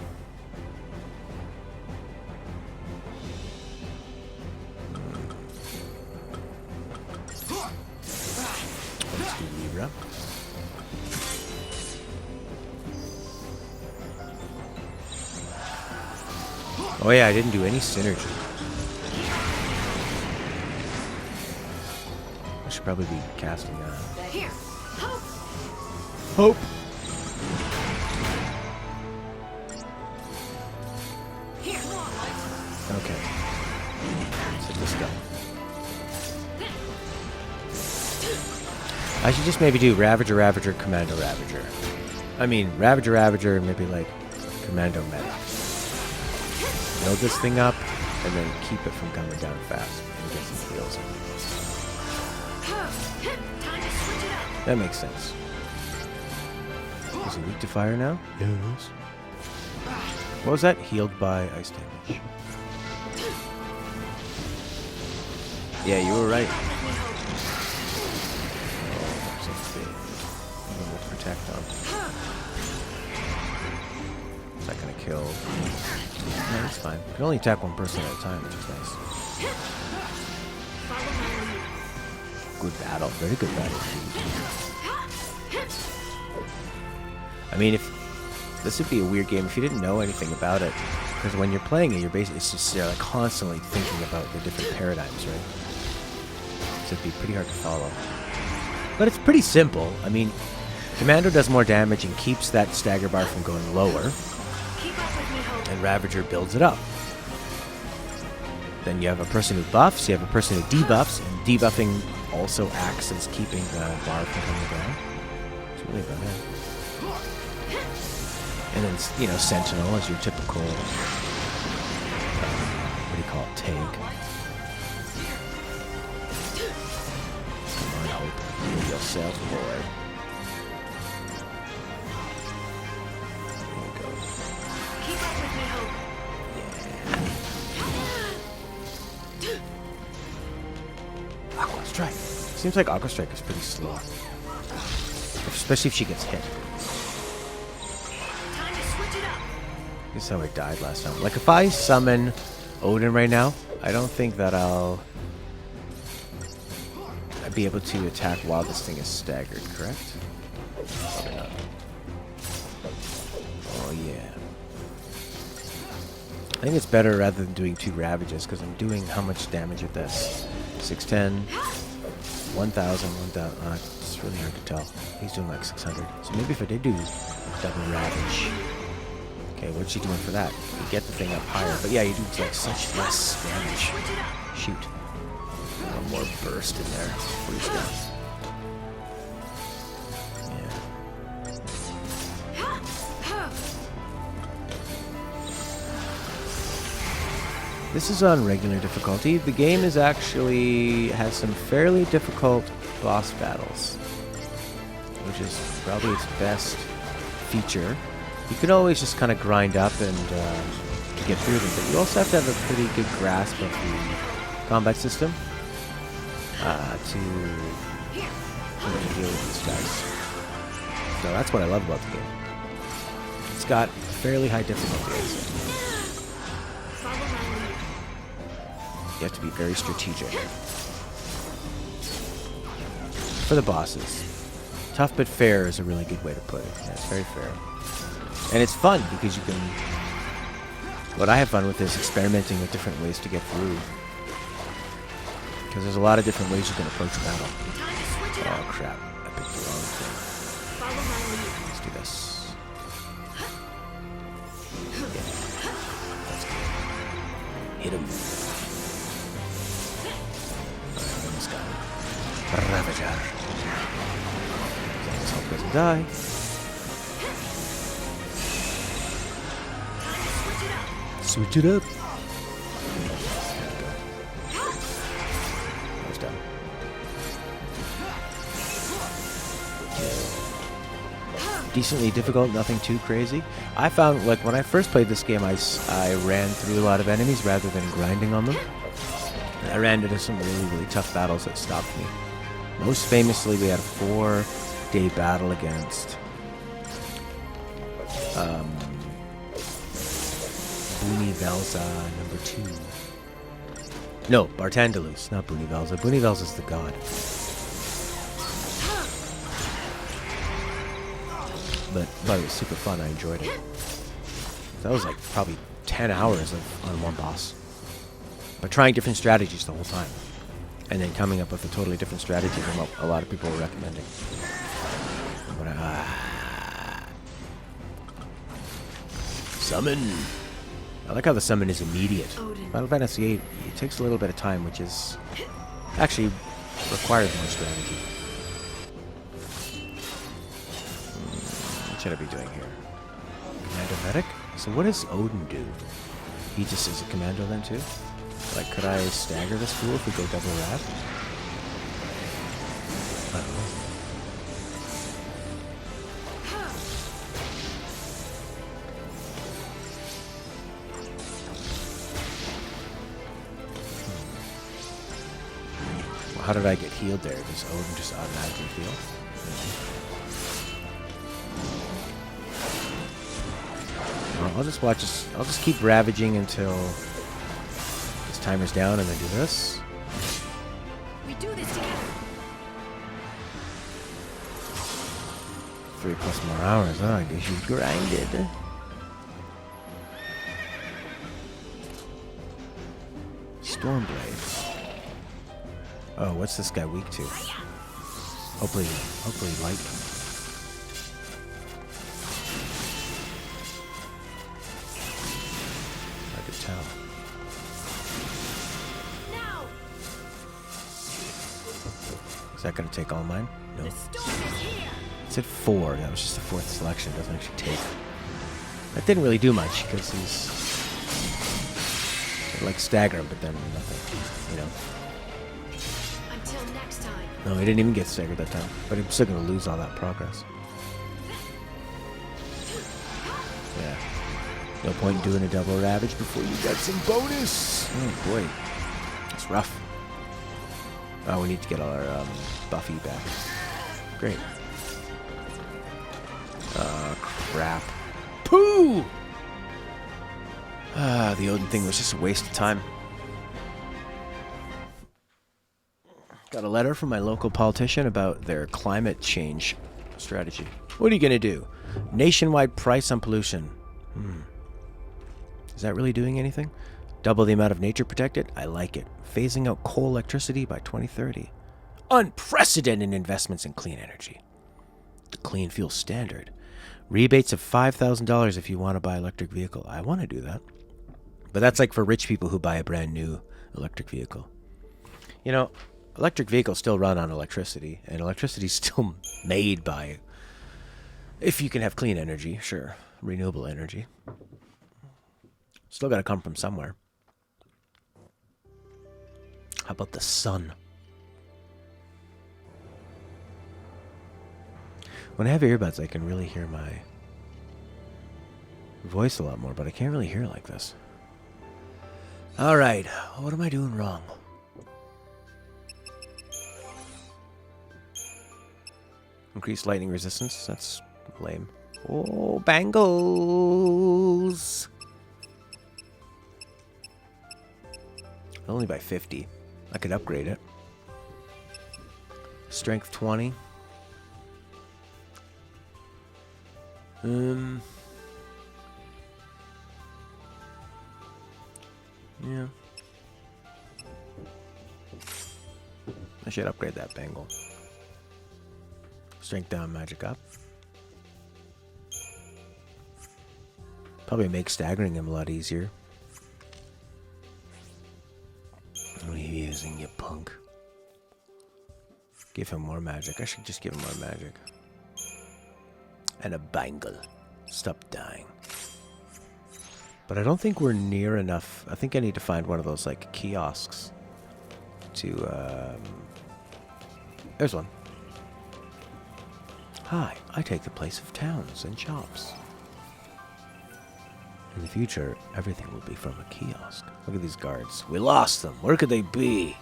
Let's do Libra. Oh yeah, I didn't do any synergy. I should probably be casting that. Here, hope. Hope. Here. Okay. So let's go. I should just maybe do Ravager, Ravager, Commando, Ravager. I mean, Ravager, Ravager, and maybe like Commando Meta. Build this thing up, and then keep it from coming down fast. And get some heals in. That makes sense. Is it weak to fire now? Yes. What was that? Healed by ice damage. Yeah, you were right. Oh, so big. I'm gonna protect them. Is that gonna kill? No, that's fine. You can only attack one person at a time, which is nice. Good battle. Very good battle. I mean, if this would be a weird game if you didn't know anything about it, because when you're playing it, you're like constantly thinking about the different paradigms, right? So it'd be pretty hard to follow. But it's pretty simple. I mean, Commando does more damage and keeps that stagger bar from going lower, and Ravager builds it up. Then you have a person who buffs, you have a person who debuffs, and debuffing also acts as keeping the bar from coming down. It's really about it. And then, you know, Sentinel is your typical, what do you call it, tank. Come on, Hope. Heal yourself, boy. There you go. Keep up with me, Hope. Aqua Strike. Seems like Aqua Strike is pretty slow. Especially if she gets hit. This is how I died last time. Like, if I summon Odin right now, I don't think that I'd be able to attack while this thing is staggered, correct? Probably not. think it's better rather than doing 2 ravages, because I'm doing how much damage with this? 610, 1,000, 1,000. It's really hard to tell. He's doing like 600. So maybe if I did do double ravage. Okay, what's she doing for that? You get the thing up higher. But yeah, you do like such less damage. Shoot. One more burst in there. Freeze down. This is on regular difficulty. The game is actually has some fairly difficult boss battles, which is probably its best feature. You can always just kind of grind up and get through them, but you also have to have a pretty good grasp of the combat system to deal with these guys. So that's what I love about the game. It's got fairly high difficulty, I'd say. You have to be very strategic. For the bosses. Tough but fair is a really good way to put it. Yeah, it's very fair. And it's fun because you can... What I have fun with is experimenting with different ways to get through. Because there's a lot of different ways you can approach battle. Oh crap, I picked the wrong thing. Let's do this. Yeah. That's good. Hit him. Ravager. Let's hope he doesn't die. Switch it up. There we go. That was done. Decently difficult, nothing too crazy. I found, like, when I first played this game, I ran through a lot of enemies rather than grinding on them. And I ran into some really, really tough battles that stopped me. Most famously, we had a 4-day battle against Bunivelza #2. No, Bartandalus, not Bunivelza. Bunivelza's the god. But it was super fun. I enjoyed it. That was like probably 10 hours on one boss. But trying different strategies the whole time. And then coming up with a totally different strategy than a lot of people were recommending. Summon! I like how the summon is immediate. Final Fantasy VIII, it takes a little bit of time, which is actually requires more strategy. What should I be doing here? Commando Medic? So what does Odin do? He just is a commando then too? Like, could I stagger this fool if we go double rad? I don't know. Well, how did I get healed there? Does Odin just automatically heal? Well, I'll just watch this. I'll just keep ravaging until timer's down and then do this. We do this together. 3+ more hours, huh? I guess you grinded. Stormblade. Oh, what's this guy weak to? Hopefully light. Hard to tell. Is that going to take all mine? No. It said 4. That was just the 4th selection. It doesn't actually take. That didn't really do much because he's like stagger him, but then nothing. You know. Until next time. No, he didn't even get staggered that time. But I'm still going to lose all that progress. Yeah. No point in doing a double ravage before you get some bonus. Oh boy, that's rough. Oh, we need to get all our Buffy back. Great. Crap. Pooh! The Odin thing was just a waste of time. Got a letter from my local politician about their climate change strategy. What are you going to do? Nationwide price on pollution. Is that really doing anything? Double the amount of nature protected? I like it. Phasing out coal electricity by 2030. Unprecedented investments in clean energy. The clean fuel standard. Rebates of $5,000 if you want to buy an electric vehicle. I want to do that. But that's like for rich people who buy a brand new electric vehicle. You know, electric vehicles still run on electricity, and electricity is still made by, if you can have clean energy, sure, renewable energy. Still got to come from somewhere. How about the sun? When I have earbuds, I can really hear my voice a lot more, but I can't really hear like this. All right, what am I doing wrong? Increased lightning resistance, that's lame. Oh, bangles! Only by 50. I could upgrade it. Strength 20. Yeah. I should upgrade that bangle. Strength down, magic up. Probably make staggering him a lot easier. What are you using, you punk? Give him more magic. I should just give him more magic. And a bangle. Stop dying. But I don't think we're near enough. I think I need to find one of those, like, kiosks to, There's one. Hi, I take the place of towns and shops. In the future, everything will be from a kiosk. Look at these guards. We lost them. Where could they be?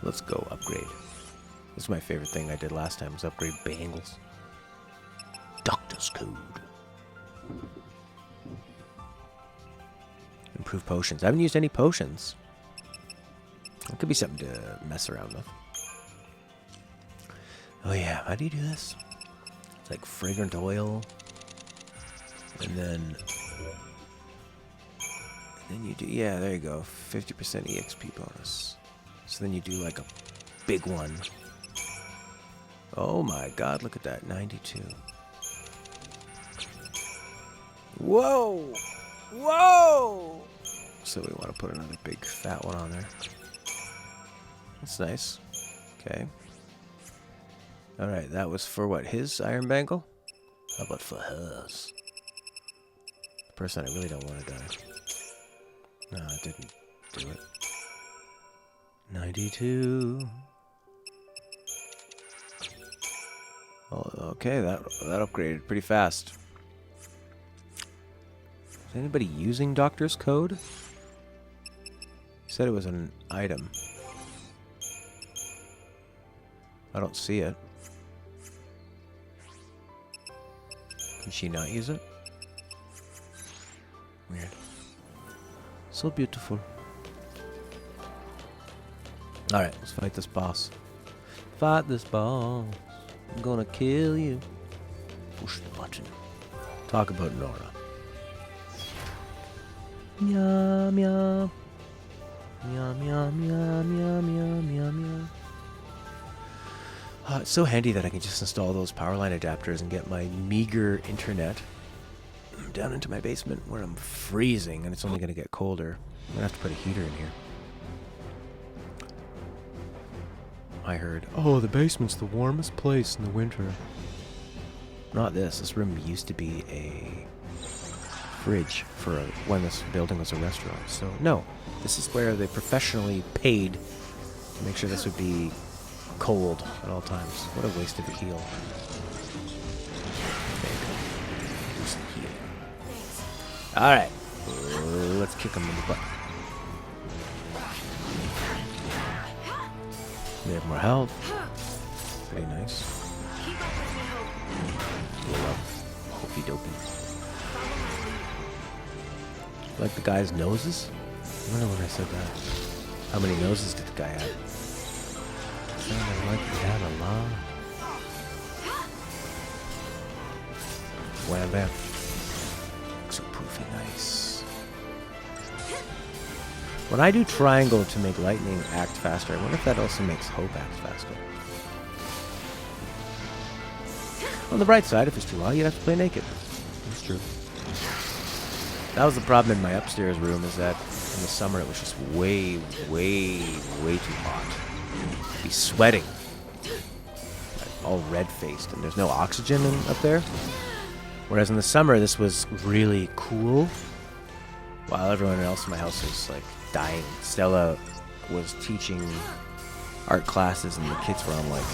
Let's go upgrade. This is my favorite thing I did last time, was upgrade bangles. Doctor's code. Improve potions. I haven't used any potions. It could be something to mess around with. Oh yeah, how do you do this? It's like fragrant oil. And then you do, yeah, there you go. 50% EXP bonus. So then you do like a big one. Oh my god, look at that. 92. Whoa! Whoa! So we want to put another big fat one on there. That's nice. Okay. Alright, that was for what? His iron bangle? How about for hers? The person I really don't want to die. No, it didn't do it. 92. Oh, okay, that upgraded pretty fast. Is anybody using Doctor's Code? He said it was an item. I don't see it. Can she not use it? Weird. So beautiful. Alright, let's fight this boss. Fight this boss. I'm gonna kill you. Push the button. Talk about Nora. Meow meow. Meow meow meow meow meow meow meow. It's so handy that I can just install those power line adapters and get my meager internet down into my basement where I'm freezing and it's only going to get colder. I'm going to have to put a heater in here. I heard, oh, the basement's the warmest place in the winter. Not this. This room used to be a fridge for when this building was a restaurant. So, no. This is where they professionally paid to make sure this would be cold at all times. What a waste of a heal. Alright. Let's kick him in the butt. We have more health. Pretty nice. Heal up. Hokey dokey. Like the guy's noses? I don't know when I said that. How many noses did the guy have? Sounded like he had a lot. Wham bam. When I do triangle to make lightning act faster, I wonder if that also makes hope act faster. On the bright side, if it's too hot, you'd have to play naked. That's true. That was the problem in my upstairs room, is that in the summer it was just way, way, way too hot. I'd be sweating. Like, all red-faced, and there's no oxygen up there. Whereas in the summer, this was really cool, while everyone else in my house was, like, dying. Stella was teaching art classes, and the kids were on, like...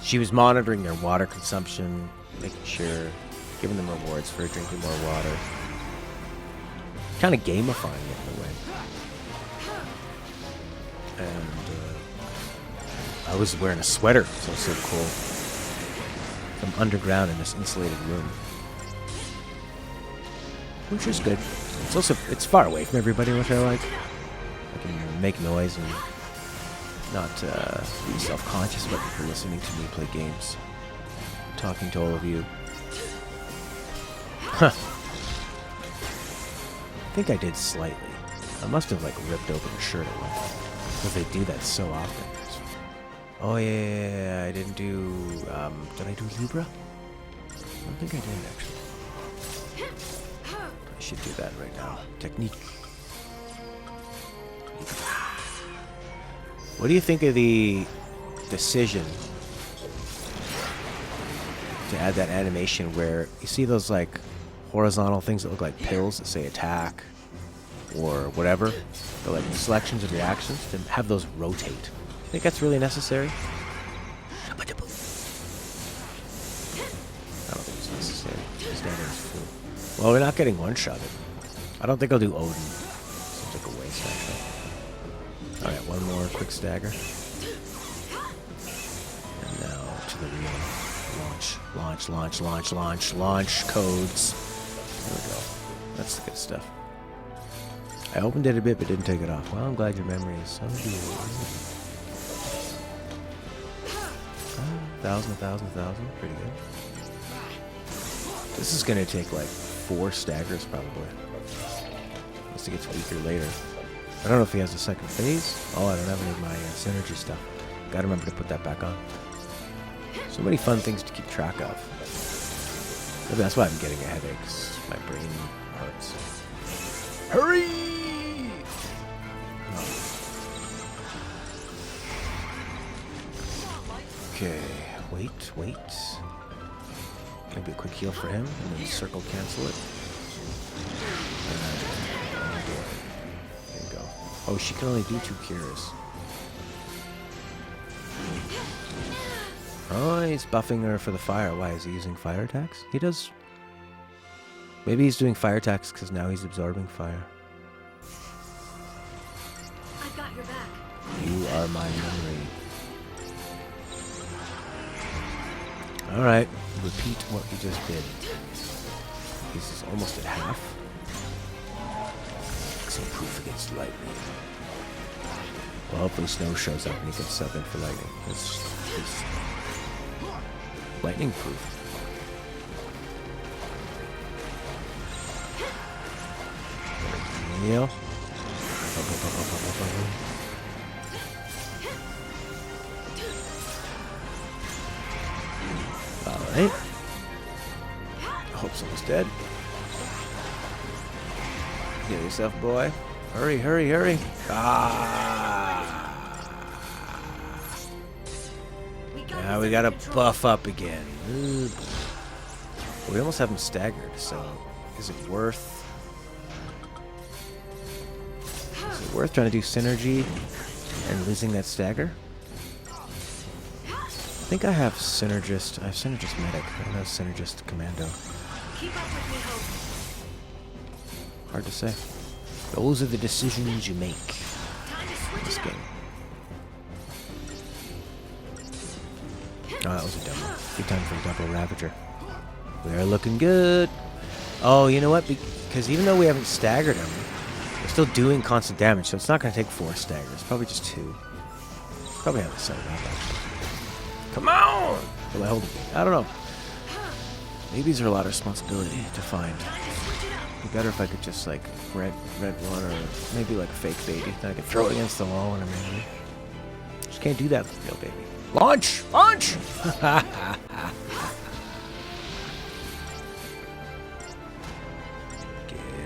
She was monitoring their water consumption, making sure, giving them rewards for drinking more water. Kind of gamifying it in a way. And I was wearing a sweater, so it was so cool. I'm underground in this insulated room. Which is good. It's also, it's far away from everybody, which I like. I can make noise and not be self-conscious about people listening to me play games. Talking to all of you. Huh. I think I did slightly. I must have, like, ripped open a shirt at one point. Because they do that so often. Oh, yeah, I didn't do... did I do Libra? I don't think I did, actually. I should do that right now. Technique. What do you think of the decision to add that animation where you see those, like, horizontal things that look like pills that say attack or whatever, but like selections of your actions, to have those rotate? I think that's really necessary. I don't think it's necessary. Standard is full. Well, we're not getting one-shotted. I don't think I'll do Odin. Seems like a waste, actually. Alright, one more quick stagger. And now to the real launch codes. There we go. That's the good stuff. I opened it a bit but didn't take it off. Well, I'm glad your memory is so good. 1,000. Pretty good. This is going to take like 4 staggers probably. Unless it gets weaker later. I don't know if he has a second phase. Oh, I don't have any of my synergy stuff. Gotta remember to put that back on. So many fun things to keep track of. Maybe that's why I'm getting a headache. My brain hurts. Hurry! Okay, wait. Maybe a quick heal for him, and then circle cancel it. There you go. Oh, she can only do 2 cures. Oh, he's buffing her for the fire. Why, is he using fire attacks? He does... Maybe he's doing fire attacks because now he's absorbing fire. I've got your back. You are my memory. Alright, repeat what he just did. He's almost at half. Some proof against lightning. Well, hopefully Snow shows up and he can sub in for lightning. It's lightning proof. Heal. Alright. I hope someone's dead. Heal yourself, boy. Hurry. Now we gotta buff up again. Ooh. We almost have him staggered, so is it worth... worth trying to do synergy and losing that stagger? I think I have synergist. I have synergist medic. I don't have synergist commando. Keep up with me, Hope. Hard to say. Those are the decisions you make in this game. Oh, that was a double. Good time for a double Ravager. We're looking good. Oh, you know what? Because even though we haven't staggered him, we're still doing constant damage, so it's not going to take 4 staggers. Probably just 2. Probably have to set it up, actually. Come on! Will I hold it? I don't know. Maybe these are a lot of responsibility to find. It'd be better if I could just like rent one or maybe like a fake baby. Then I could throw it against the wall when I'm angry. Just can't do that with a real baby. Launch! Launch!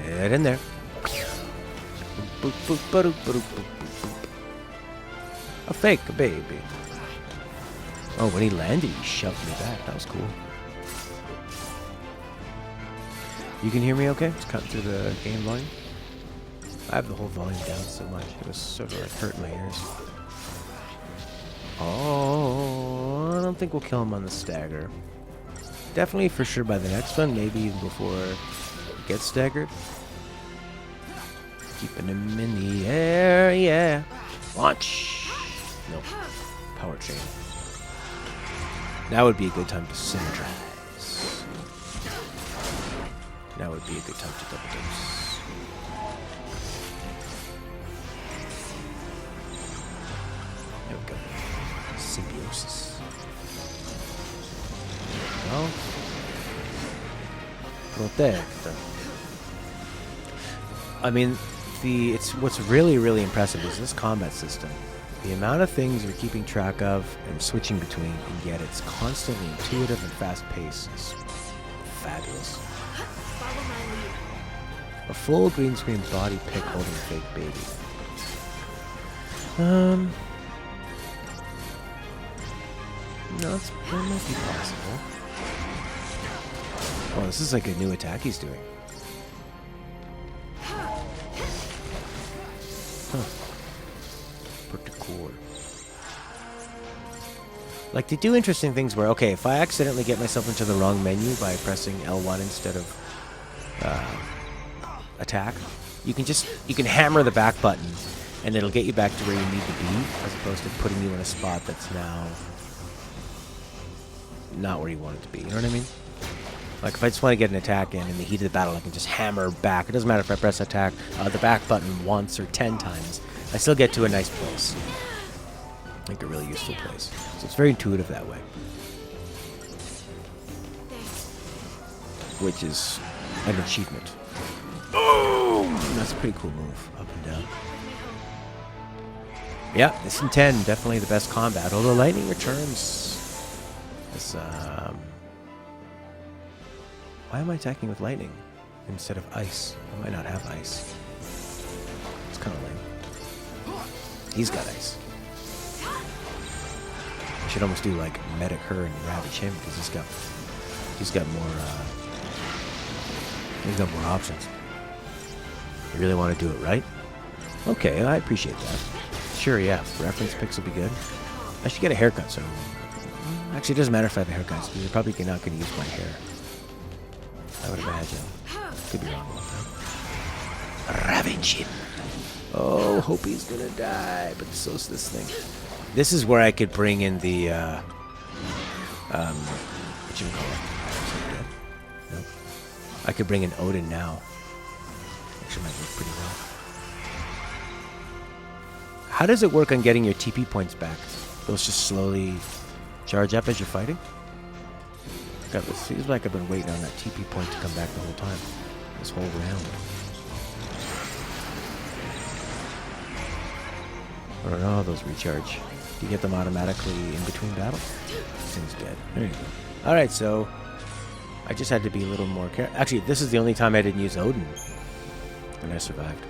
Get in there. Boop, boop, ba-doop, ba-doop, boop, boop, boop. A fake baby. Oh, when he landed, he shoved me back. That was cool. You can hear me okay? It's cutting through the game volume. I have the whole volume down so much. It was sort of like hurting my ears. Oh, I don't think we'll kill him on the stagger. Definitely for sure by the next one, maybe even before he gets staggered. Keeping him in the air, yeah. Launch! Nope. Power chain. Now would be a good time to synergize. Now would be a good time to double dose. There we go. Symbiosis. No. Protecta. I mean, what's really impressive is this combat system. The amount of things you're keeping track of and switching between, and yet it's constantly intuitive and fast-paced is fabulous. A full green screen body pic holding a fake baby. No, that might be possible. Oh, this is like a new attack he's doing. Huh. Pretty cool. Like, they do interesting things where, okay, if I accidentally get myself into the wrong menu by pressing L1 instead of attack, you can hammer the back button and it'll get you back to where you need to be, as opposed to putting you in a spot that's now not where you want it to be. You know what I mean? Like, if I just want to get an attack in the heat of the battle, I can just hammer back. It doesn't matter if I press attack the back button once or 10 times. I still get to a nice place. Like a really useful place. So it's very intuitive that way. Which is an achievement. Oh! That's a pretty cool move. Up and down. Yeah, this in 10, definitely the best combat. Although lightning returns. This, why am I attacking with lightning instead of ice? I might not have ice. It's kind of lame. He's got ice. I should almost do like medic her and ravage him because he's got more options. You really want to do it right? Okay, I appreciate that. Sure, yeah. Reference pics will be good. I should get a haircut, so actually it doesn't matter if I have a haircut because you're probably not going to use my hair. I would imagine. Could be wrong about that. Ravage him. Oh, hope he's gonna die, but so's this thing. This is where I could bring in the, what you call it? Nope. I could bring in Odin now. Actually might work pretty well. How does it work on getting your TP points back? Those just slowly charge up as you're fighting? God, it seems like I've been waiting on that TP point to come back the whole time. This whole round. I don't know how those recharge. Do you get them automatically in between battles? This thing's dead. There you go. Alright, so I just had to be a little more careful. Actually, this is the only time I didn't use Odin. And I survived.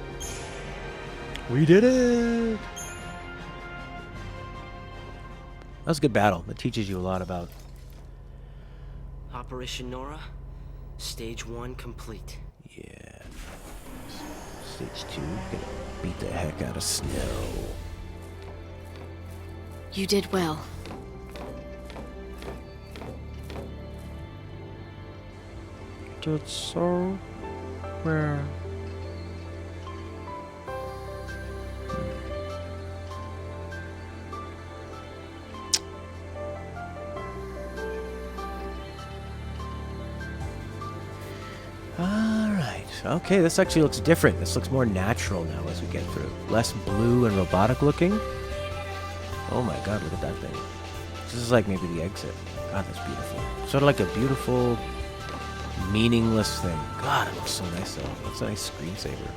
We did it! That was a good battle. That teaches you a lot about... Operation Nora, Stage 1 complete. Yeah. Stage 2, gonna beat the heck out of Snow. You did well. Did so well. Okay, this actually looks different. This looks more natural now as we get through. Less blue and robotic looking. Oh my god, look at that thing. This is like maybe the exit. God, that's beautiful. Sort of like a beautiful meaningless thing. God, it looks so nice though. That's a nice screensaver.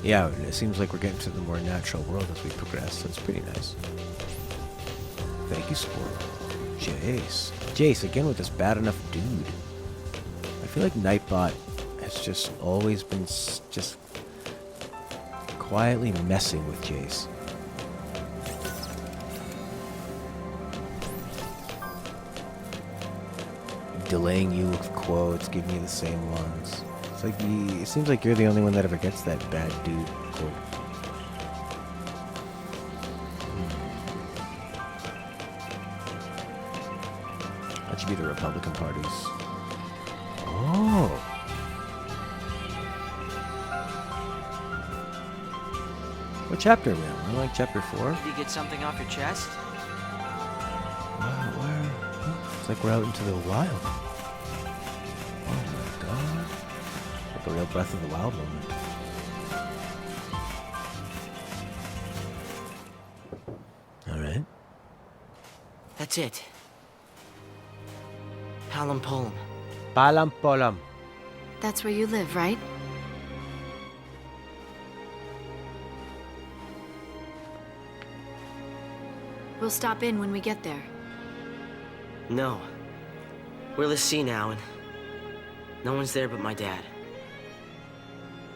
Yeah, it seems like we're getting to the more natural world as we progress. That's pretty nice. Thank you, Squirrel. Jace, again with this bad enough dude. I feel like Nightbot has just always been just quietly messing with Jace. Delaying you with quotes, giving you the same ones. It's like it seems like you're the only one that ever gets that bad dude quote. That should be the Republican parties. Oh. What chapter are we on? We're like chapter 4? Did you get something off your chest? Where? It's like we're out into the wild. Oh my god. Like a real Breath of the Wild moment. Alright. That's it. Palam Polam. Palam Polam. That's where you live, right? We'll stop in when we get there. No. We're Lassie now, and no one's there but my dad.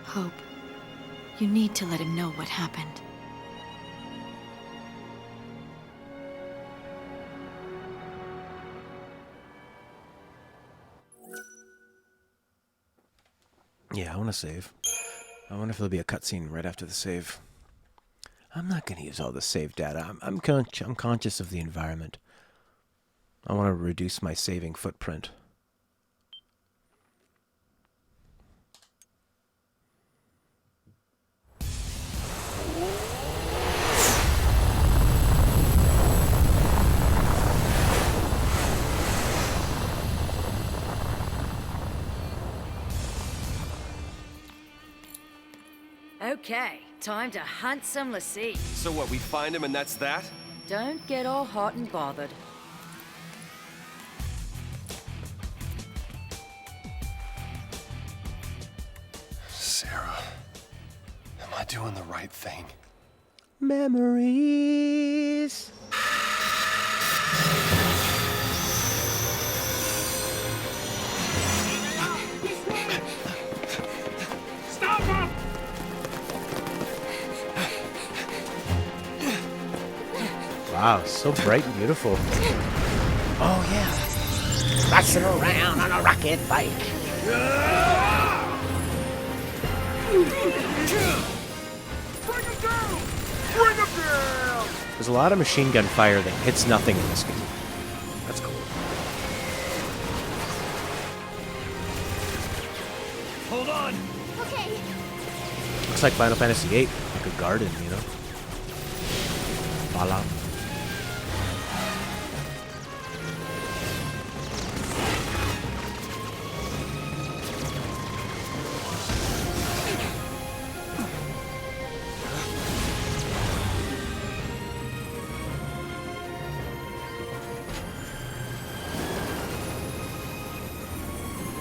Hope, you need to let him know what happened. Yeah, I want to save. I wonder if there'll be a cutscene right after the save. I'm not going to use all the save data. I'm conscious of the environment. I want to reduce my saving footprint. Okay, time to hunt some Lassie. So what, we find him and that's that? Don't get all hot and bothered. Sarah, am I doing the right thing? Memories. Stop him! Wow, so bright and beautiful. Oh yeah. Rushing around on a rocket bike. Bring him down! Bring him down! There's a lot of machine gun fire that hits nothing in this game. That's cool. Hold on! Okay. Looks like Final Fantasy VIII, like a garden, you know? Balam.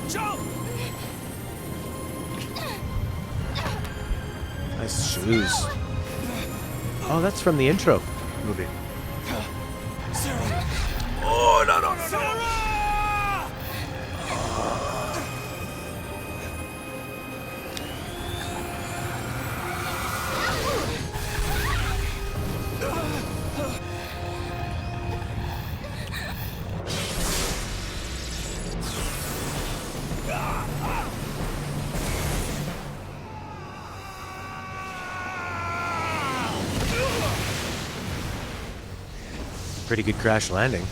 Jump! Nice shoes. Oh, that's from the intro movie. Sarah! Oh, no, no, no, Sarah! Pretty good crash landing.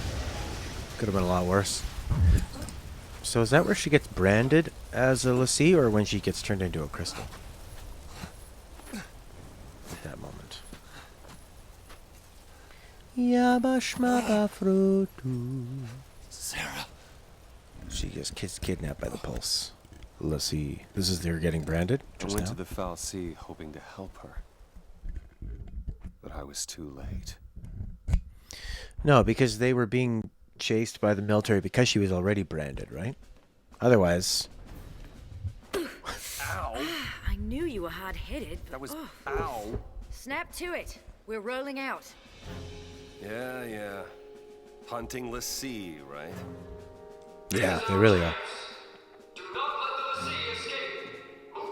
Could have been a lot worse. So is that where she gets branded as a Lassie, or when she gets turned into a crystal? At that moment. Yabashmaba frutu. Sarah. She gets kidnapped by the Pulse. Lassie. This is their getting branded? I Just went now? to the Foul Sea hoping to help her. But I was too late. No, because they were being chased by the military because she was already branded, right? Otherwise... Ow! I knew you were hard-headed, but That was... oh, Ow! snap to it. We're rolling out. Yeah. Hunting Lassie, right? Yeah, they really are.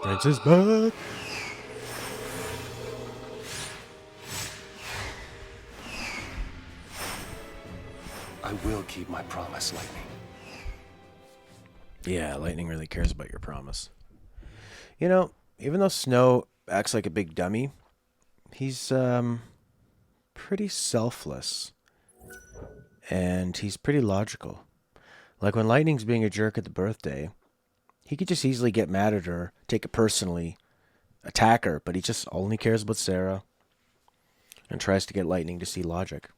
Prince is back! I will keep my promise, Lightning. Yeah, Lightning really cares about your promise. You know, even though Snow acts like a big dummy, he's, pretty selfless. And he's pretty logical. Like when Lightning's being a jerk at the birthday, he could just easily get mad at her, take it personally, attack her, but he just only cares about Sarah and tries to get Lightning to see logic.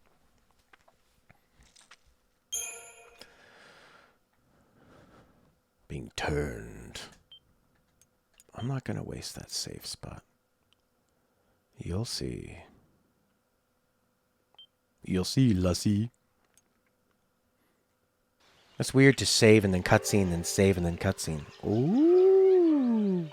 Being turned. I'm not going to waste that safe spot. You'll see. You'll see, Lassie. That's weird to save and then cutscene, then save and then cutscene. Ooh.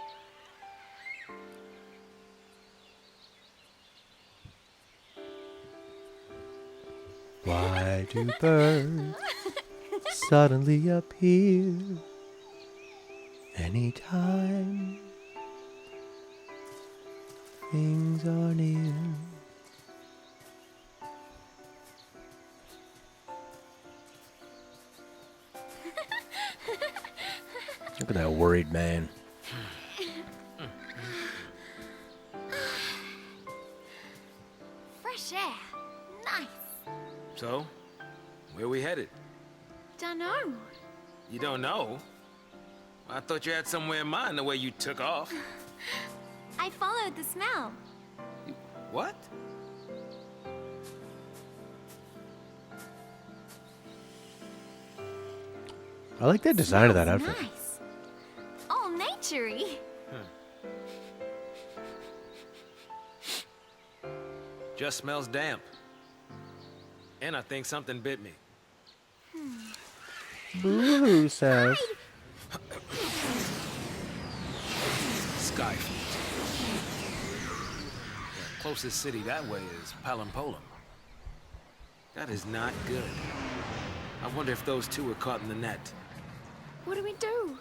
Why do birds suddenly appear anytime things are near? Look at that worried man. Fresh air. Nice. So, where we headed? Dunno. You don't know? I thought you had somewhere in mind the way you took off. I followed the smell. What? I like the design of that Smells outfit. Nice. All naturey. Just smells damp. And I think something bit me. Boo says. Skyfleet. The closest city that way is Palimpolim. That is not good. I wonder if those two were caught in the net. What do we do?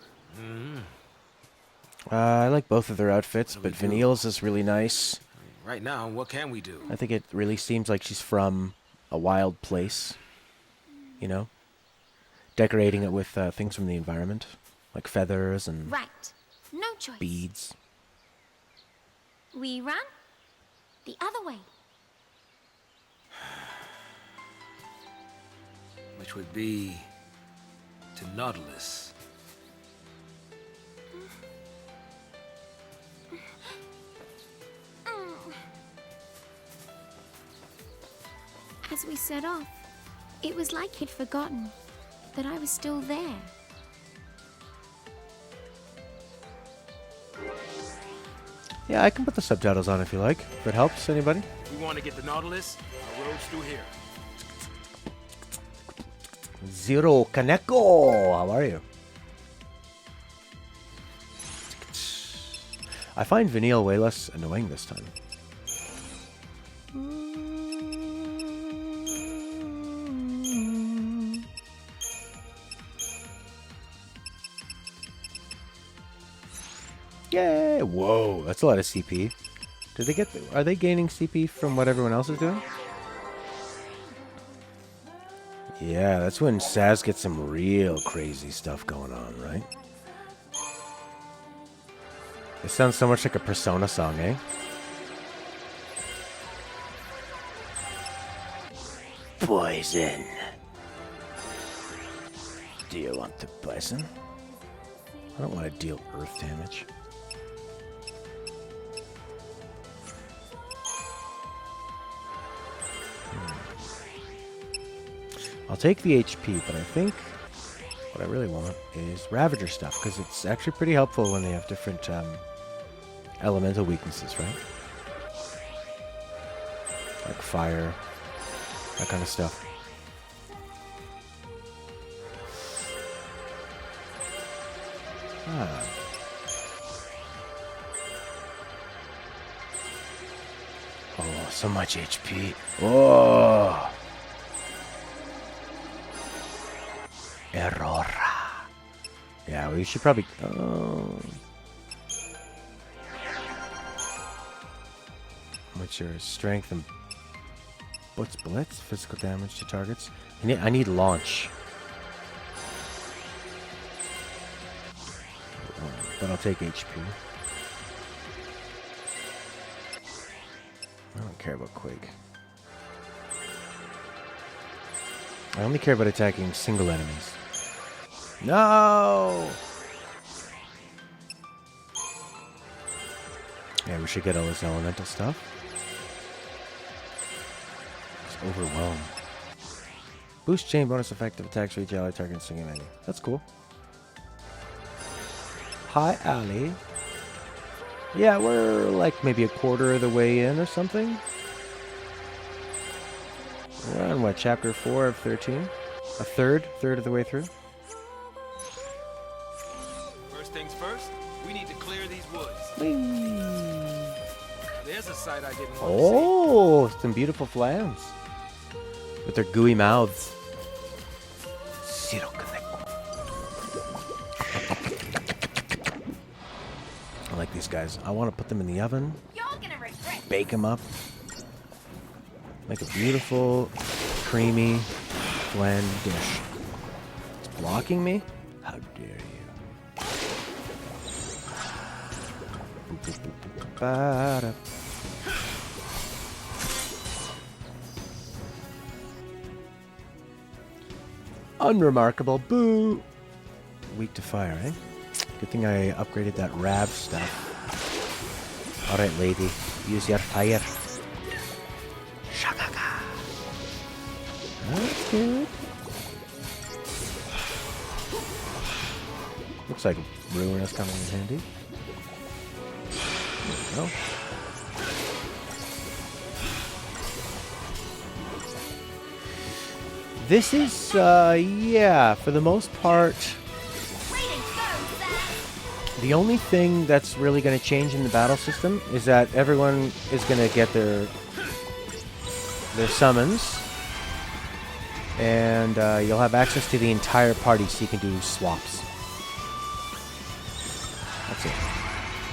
I like both of their outfits, but Vanille's is really nice. Right now, what can we do? I think it really seems like she's from a wild place. You know? Decorating it with things from the environment, like feathers and Right. No choice. beads. We run the other way. Which would be to Nautilus. As we set off, it was like he'd forgotten that I was still there. Yeah, I can put the subtitles on if you like. If it helps anybody. We want to get the Nautilus. Our road's through here. Zero Kaneko! How are you? I find Vanille way less annoying this time. Yay! Whoa, that's a lot of CP. Did they get? Are they gaining CP from what everyone else is doing? Yeah, that's when Saz gets some real crazy stuff going on, right? It sounds so much like a Persona song, eh? Poison. Do you want the poison? I don't want to deal earth damage. I'll take the HP, but I think what I really want is Ravager stuff, because it's actually pretty helpful when they have different elemental weaknesses, right? Like fire, that kind of stuff. Ah. Oh, so much HP. Oh. Error. Yeah, we should probably... Oh. What's your strength and... What's blitz? Physical damage to targets. I need launch. But I'll take HP. I don't care about Quake. I only care about attacking single enemies. No! Yeah, we should get all this elemental stuff. Just overwhelm. Boost chain bonus effective attacks reach ally target single enemy. That's cool. Hi, Allie. Yeah, we're like maybe a quarter of the way in or something. We're on what, chapter 4 of 13? A third of the way through. First things first, we need to clear these woods. Whee. There's a sight I didn't want Oh, some beautiful flams with their gooey mouths. I like these guys. I want to put them in the oven, bake them up, make a beautiful, creamy, bland dish. It's blocking me? How dare you? Ba-da. Unremarkable. Boo! Weak to fire, eh? Good thing I upgraded that Rav stuff. Alright, lady. Use your fire. Shakaka. That's good. Looks like Ruin is coming in handy. There we go. This is, yeah, for the most part, the only thing that's really going to change in the battle system is that everyone is going to get their summons, and you'll have access to the entire party so you can do swaps. That's it.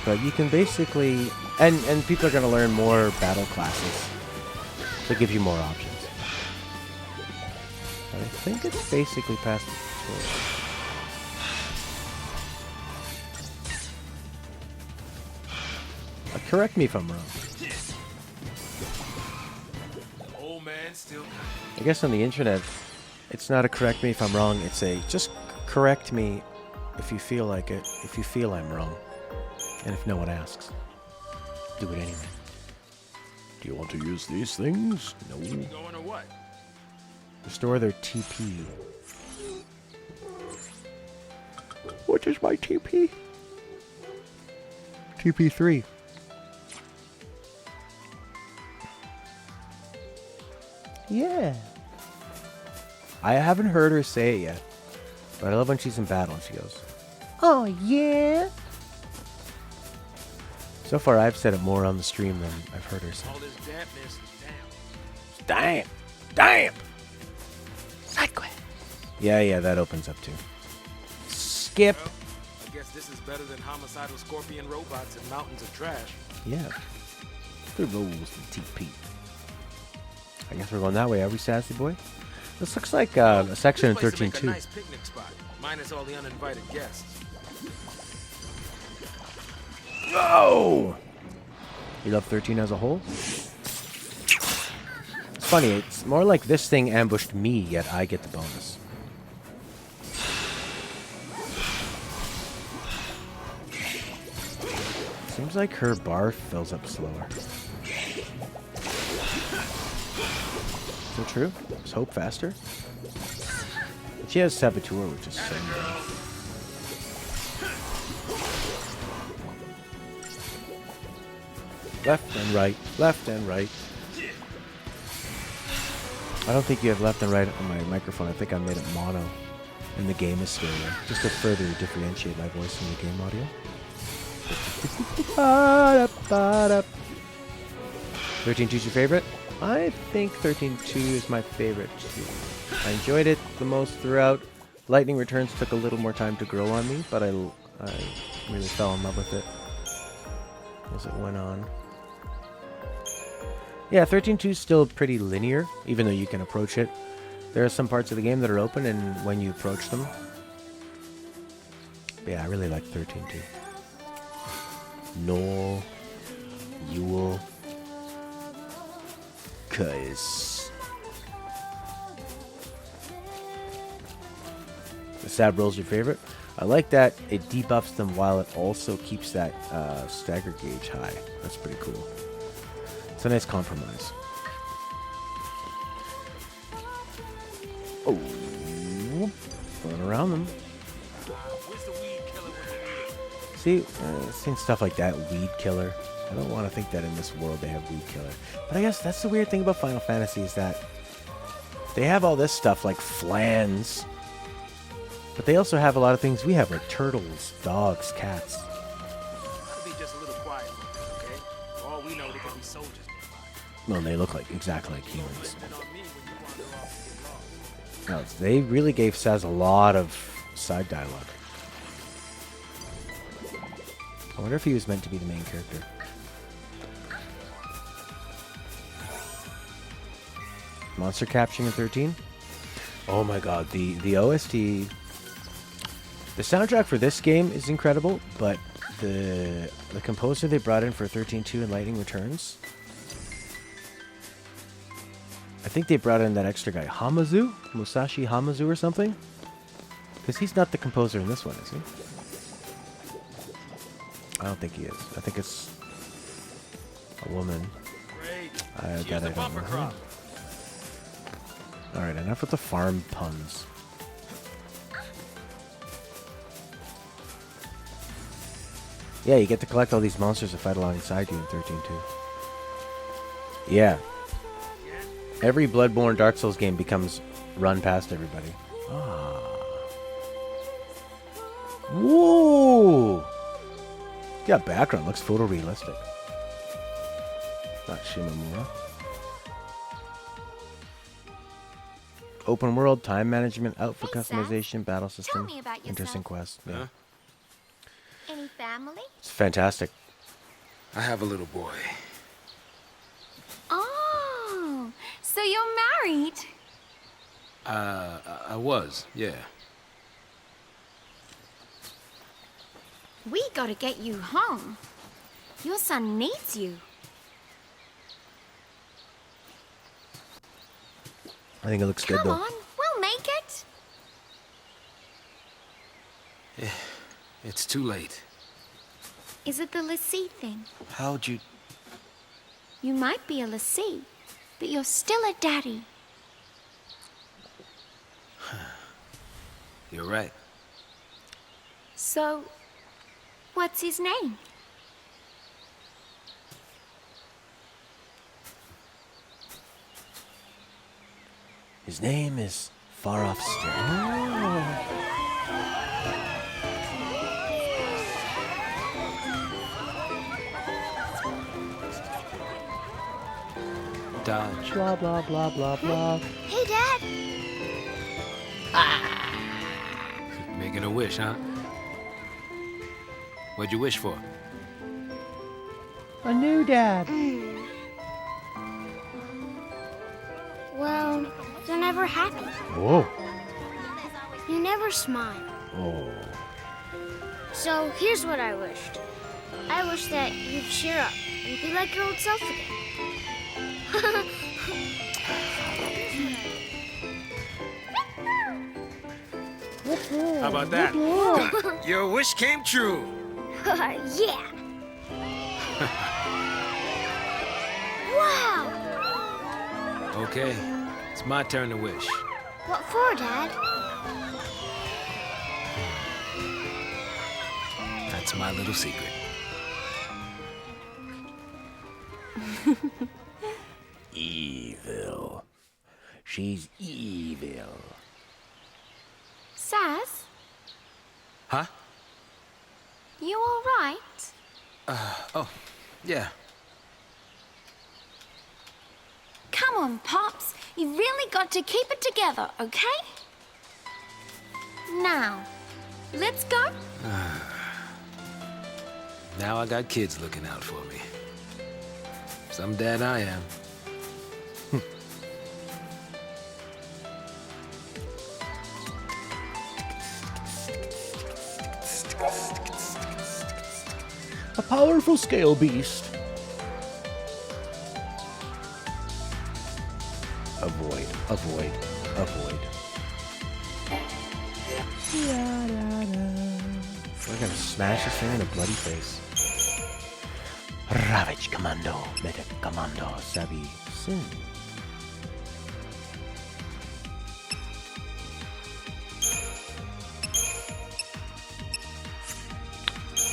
But you can basically, and people are going to learn more battle classes to give you more options. I think it's basically past the tutorial. Correct me if I'm wrong. Old man still. I guess on the internet, it's not a correct me if I'm wrong. It's a just correct me if you feel like it. If you feel I'm wrong, and if no one asks, do it anyway. Do you want to use these things? No. Going or what? Restore their TP. What is my TP? TP3. Yeah. I haven't heard her say it yet, but I love when she's in battle and she goes, "Oh yeah." So far, I've said it more on the stream than I've heard her say. All this dampness is Damn! Damn! Side quest. Yeah, that opens up too. Skip. Well, I guess this is better than homicidal scorpion robots and mountains of trash. Yeah. The rules of TP. I guess we're going that way, are we, sassy boy? This looks like a section in 13.2. A nice picnic spot, minus all the uninvited guests. Whoa! You love 13 as a whole? It's funny, it's more like this thing ambushed me, yet I get the bonus. Seems like her bar fills up slower. Is that true? Is Hope faster? But she has Saboteur, which is so nice. Left and right, left and right. I don't think you have left and right on my microphone. I think I made it mono. and the game is stereo, just to further differentiate my voice from the game audio. 13.2 is your favorite? I think 13.2 is my favorite too. I enjoyed it the most throughout. Lightning Returns took a little more time to grow on me, but I really fell in love with it as it went on. Yeah, 13.2 is still pretty linear, even though you can approach it. There are some parts of the game that are open, and when you approach them... Yeah, I really like 13.2. Noel, Yule, cause... The Sad Roll's your favorite? I like that it debuffs them while it also keeps that stagger gauge high. That's pretty cool. It's a nice compromise. Oh, going around them. See, seeing stuff like that, weed killer. I don't want to think that in this world they have weed killer. But I guess that's the weird thing about Final Fantasy is that they have all this stuff like flans, but they also have a lot of things we have, like turtles, dogs, cats. Be just a little quiet, okay? For all we know, they could be soldiers. Well, they look like exactly like humans. No, they really gave Saz a lot of side dialogue. I wonder if he was meant to be the main character. Monster capturing in 13? Oh my god, the OST... The soundtrack for this game is incredible, but the composer they brought in for 13.2 and Lightning Returns... I think they brought in that extra guy, Hamazu? Musashi Hamazu or something? Because he's not the composer in this one, is he? I don't think he is. I think it's a woman. I don't know. Alright, enough with the farm puns. Yeah, you get to collect all these monsters that fight alongside you in 13.2. Yeah. Every Bloodborne Dark Souls game becomes run past everybody. Ah. Whoa! Yeah, background looks photorealistic. Not Shimamura. Open world, time management, outfit customization, battle system, me about interesting yourself. quest. Yeah. Huh? Any family? It's fantastic. I have a little boy. Oh, so you're married? I was, yeah. We gotta get you home. Your son needs you. I think it looks good Come though. on, we'll make it. It's too late. Is it the Lassie thing? How'd you... You might be a Lassie, but you're still a daddy. You're right. So, what's his name? His name is Far Off Still. Dodge. Blah, blah, blah, blah, blah. Hey, Dad. Making a wish, huh? What'd you wish for? A new dad. Well, they're never happy. Whoa. You never smile. Oh. So here's what I wished. I wish that you'd cheer up and be like your old self again. How about that? Your wish came true. Yeah. Wow. Okay, it's my turn to wish. What for, Dad? That's my little secret. Evil. She's evil. Saz, Huh? you all right? Oh, yeah. Come on, Pops. You've really got to keep it together, okay? Now, let's go. Now I got kids looking out for me. Some dad I am. A powerful scale beast. Avoid, avoid, avoid. We're gonna smash this thing in the bloody face. Ravage Commando, Medic Commando, Sabi Sin.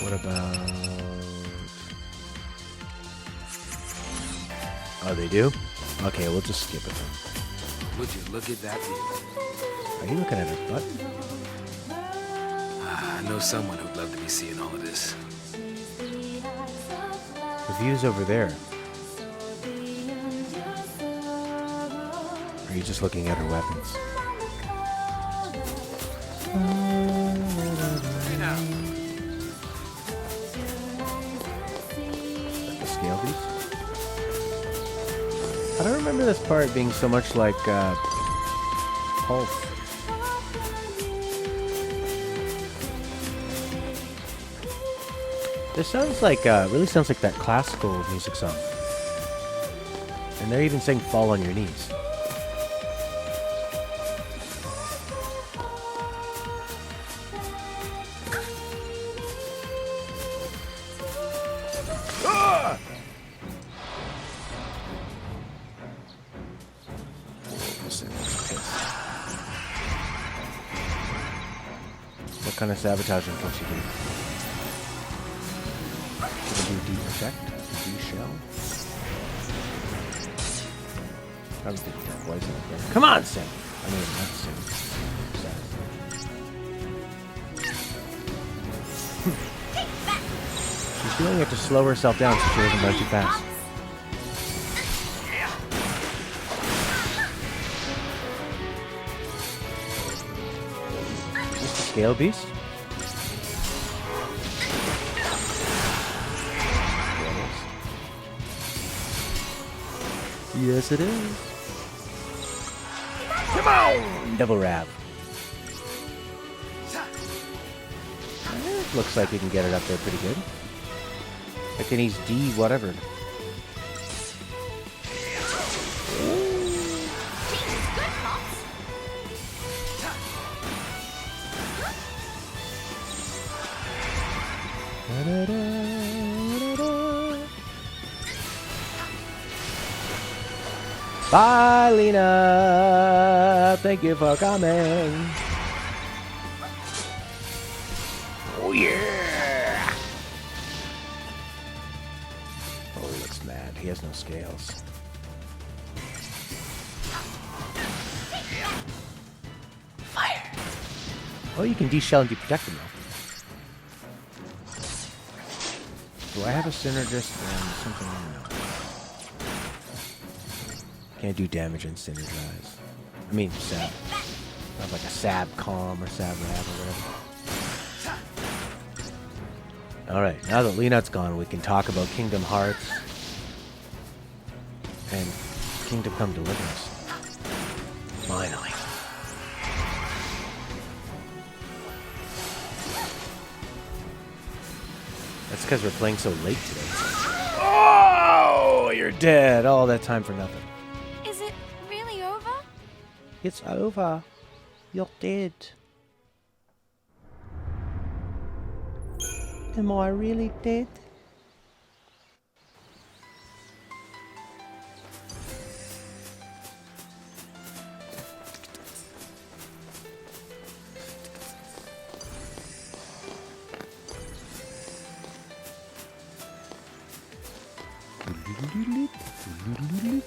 What about... Oh, they do? Okay, we'll just skip it then. Would you look at that view? Are you looking at her butt? I know someone who'd love to be seeing all of this. The view's over there. Are you just looking at her weapons? The scale beast? I don't remember this part being so much like Pulse. This sounds like, really sounds like that classical music song. And they're even saying fall on your knees. What kind of sabotaging can she do? Can she do de-protect? De-shell? Probably did poison up there. Come on, Sam! I mean, not Sam. She's doing it to slow herself down so she doesn't run too fast. Scale beast? Yes, it is. Come on! Double wrap. Looks like we can get it up there pretty good. Like it needs D whatever. Bye, Lena. Thank you for coming. Oh, yeah. Oh, he looks mad. He has no scales. Fire. Oh, you can de-shell and de-protect him, though. Do I have a synergist and something? No. Can't do damage and synergize. I mean, sab. I have like a sab calm or sab rab or whatever. Alright, now that Leonut's gone, we can talk about Kingdom Hearts and Kingdom Come Deliverance. Finally. That's because we're playing so late today. Oh, you're dead. All that time for nothing. Is it really over? It's over. You're dead. Am I really dead?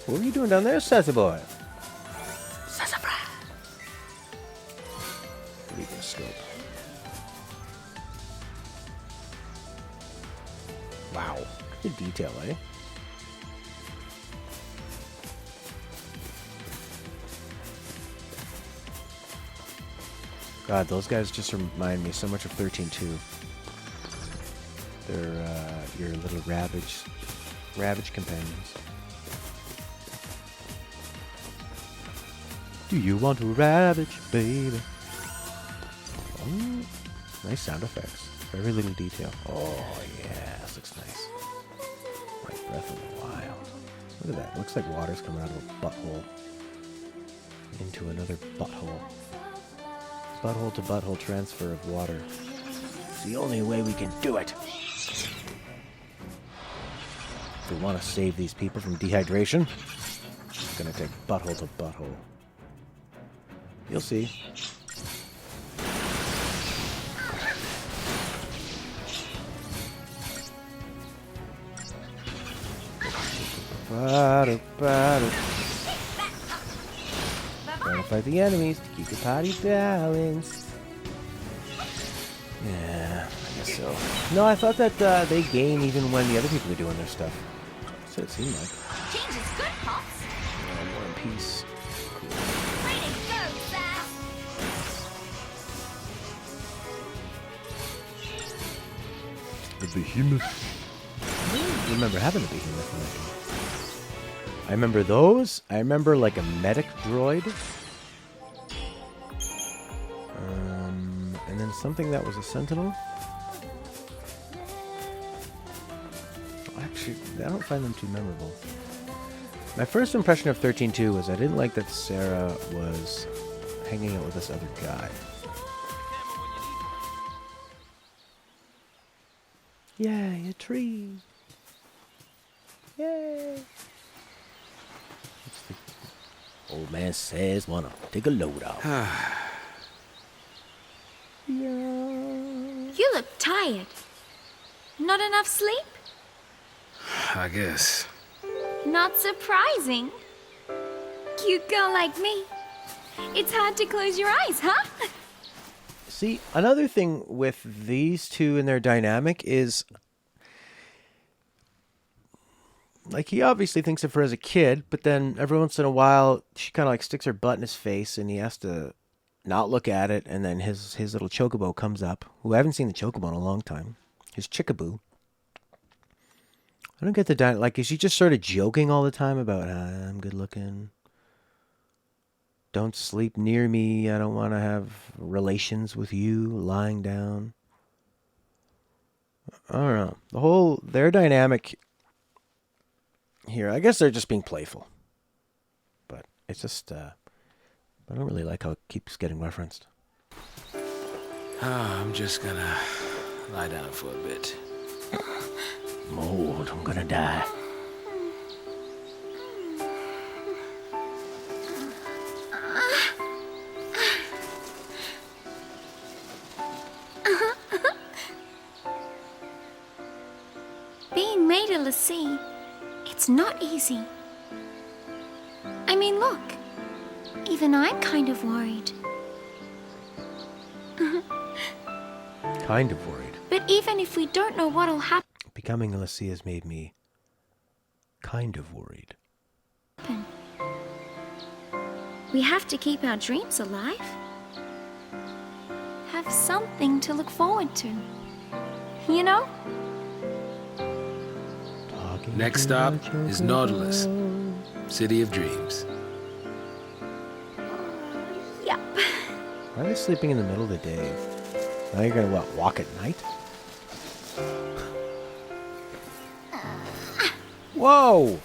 What are you doing down there, Sassy boy? Sassafras. What are you doing? Good detail, eh? God, those guys just remind me so much of 13-2. They're your little ravage companions. Do you want to ravage, baby? Oh, nice sound effects. Very little detail. Oh yeah, this looks nice. Like Breath of the Wild. Look at that. Looks like water's coming out of a butthole into another butthole. Butthole to butthole transfer of water. It's the only way we can do it. If we want to save these people from dehydration, it's gonna take butthole to butthole. You'll see. Gotta fight the enemies to keep the party balanced. Yeah, I guess so. No, I thought that they gain even when the other people are doing their stuff. That's what it seemed like. Change is good, Pops. Yeah, War and Peace. Cool. Way to go, Sass. The behemoth. I don't remember having a behemoth in that game. I remember those. I remember like a medic droid. And then something that was a sentinel. Actually, I don't find them too memorable. My first impression of 13-2 was I didn't like that Sarah was hanging out with this other guy. Yay, a tree. Yay. Old man says, wanna take a load off. You look tired. Not enough sleep? I guess. Not surprising. Cute girl like me. It's hard to close your eyes, huh? See, another thing with these two and their dynamic is, like, he obviously thinks of her as a kid, but then every once in a while, she kind of like sticks her butt in his face, and he has to not look at it, and then his little chocobo comes up, who I haven't seen the chocobo in a long time. His chickaboo. I don't get the like, is she just sort of joking all the time about, I'm good looking, don't sleep near me, I don't want to have relations with you, lying down. I don't know. Their dynamic here, I guess they're just being playful. But it's just, I don't really like how it keeps getting referenced. I'm just gonna lie down for a bit. Mold, I'm gonna die. Being made a lassie, it's not easy. I mean, look. Even I'm kind of worried. Kind of worried. But even if we don't know what'll happen... Becoming a lassie has made me kind of worried. We have to keep our dreams alive. Have something to look forward to. You know? Next stop is Nautilus, City of Dreams. Yep. Why are they sleeping in the middle of the day? Now you're gonna, walk at night? Whoa!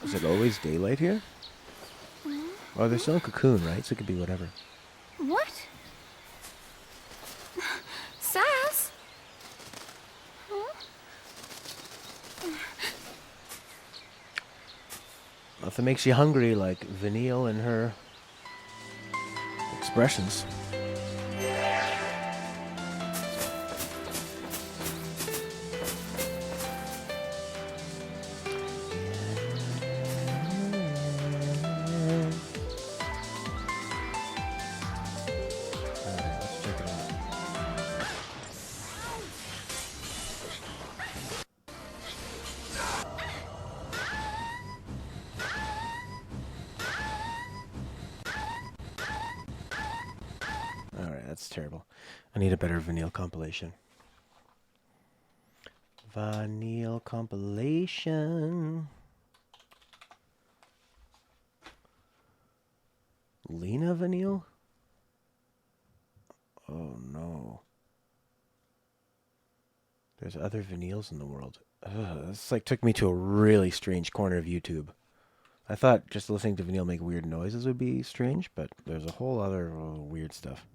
Is it always daylight here? Oh, they're still in cocoon, right? So it could be whatever. What? Sass? Huh? Nothing makes you hungry like Vanille and her expressions. that's terrible. I need a better Vanille compilation. Vanille compilation. Lena Vanille? Oh no. There's other Vanilles in the world. This like took me to a really strange corner of YouTube. I thought just listening to Vanille make weird noises would be strange, but there's a whole other weird stuff.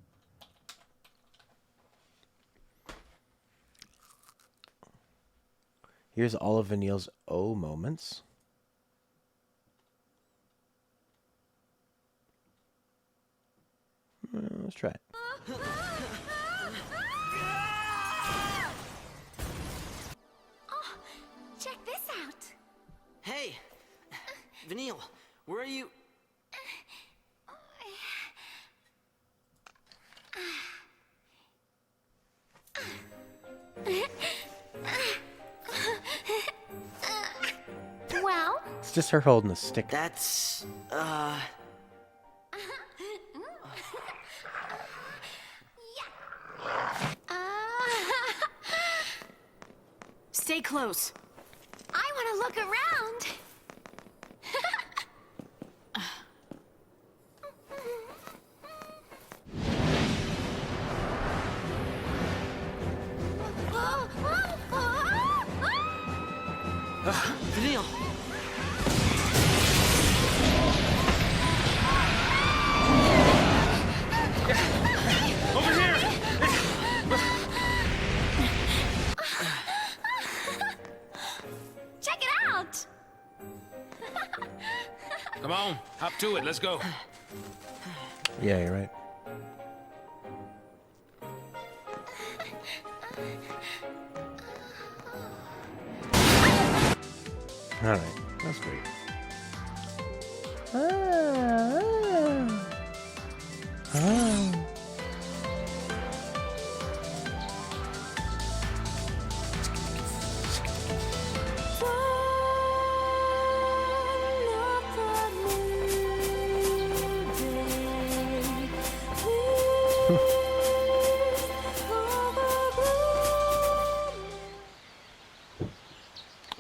Here's all of Vanille's O moments. Let's try it. Oh, check this out. Hey, Vanille, where are you? Well, It's just her holding a stick. That's, Stay close. I want to look around. Vanille. Over here! Check it out. Come on, hop to it. Let's go. Yeah, you're right. Alright, that's great.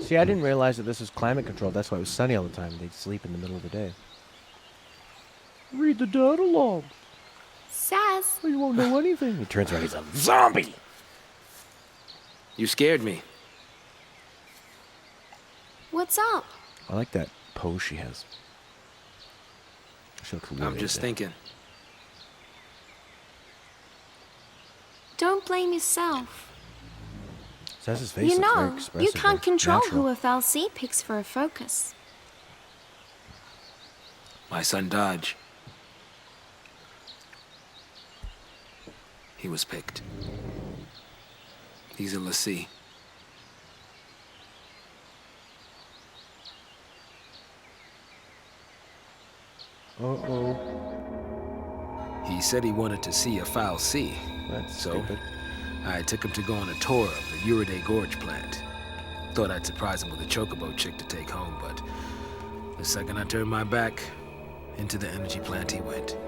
See, I didn't realize that this was climate controlled. That's why it was sunny all the time. They'd sleep in the middle of the day. Read the dialogue. Sass. You won't know anything. He turns around. He's a zombie. You scared me. What's up? I like that pose she has. She looks weird. I'm just thinking. Don't blame yourself. Says his face You looks very know, expressive you can't and control natural. who a FLC picks for a focus. My son Dodge. He was picked. He's a lessee. Uh-oh. He said he wanted to see a foul sea. That's so stupid. I took him to go on a tour of the Uriday Gorge plant. Thought I'd surprise him with a chocobo chick to take home, but the second I turned my back, into the energy plant he went.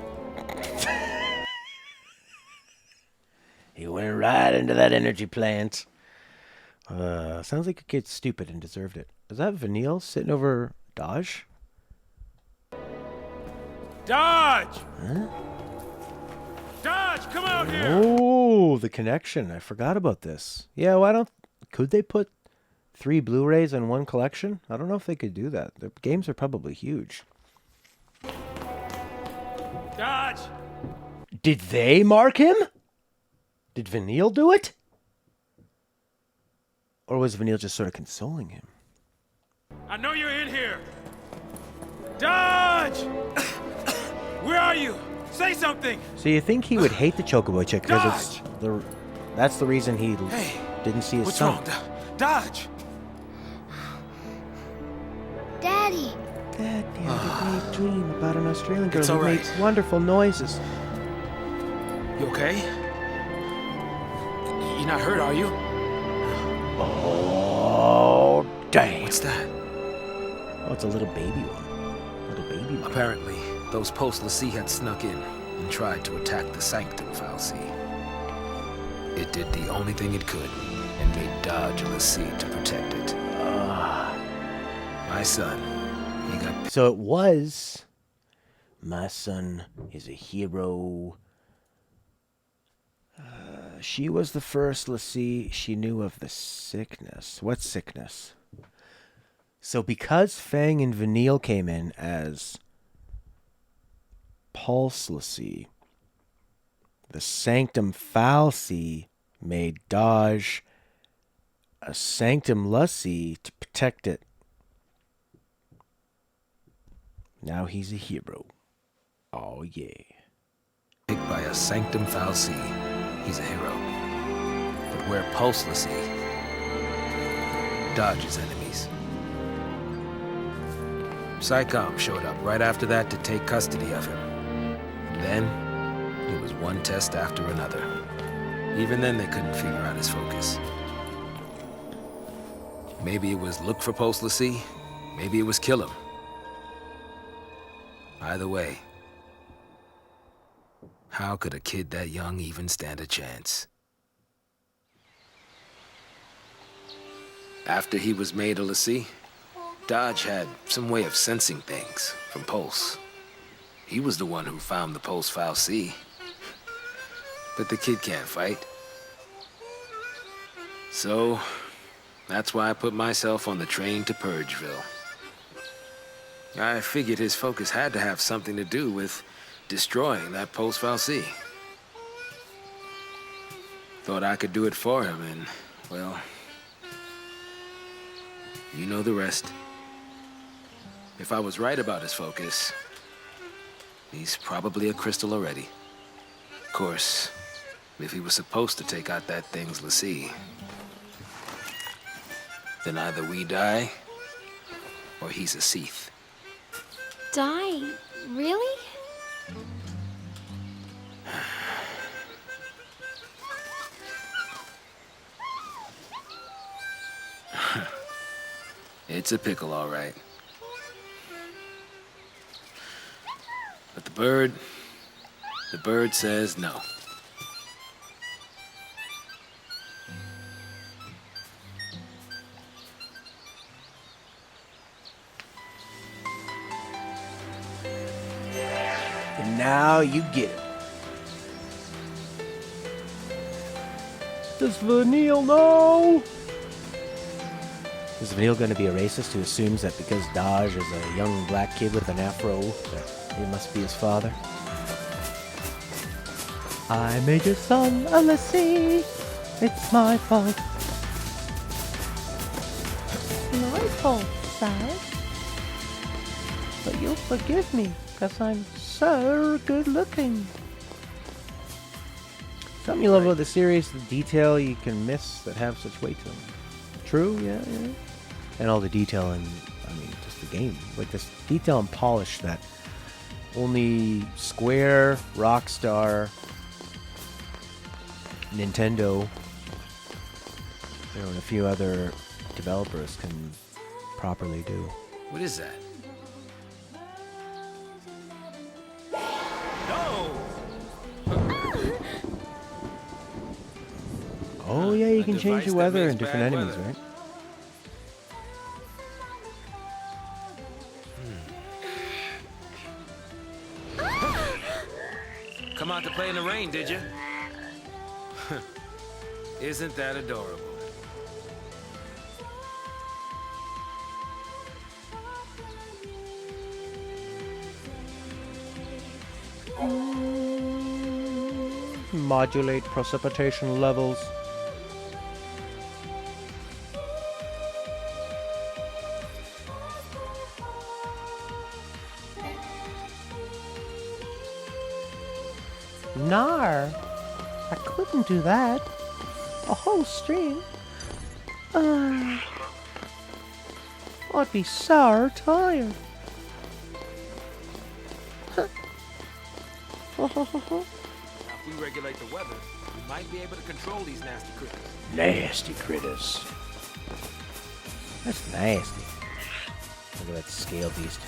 He went right into that energy plant. Sounds like a kid stupid and deserved it. Is that Vanille sitting over Dodge? Dodge! Huh? Dodge, come out here! Oh, the connection. I forgot about this. Yeah, why don't... Could they put 3 Blu-rays in one collection? I don't know if they could do that. The games are probably huge. Dodge! Did they mark him? Did Vanille do it? Or was Vanille just sort of consoling him? I know you're in here! Dodge! Where are you? Say something! So you think he would hate the Chocobo chick because that's the reason he didn't see his What's son. wrong? Dodge! Daddy. Dad, he had a great dream about an Australian girl It's who all right. makes wonderful noises. You okay? You're not hurt, are you? Oh, damn. What's that? Oh, it's a little baby one. Little baby one. Apparently, those post-Lassie had snuck in and tried to attack the Sanctum Fal'Cie. It did the only thing it could and made dodge a l'Cie to protect it. My son, he got... So it was, my son is a hero. She was the first l'Cie. She knew of the sickness. What sickness? So because Fang and Vanille came in as Pulse l'Cie, the Sanctum Fal'Cie made dodge a Sanctum l'Cie to protect it. Now he's a hero. Oh, yeah. Picked by a Sanctum Fal'Cie, he's a hero. But where Pulse l'Cie dodges enemies. Psycom showed up right after that to take custody of him. And then, it was one test after another. Even then, they couldn't figure out his focus. Maybe it was look for Pulse l'Cie, maybe it was kill him. Either way, how could a kid that young even stand a chance? After he was made a l'Cie, Dodge had some way of sensing things from Pulse. He was the one who found the Pulse Fal'Cie. But the kid can't fight. So, that's why I put myself on the train to Purgeville. I figured his focus had to have something to do with destroying that Pulse Fal'Cie. Thought I could do it for him, and, well, you know the rest. If I was right about his focus, he's probably a crystal already. Of course, if he was supposed to take out that thing's l'Cie, then either we die, or he's a Seath. Die? Really? It's a pickle, all right. But the bird says no. And now you get it. Does Vanille know? Is Vanille going to be a racist who assumes that because Dodge is a young black kid with an afro, that he must be his father? I made your son a l'Cie. It's my fault. My fault, sir. But you'll forgive me, because I'm so good looking. Something you love about the series, the detail you can miss that have such weight to them. True, yeah. And all the detail in, just the game. Like this detail and polish that only Square, Rockstar, Nintendo, and a few other developers can properly do. What is that? Oh yeah, you can change the weather and different enemies, right? Come out to play in the rain, did you? Isn't that adorable? Modulate precipitation levels. Nar, I couldn't do that. A whole stream. I'd be so tired. Now, if we regulate the weather, we might be able to control these nasty critters. Nasty critters. That's nasty. Look at that scale beast.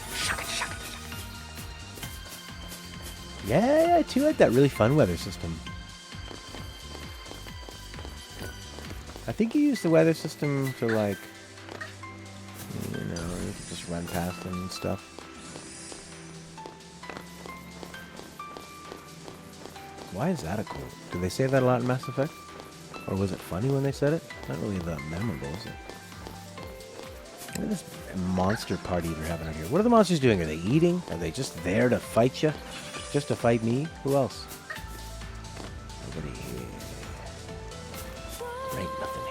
Yeah, 2 had that really fun weather system. I think you use the weather system to, like, you know, you could just run past them and stuff. Why is that a quote? Did they say that a lot in Mass Effect? Or was it funny when they said it? Not really that memorable, is it? Look at this monster party they're having out here. What are the monsters doing? Are they eating? Are they just there to fight you? Just to fight me? Who else? Nobody here. There ain't nothing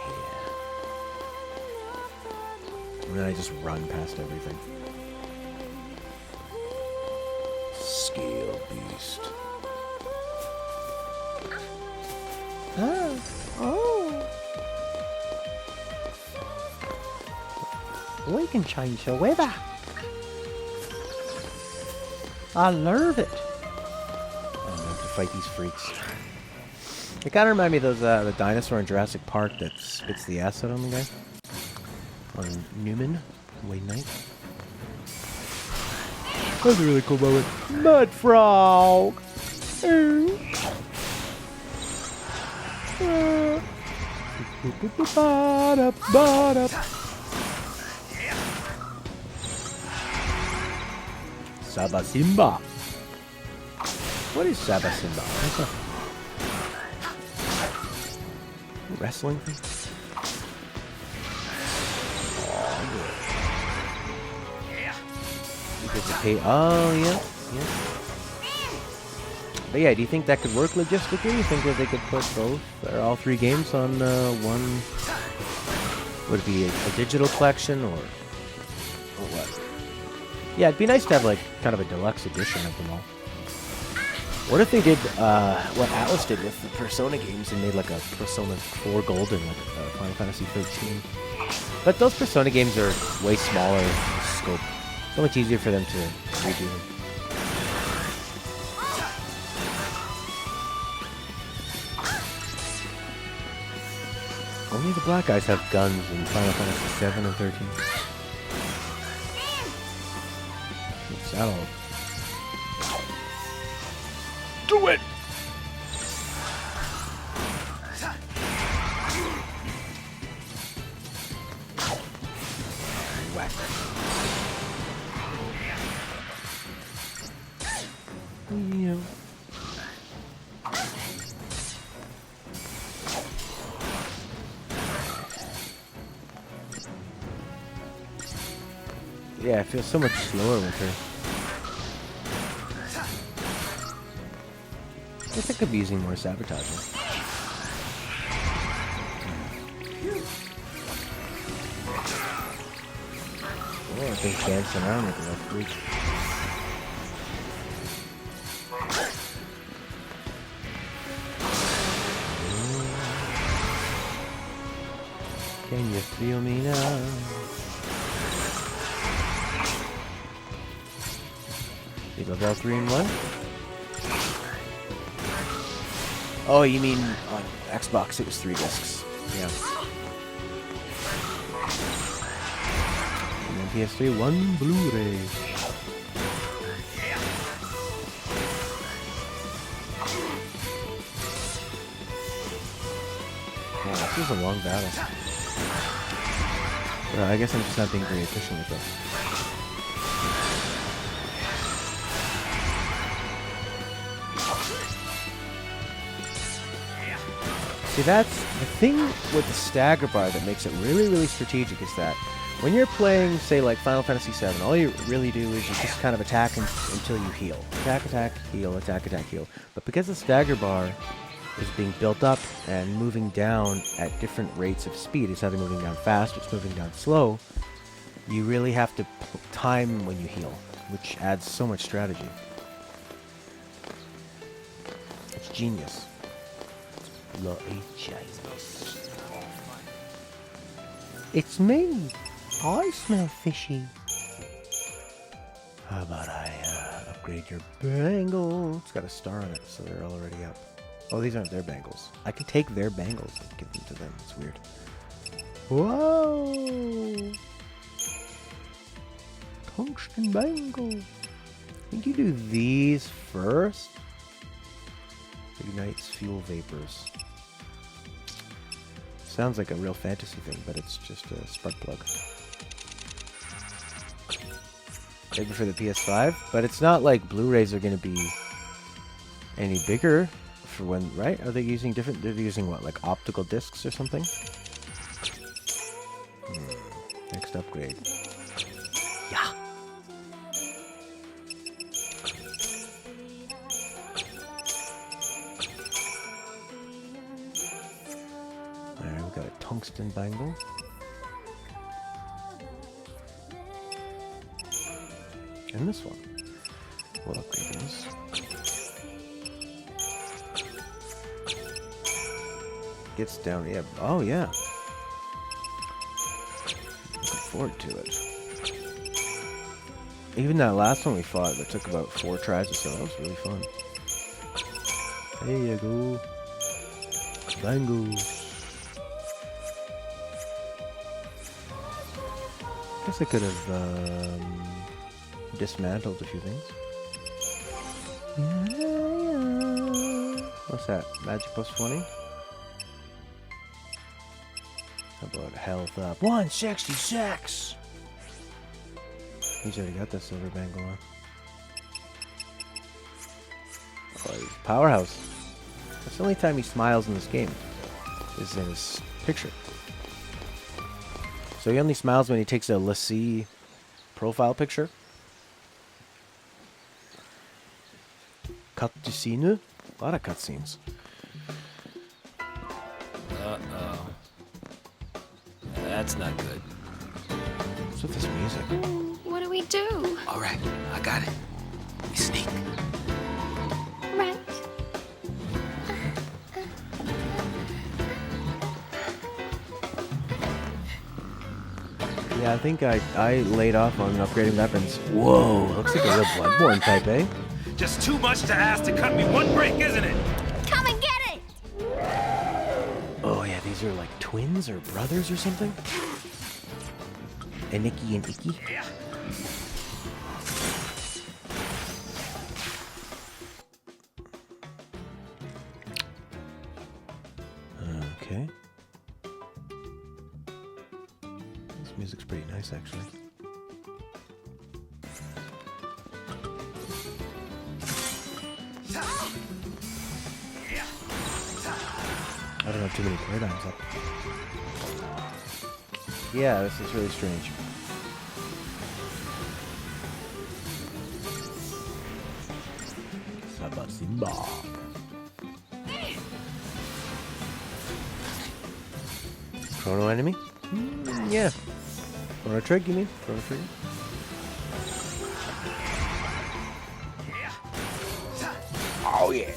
here. And then I just run past everything. Scale beast. Oh. We can change the weather. I love it. I love to fight these freaks. They kind of remind me of those the dinosaur in Jurassic Park that spits the acid on the guy. On Newman, Wayne Knight. That was a really cool moment. Mud frog. Sabasimba. What is Sabasimba? Wrestling thing? Oh, yeah. But yeah, do you think that could work logistically? You think that they could put both or all 3 games on one? Would it be a digital collection or what? Yeah, it'd be nice to have like kind of a deluxe edition of them all. What if they did what Atlas did with the Persona games and made like a Persona 4 Golden, like Final Fantasy XIII? But those Persona games are way smaller in scope. So much easier for them to redo them. Only the black guys have guns in Final Fantasy VII and 13. What's that all? Do it! Whack. Yeah. Yeah, I feel so much slower with her. I guess I could be using more sabotaging. Oh, I've been dancing around with enough freak. Can you feel me now? You love all 3 in 1? Oh, you mean on Xbox it was 3 discs. Yeah. And then PS3, 1 Blu-ray. Oh, this is a long battle. I guess I'm just not being very efficient with this. See, that's the thing with the stagger bar that makes it really, really strategic is that when you're playing, say, like Final Fantasy VII, all you really do is you just kind of attack until you heal. Attack, attack, heal, attack, attack, heal. But because the stagger bar is being built up and moving down at different rates of speed, it's either moving down fast or it's moving down slow, you really have to time when you heal, which adds so much strategy. It's genius. It's me. I smell fishy. How about I upgrade your bangle? It's got a star on it, so they're already up. Oh, these aren't their bangles. I can take their bangles and give them to them. It's weird. Whoa! Tungsten bangle. think you do these first. Ignites fuel vapors. Sounds like a real fantasy thing, but it's just a spark plug. Maybe for the PS5, but it's not like Blu-rays are going to be any bigger for when, right? Are they using different? They're using what, like optical discs or something? Next upgrade. Yeah. Alright, we got a tungsten bangle. And this one. We'll upgrade those. Gets down, yeah. Oh, yeah. Looking forward to it. Even that last one we fought that took about 4 tries or so, that was really fun. There you go. Bangles. Guess I could have dismantled a few things. What's that? Magic plus 20? How about health up? 166! He's already got that silver bangle on. Oh, he's a powerhouse. That's the only time he smiles in this game. Is in his picture. So he only smiles when he takes a Lassie profile Cutscene? A lot of cutscenes. Uh-oh. That's not good. What's with this music? What do we do? All right, I got it. We sneak. Right. Yeah, I think I laid off on upgrading weapons. Whoa, looks like a real Bloodborne type, eh? Just too much to ask to cut me one break, isn't it? Come and get it! Oh yeah, these are like twins or brothers or something? Aniki and Iki? Yeah. Okay. This music's pretty nice, actually. I don't have too many paradigms up. Yeah, this is really strange. Simba. Chrono enemy? Yeah. Chrono Trigger, you mean? Chrono Trigger? Oh, yeah.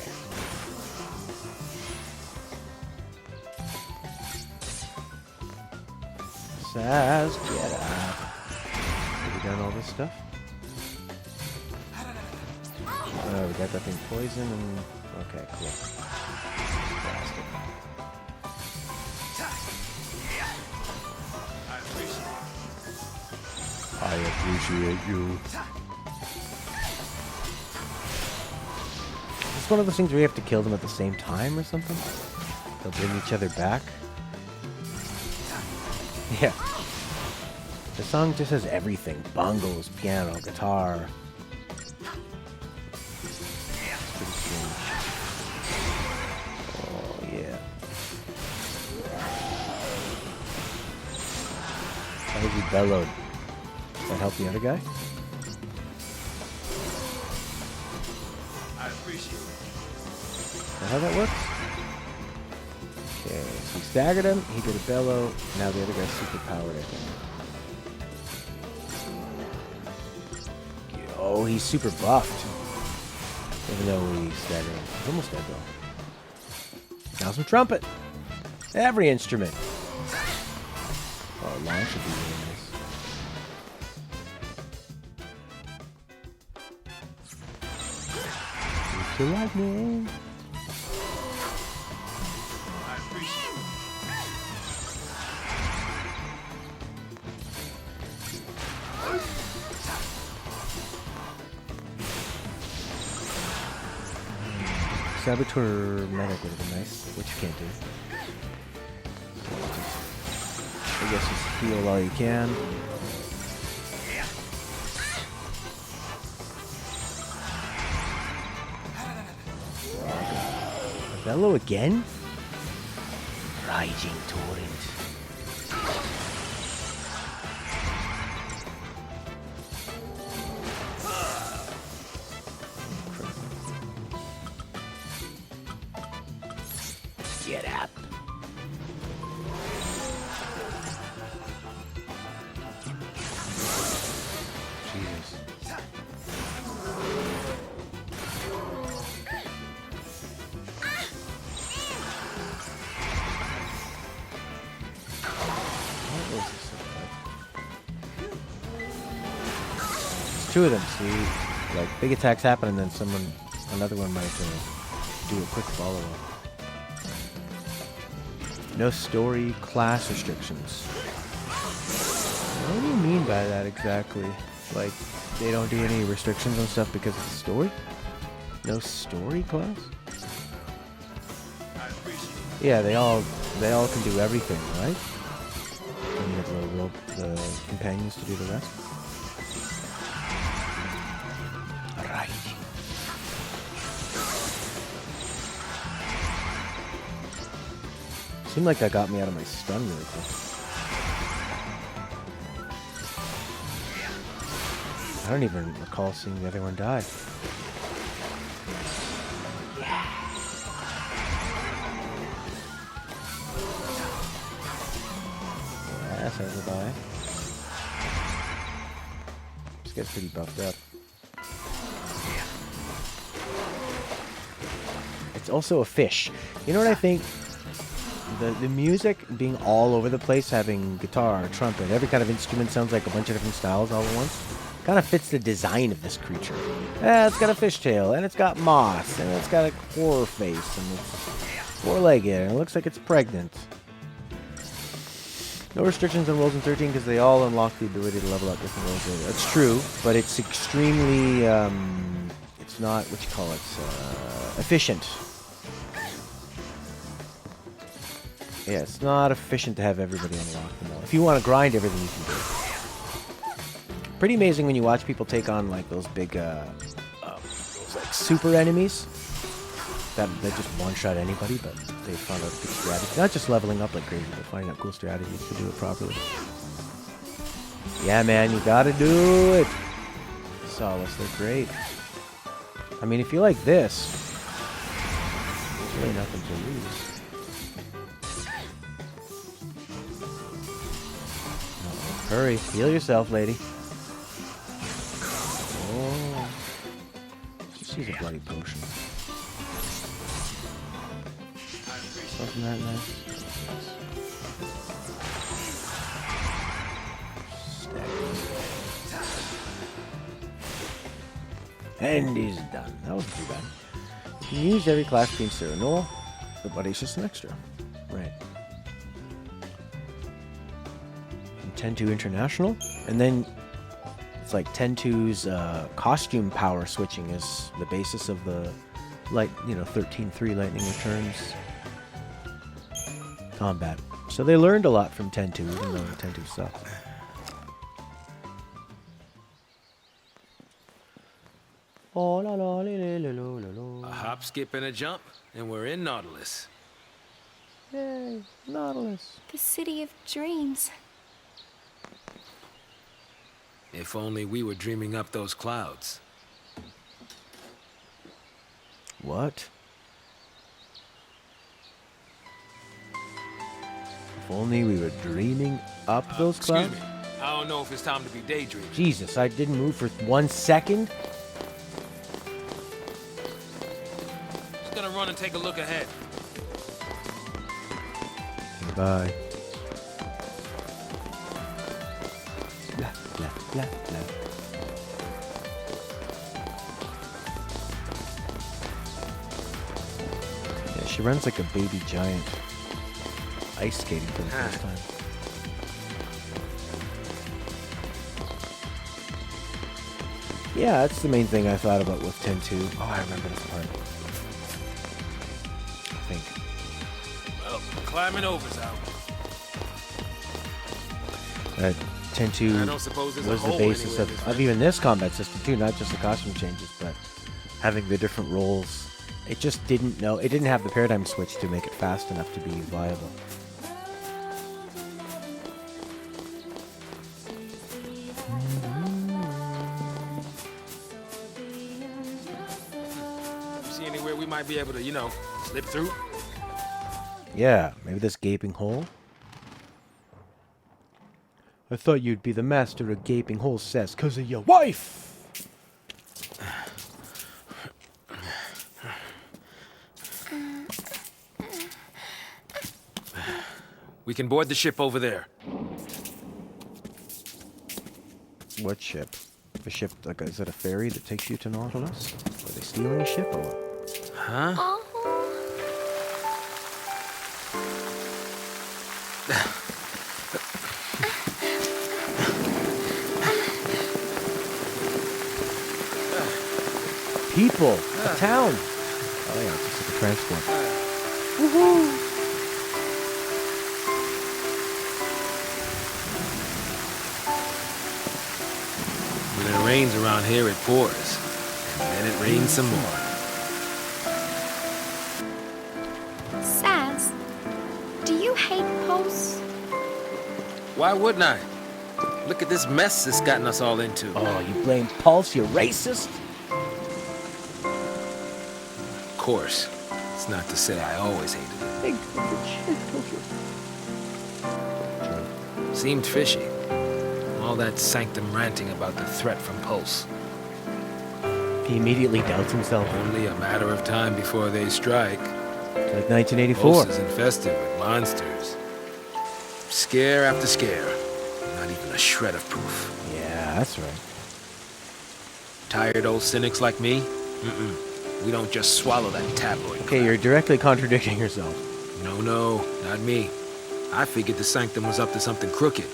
Saz, get up. Have we done all this stuff? Oh, we got that thing poison and... Okay, cool. Bastard. I appreciate you. It's one of those things where you have to kill them at the same time or something? They'll bring each other back? Yeah. The song just has everything. Bongos, piano, guitar. It's pretty strange. Oh, yeah. Why is he bellowed? Does that help the other guy? I appreciate it. Is that how that works? Okay, so he staggered him, he did a bellow, now the other guy's super powered, I think. Oh, he's super buffed. Even though we staggered him. He's almost dead though. Now some trumpet! Every instrument! Oh, launch would be really nice. To lightning! Saboteur medic would have been nice, which you can't do. I guess just heal all you can. Bello again? Raging torrent. Get up. Jesus. There's two of them, see? Like, big attacks happen and then another one might do a quick follow-up. No story class restrictions. What do you mean by that exactly? Like, they don't do any restrictions on stuff because of the story? No story class? Yeah, they all can do everything, right? And you have the companions to do the rest. Right. Seemed like that got me out of my stun really quick. I don't even recall seeing the other one die. Yeah, says goodbye. This guy's pretty buffed up. It's also a fish. You know what I think? The music being all over the place, having guitar, trumpet, every kind of instrument sounds like a bunch of different styles all at once. Kind of fits the design of this creature. Yeah, it's got a fishtail, and it's got moss, and it's got a horror face, and it's four-legged, and it looks like it's pregnant. No restrictions on rolls in 13 because they all unlock the ability to level up different rolls later. That's true, but it's extremely, it's not, what you call it, efficient. Yeah, it's not efficient to have everybody unlock them all. If you want to grind everything, you can do it. Pretty amazing when you watch people take on like those big, those, like super enemies that just one-shot anybody, but they found out a good strategy. Not just leveling up like crazy, but finding out cool strategies to do it properly. Yeah, man, you gotta do it. Solace, they're great. I mean, if you like this, there's really nothing to lose. Hurry, heal yourself, lady. Oh. Just use a bloody potion. Wasn't that nice? And he's done. That wasn't too bad. You can use every class between Cyrano, but it's just an extra. Right. 10-2 International, and then it's like 10-2's costume power switching is the basis of the 13-3 Lightning Returns combat. So they learned a lot from 10-2, even though 10-2 sucks. Oh, la, la, la, la, la, la, la. A hop, skip, and a jump, and we're in Nautilus. Yay, Nautilus. The city of dreams. If only we were dreaming up those clouds. What? If only we were dreaming up those clouds? Excuse me. I don't know if it's time to be daydreaming. Jesus, I didn't move for 1 second? Just gonna run and take a look ahead. Bye. Blah, blah, blah, blah. Yeah, she runs like a baby giant. Ice skating for the first time. Yeah, that's the main thing I thought about with 10-2. Oh, I remember this part. think. Well, climbing over's out. That tend to I don't suppose there's a was the hole basis anywhere in this of even this combat system too, not just the costume changes, but having the different roles. It just didn't know. It didn't have the paradigm switch to make it fast enough to be viable. See anywhere we might be able to, slip through? Yeah, maybe this gaping hole. I thought you'd be the master of gaping holes, Sess, 'cause of your wife! We can board the ship over there. What ship? A ship, like, is it a ferry that takes you to Nautilus? Are they stealing a ship or what? Huh? Oh. People! A town! Oh yeah, it's just like a transport. Woohoo! When it rains around here, it pours. And then it rains some more. Saz, do you hate Pulse? Why wouldn't I? Look at this mess it's gotten us all into. Oh, you blame Pulse, you racist? Of course. It's not to say I always hated it. Seemed fishy. All that sanctum ranting about the threat from Pulse. He immediately doubts himself. Only a matter of time before they strike. Like 1984. Pulse is infested with monsters. Scare after scare. Not even a shred of proof. Yeah, that's right. Tired old cynics like me? Mm-mm. We don't just swallow that tabloid. Okay, you're directly contradicting yourself. No, not me. I figured the sanctum was up to something crooked.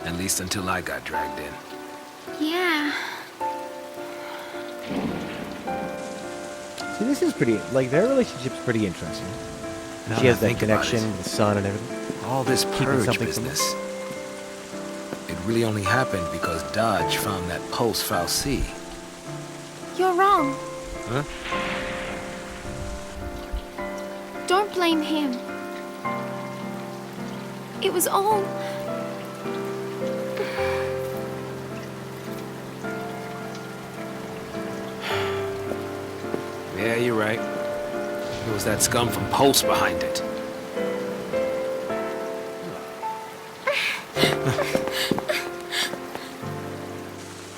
At least until I got dragged in. Yeah. See, this is pretty, like, their relationship's pretty interesting. Now She has that I that think about connection it, with the sun and everything. all this Keeping purge something from business. It really only happened because Dodge found that Pulse Fal'Cie. You're wrong. Huh? Don't blame him. It was all... Yeah, you're right. It was that scum from Pulse behind it.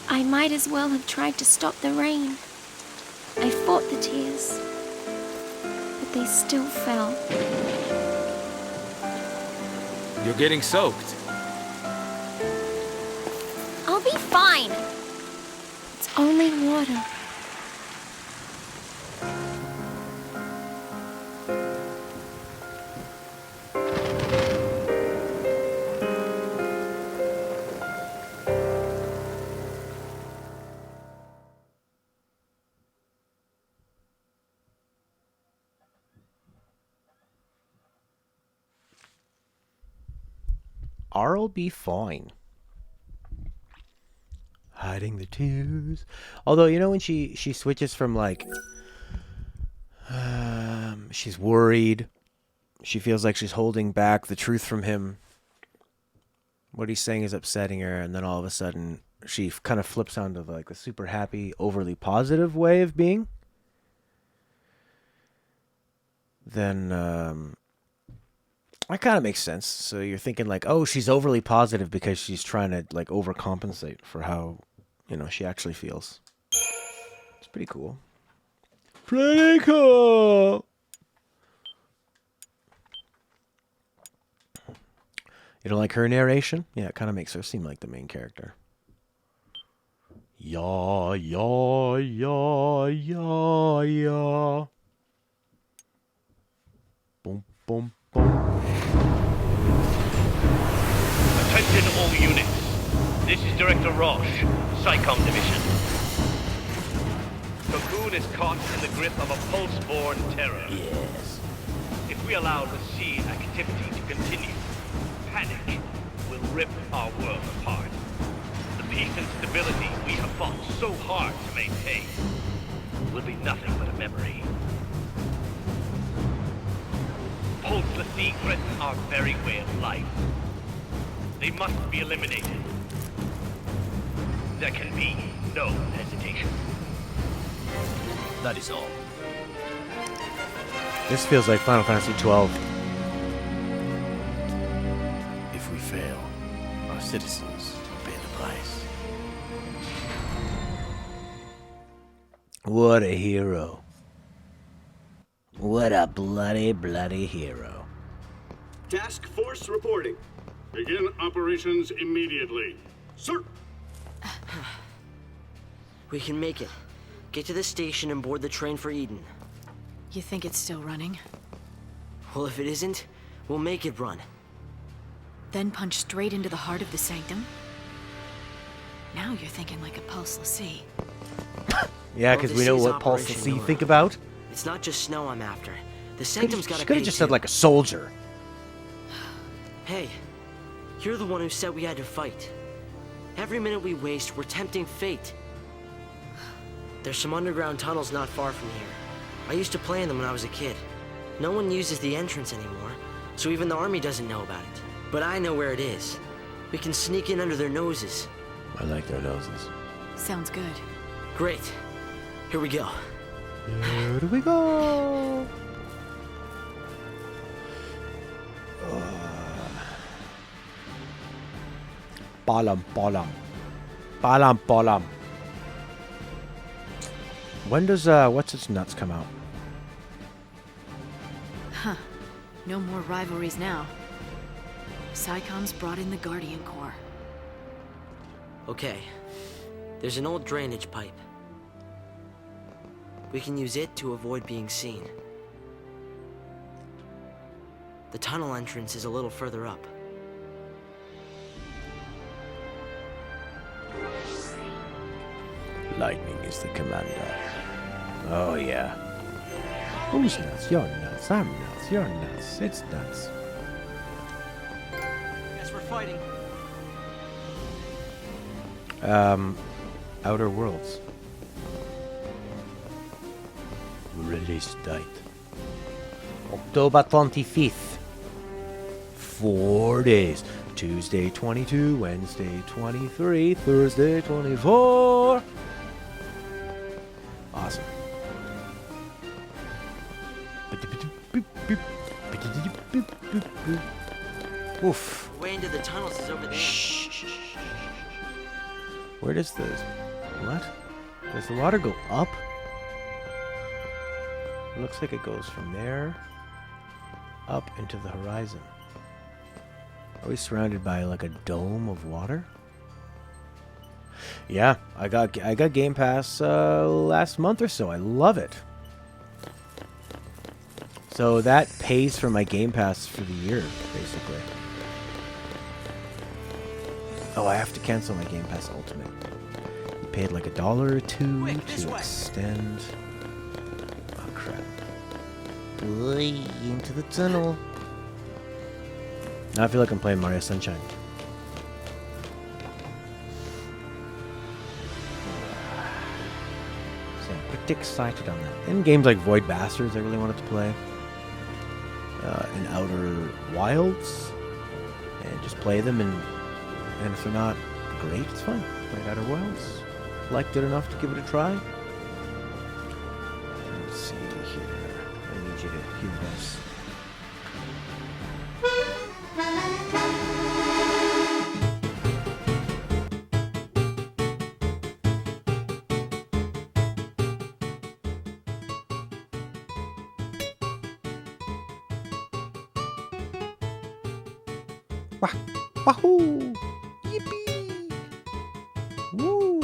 I might as well have tried to stop the rain. I fought the tears, but they still fell. You're getting soaked. I'll be fine. It's only water. I'll be fine. Hiding the tears. Although, you know, when she switches from, like, she's worried, she feels like she's holding back the truth from him, what he's saying is upsetting her, and then all of a sudden she kind of flips onto, like, the super happy, overly positive way of being, then that kind of makes sense. So you're thinking, like, oh, she's overly positive because she's trying to, like, overcompensate for how, you know, she actually feels. It's pretty cool. Pretty cool! You don't like her narration? Yeah, it kind of makes her seem like the main character. Yeah, yeah, yeah, yeah, yeah. Boom, boom, boom. Attention all units. This is Director Roche, SciComm Division. moon is caught in the grip of a pulse-born terror. Yes. If we allow the sea activity to continue, panic will rip our world apart. The peace and stability we have fought so hard to maintain will be nothing but a memory. Pulse L'Cie threaten our very way of life. They must be eliminated. There can be no hesitation. That is all. This feels like Final Fantasy XII. If we fail, our citizens will pay the price. What a hero. What a bloody hero. Task Force reporting. Begin operations immediately. Sir! We can make it. Get to the station and board the train for Eden. You think it's still running? Well, if it isn't, we'll make it run. Then punch straight into the heart of the Sanctum? Now you're thinking like a Pulse L'Cie. Yeah, because we know what Pulse L'Cie think about. It's not just snow I'm after. The Sanctum's got to could have just said like a soldier. Hey, you're the one who said we had to fight. Every minute we waste, we're tempting fate. There's some underground tunnels not far from here. I used to play in them when I was a kid. No one uses the entrance anymore, so even the army doesn't know about it. But I know where it is. We can sneak in under their noses. I like their noses. Sounds good. Great. Here we go. Here we go. Balam. When does what's its nuts come out? Huh. No more rivalries now. Psychom's brought in the Guardian Corps. Okay. There's an old drainage pipe. We can use it to avoid being seen. The tunnel entrance is a little further up. Lightning is the commander. Oh yeah. Who's nuts? You're nuts. I'm nuts. You're nuts. It's nuts. Guess we're fighting. Outer Worlds. Release date. October 25th. 4 days. Tuesday 22, Wednesday 23, Thursday 24. Awesome. Oof. The way into the tunnels is over there. Shh. Where does this... What? Does the water go up? It looks like it goes from there up into the horizon. Are we surrounded by like a dome of water? Yeah, I got Game Pass last month or so. I love it. So that pays for my Game Pass for the year, basically. Oh, I have to cancel my Game Pass Ultimate. You paid like $1 or $2 to extend. Oh crap! Boy, into the tunnel. Now I feel like I'm playing Mario Sunshine. So I'm pretty excited on that. And games like Void Bastards, I really wanted to play. And Outer Wilds, and just play them. And if they're not great, it's fine. Played Outer Wilds, liked it enough to give it a try. Let's see here. I need you to hear this. Wahoo! Yippee! Woo!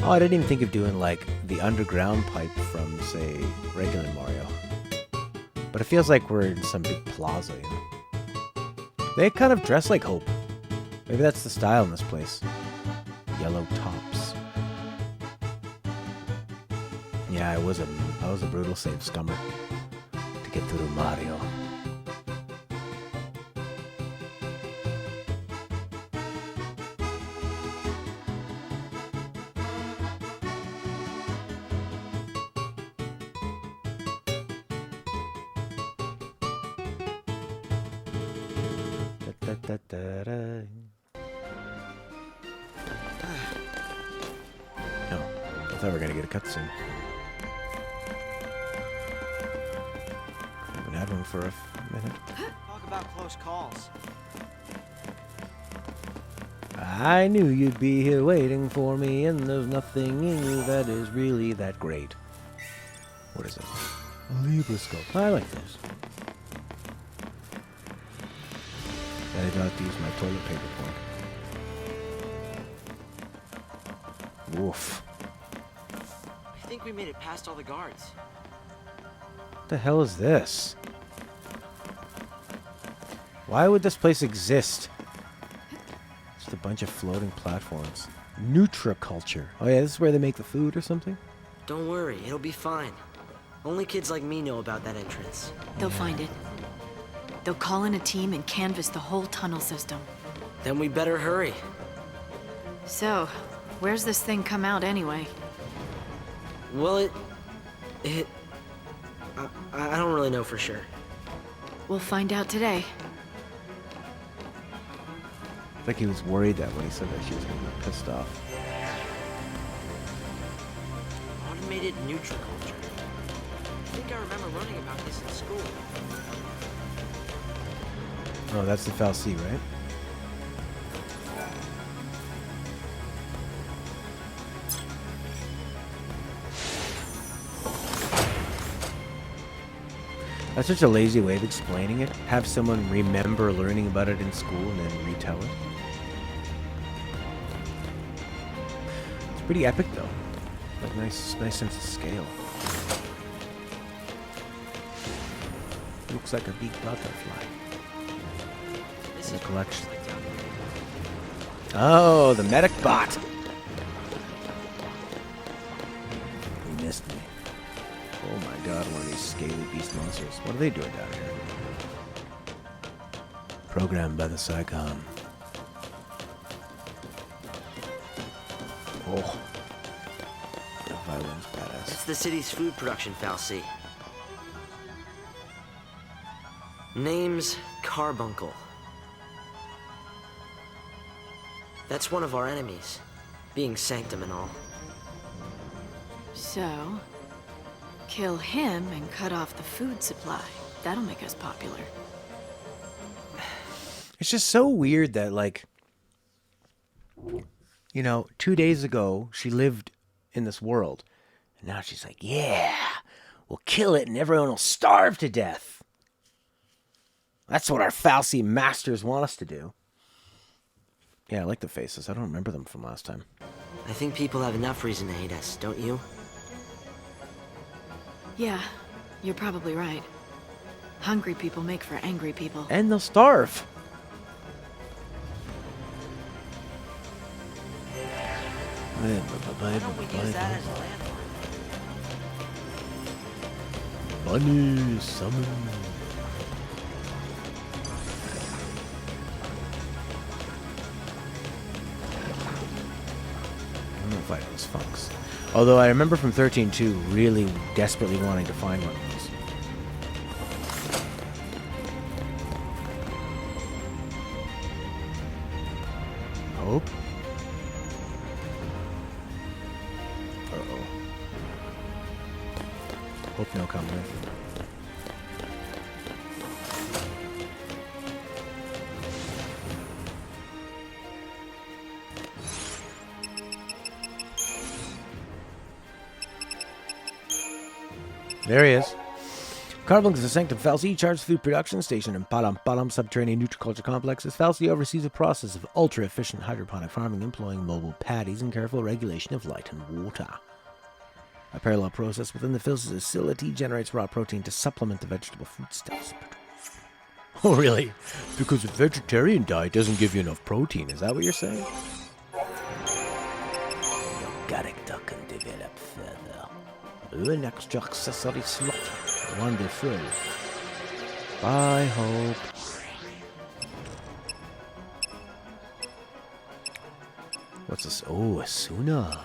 Oh, I didn't even think of doing like the underground pipe from, say, regular Mario. But But it feels like we're in some big plaza, you know? They kind of dress like Hope. Maybe that's the style in this place. Yellow tops. Yeah, I was a brutal save scummer to get through Mario. No, I thought we were gonna get a cutscene. Haven't had one for a minute. Talk about close calls. I knew you'd be here waiting for me, and there's nothing in you that is really that great. What is it? A Libra scope. I like this. I got to use my toilet paper fork. Woof. I think we made it past all the guards. What the hell is this? Why would this place exist? Just a bunch of floating platforms. Nutriculture. Oh yeah, this is where they make the food or something? Don't worry, it'll be fine. Only kids like me know about that entrance. They'll find it. They'll call in a team and canvass the whole tunnel system. Then we better hurry. So, where's this thing come out anyway? Well, I don't really know for sure. We'll find out today. It's like he was worried that when he said that she was going to be pissed off. Automated nutriculture. I think I remember learning about this in school. Oh, that's the Fal'Cie, right? That's such a lazy way of explaining it. Have someone remember learning about it in school and then retell it. It's pretty epic, though. Like nice sense of scale. Looks like a big butterfly. This in is the collection. Oh, the medic bot. You missed me. Oh my god, one of these scaly beast monsters. What are they doing down here? Programmed by the Psycom. Oh. The violin's badass. It's the city's food production, Fal'Cie. Name's Carbuncle. That's one of our enemies, being Sanctum and all. So, kill him and cut off the food supply. That'll make us popular. It's just so weird that, like, you know, 2 days ago, she lived in this world. And now she's like, yeah, we'll kill it and everyone will starve to death. That's what our Fal'Cie masters want us to do. Yeah, I like the faces. I don't remember them from last time. I think people have enough reason to hate us, don't you? Yeah, you're probably right. Hungry people make for angry people. And they'll starve. Why don't we use that as a landmark? Bunny summon. I'm gonna fight those funks. Although I remember from 13-2 really desperately wanting to find one of those. Hope? Uh-oh. Hope no come with. There he is. Carbuncle is a Sanctum Fal'Cie charged food production station in Palam Palam subterranean nutriculture complexes. Fal'Cie oversees a process of ultra-efficient hydroponic farming employing mobile paddies and careful regulation of light and water. A parallel process within the facility generates raw protein to supplement the vegetable foodstuffs. Oh, really? Because a vegetarian diet doesn't give you enough protein. Is that what you're saying? Your character can develop further. An extra accessory slot. Wonderful. Bye, Hope. What's this? Oh, Asuna.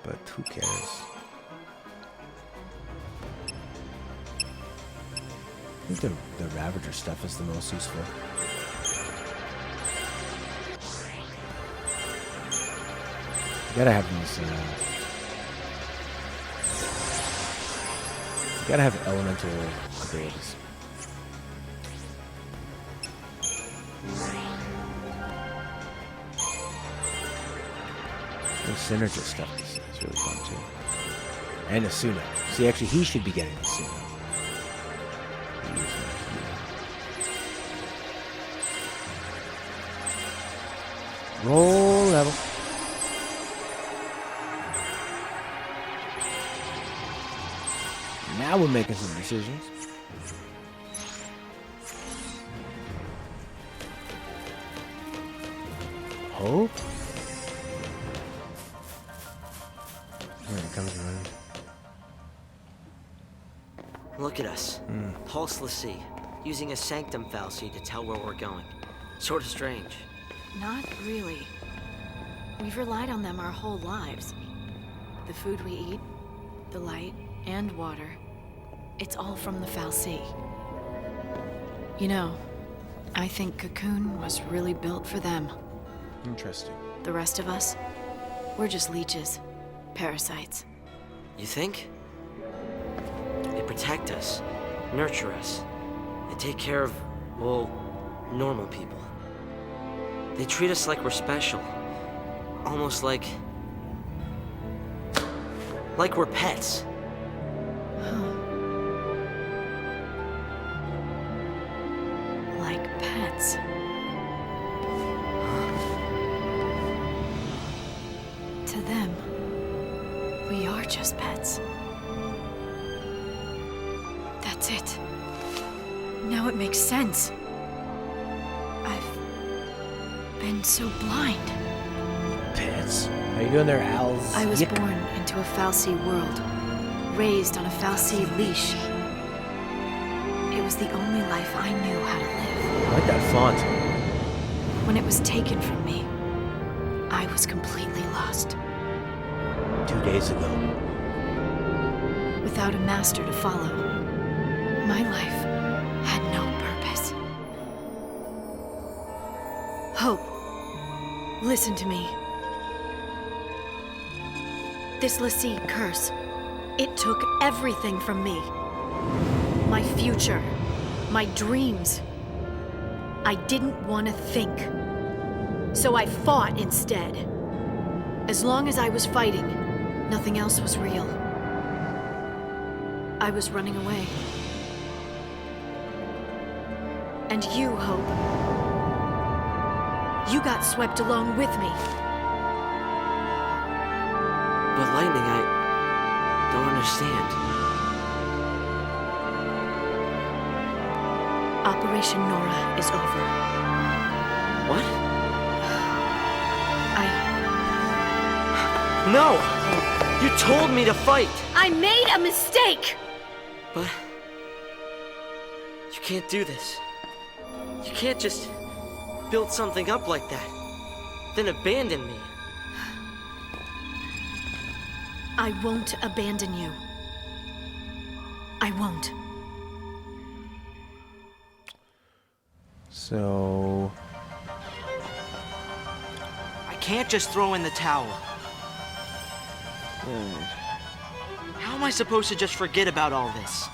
But who cares? I think the Ravager stuff is the most useful. You gotta have these, you gotta have elemental abilities. The synergist stuff is really fun too. And Asuna. See, actually, he should be getting Asuna. He is my hero. Roll level. Now we're making some decisions. Hope? Here it comes around. Look at us. Pulse Lassie, using a sanctum fallacy to tell where we're going. Sort of strange. Not really. We've relied on them our whole lives. The food we eat, the light, and water. It's all from the Fal'Cie. You know, I think Cocoon was really built for them. Interesting. The rest of us, we're just leeches. Parasites. You think? They protect us, nurture us. They take care of, well, normal people. They treat us like we're special. Almost like we're pets. Like pets. To them, we are just pets. That's it. Now it makes sense. I've been so blind. Pets. How you doing there, Als? I was born into a Fal'Cie world, raised on a Fal'Cie leash. It was the only life I knew how to live. I like that font. When it was taken from me, I was completely lost. 2 days ago. Without a master to follow, my life had no purpose. Hope, listen to me. This Lassie curse, it took everything from me. My future, my dreams. I didn't want to think. So I fought instead. As long as I was fighting, nothing else was real. I was running away. And you, Hope, you got swept along with me. But Lightning, I don't understand. Operation Nora is over. What? No! You told me to fight! I made a mistake! But you can't do this. You can't just build something up like that, then abandon me. I won't abandon you. I won't. So... I can't just throw in the towel. How am I supposed to just forget about all this?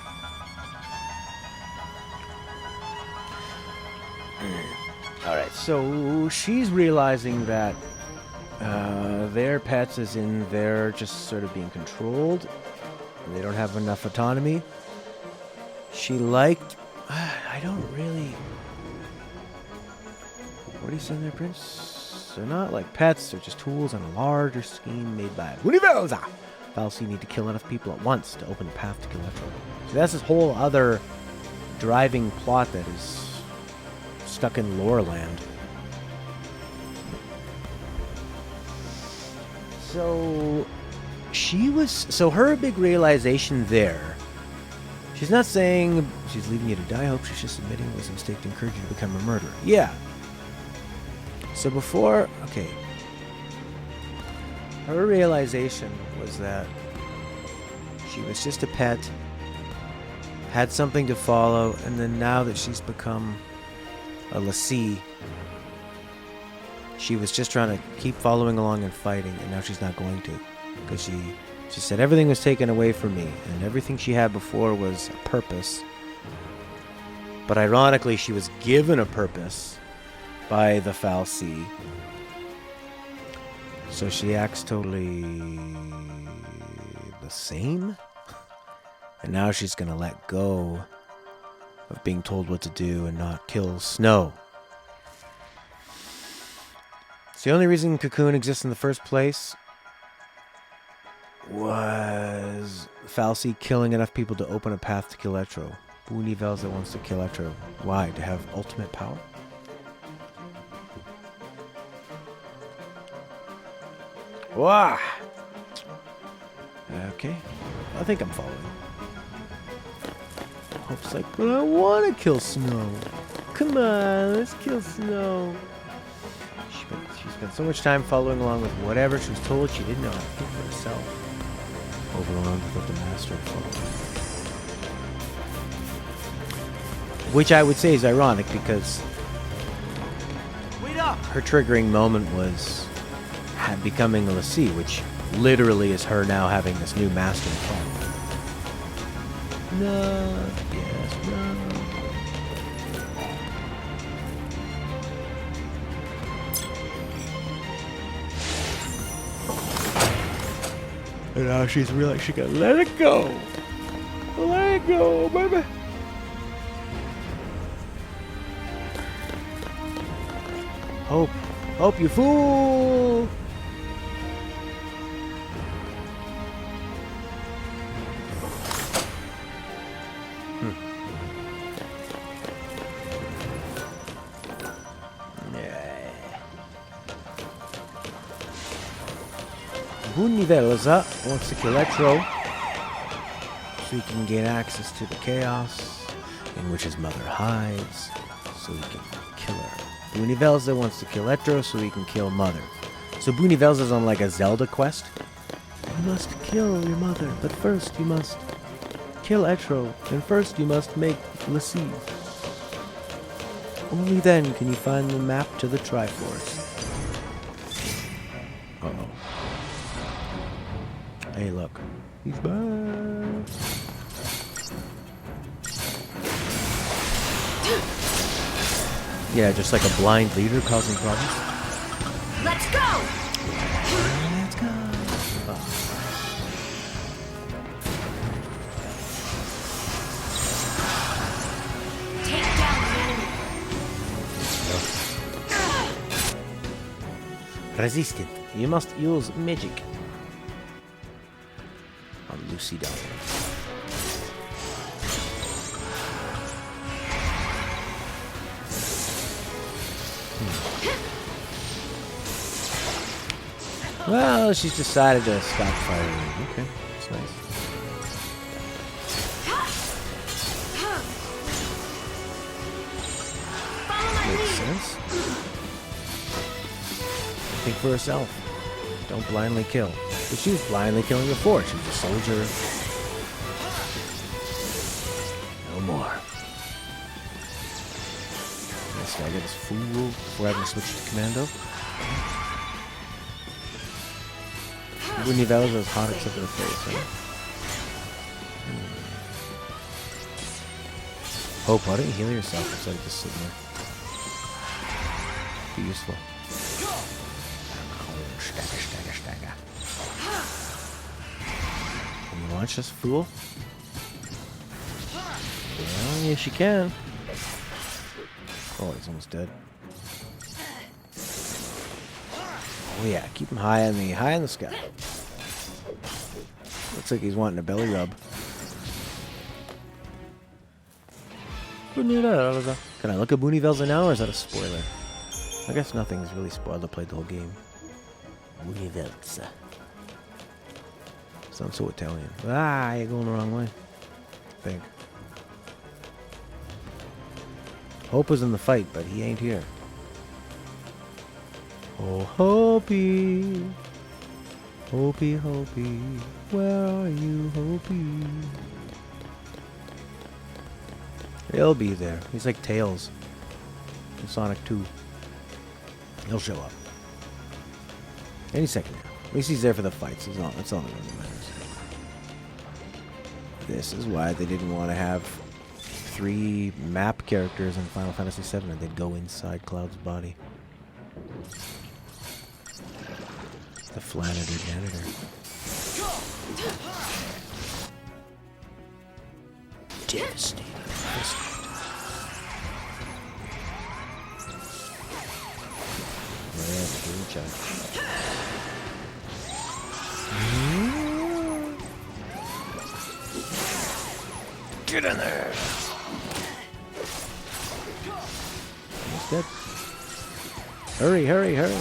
Alright, so she's realizing that their pets is in they're just sort of being controlled. And they don't have enough autonomy. She liked... I don't really... What are you saying there, Prince? Pets are not like pets, they're just tools in a larger scheme made by Universa. Falsi need to kill enough people at once to open a path to Kiletro. So that's this whole other driving plot that is stuck in lore land. So her big realization there, she's not saying she's leaving you to die. I hope she's just admitting it was a mistake to encourage you to become a murderer. Yeah. So before, okay. Her realization was that she was just a pet, had something to follow, and then now that she's become a Lassie, she was just trying to keep following along and fighting, and now she's not going to. Because she said everything was taken away from me, and everything she had before was a purpose. But ironically, she was given a purpose by the Falsi. So she acts totally the same? And now she's gonna let go of being told what to do and not kill Snow. So the only reason Cocoon exists in the first place was Falsi killing enough people to open a path to Kiletro. Univelsa wants to kill Kiletro. Why? To have ultimate power? Wah! Okay. I think I'm following. Hope's like, but I want to kill Snow. Come on, let's kill Snow. She spent so much time following along with whatever she was told she didn't know how to think for herself. Overwhelmed with what the master had followed. Which I would say is ironic because her triggering moment was becoming a Lassie, which literally is her now having this new master in front. No, yes, no. And now she's realized she gotta let it go. Let it go, baby. Hope, you fool! Univelsa wants to kill Kiletro so he can gain access to the chaos in which his mother hides, so he can kill her. Univelsa wants to kill Kiletro so he can kill Mother. So Univelsa's on like a Zelda quest. You must kill your mother, but first you must kill Etro, and first you must make Lassie. Only then can you find the map to the Triforce. Uh-oh. Hey, look. He's back. Yeah, just like a blind leader causing problems. Let's go! Let's go. Oh. Take down the enemy. Resist it. You must use magic. On Lucy Doll. Well, she's decided to stop firing. Okay, that's nice. Makes sense. Think for herself. Don't blindly kill. But she was blindly killing before. She was a soldier. No more. Yes, I get this fool before having to switch to commando. Univelsa is hot except for the face, right? Hope, why don't you heal yourself instead of just sitting there? Be useful. Can you launch this fool? Well, yes you can. Oh, he's almost dead. Oh yeah, keep him high in the sky. Looks like he's wanting a belly rub. Can I look at Booney Velza now, or is that a spoiler? I guess nothing's really spoiled. I played the whole game. Booney Velza. Sounds so Italian. Ah, you're going the wrong way. I think. Hope was in the fight, but he ain't here. Oh, Hopi. Hopi, Hopi. Where are you, Hopi? He'll be there. He's like Tails in Sonic 2. He'll show up. Any second now. At least he's there for the fights. That's all that really matters. This is why they didn't want to have 3 map characters in Final Fantasy VII, and they'd go inside Cloud's body. The Flannery janitor. Devastating. Get in there. He's dead. Hurry, hurry, hurry.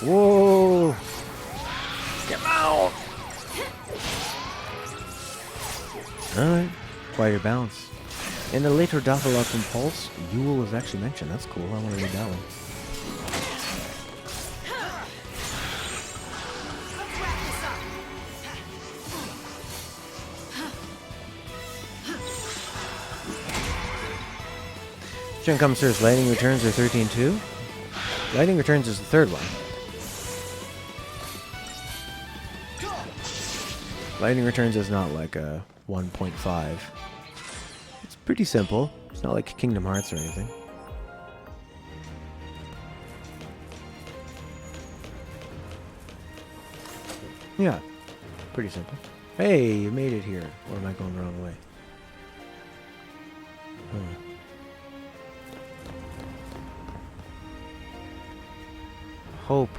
Whoa. Get out. Alright. Acquire your balance. In the later Davalok Impulse, Yule was actually mentioned. That's cool. I want to read that one. Question comes first. Lightning Returns or 13-2? Lightning Returns is the third one. Lightning Returns is not like a 1.5. It's pretty simple. It's not like Kingdom Hearts or anything. Yeah, pretty simple. Hey, you made it here. Or am I going the wrong way? Hope.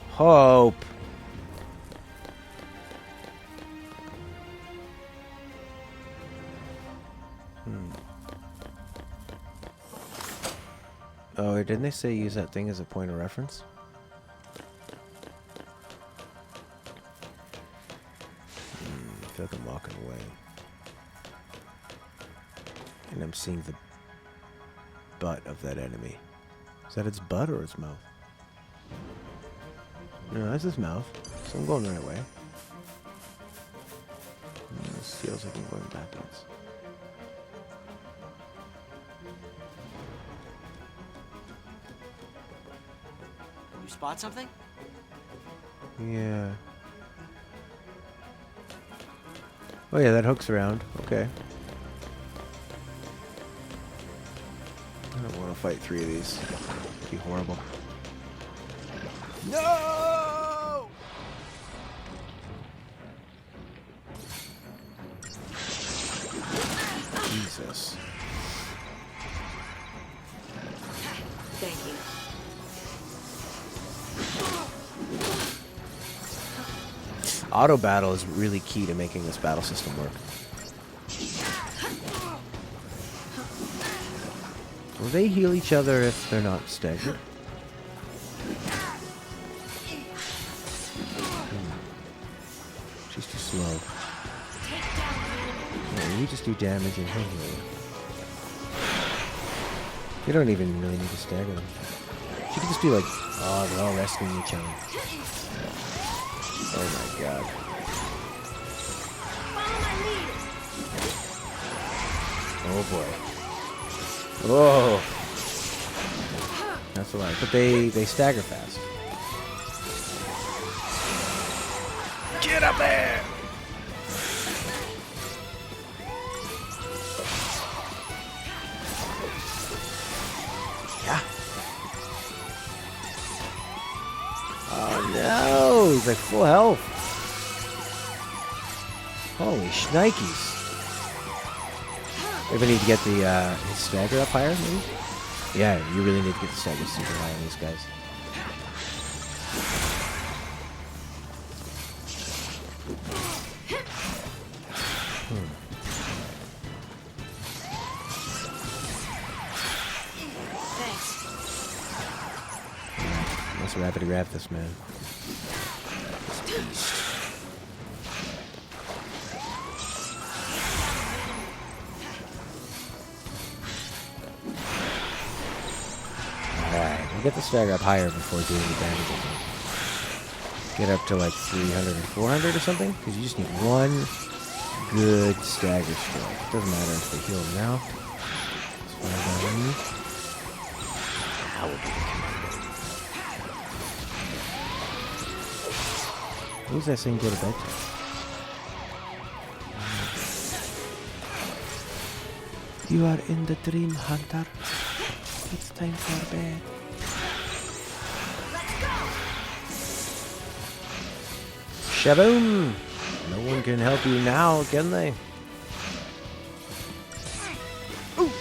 Hope. Oh, didn't they say use that thing as a point of reference? I feel like I'm walking away. And I'm seeing the butt of that enemy. Is that its butt or its mouth? No, that's his mouth. So I'm going the right way. This feels like I'm going backwards. You spot something? Yeah. Oh yeah, that hooks around. Okay. I don't want to fight 3 of these. It'd be horrible. No! Jesus. Thank you. Auto battle is really key to making this battle system work. Will they heal each other if they're not staggered? She's too slow. Yeah, you just do damage and he'll heal you. You don't even really need to stagger them. She can just do like, oh, they're all rescuing each other. Oh my god. Oh boy. Whoa. That's a lot. But they stagger fast. Get up there! Yeah. Oh no! He's like full health. Holy shnikes. Maybe I need to get the his stagger up higher, maybe? Yeah, you really need to get the stagger super high on these guys. Let's rapidly wrap this, man. This beast. Alright, we'll get the stagger up higher before doing the damage, I think. Get up to like 300 or 400 or something, because you just need one good stagger strike. It doesn't matter if they heal now. Let's find out. That would be the commando. Who's that saying go to bed to? You are in the dream, Hunter. It's time for bed. Shaboom! No one can help you now, can they? Ooh.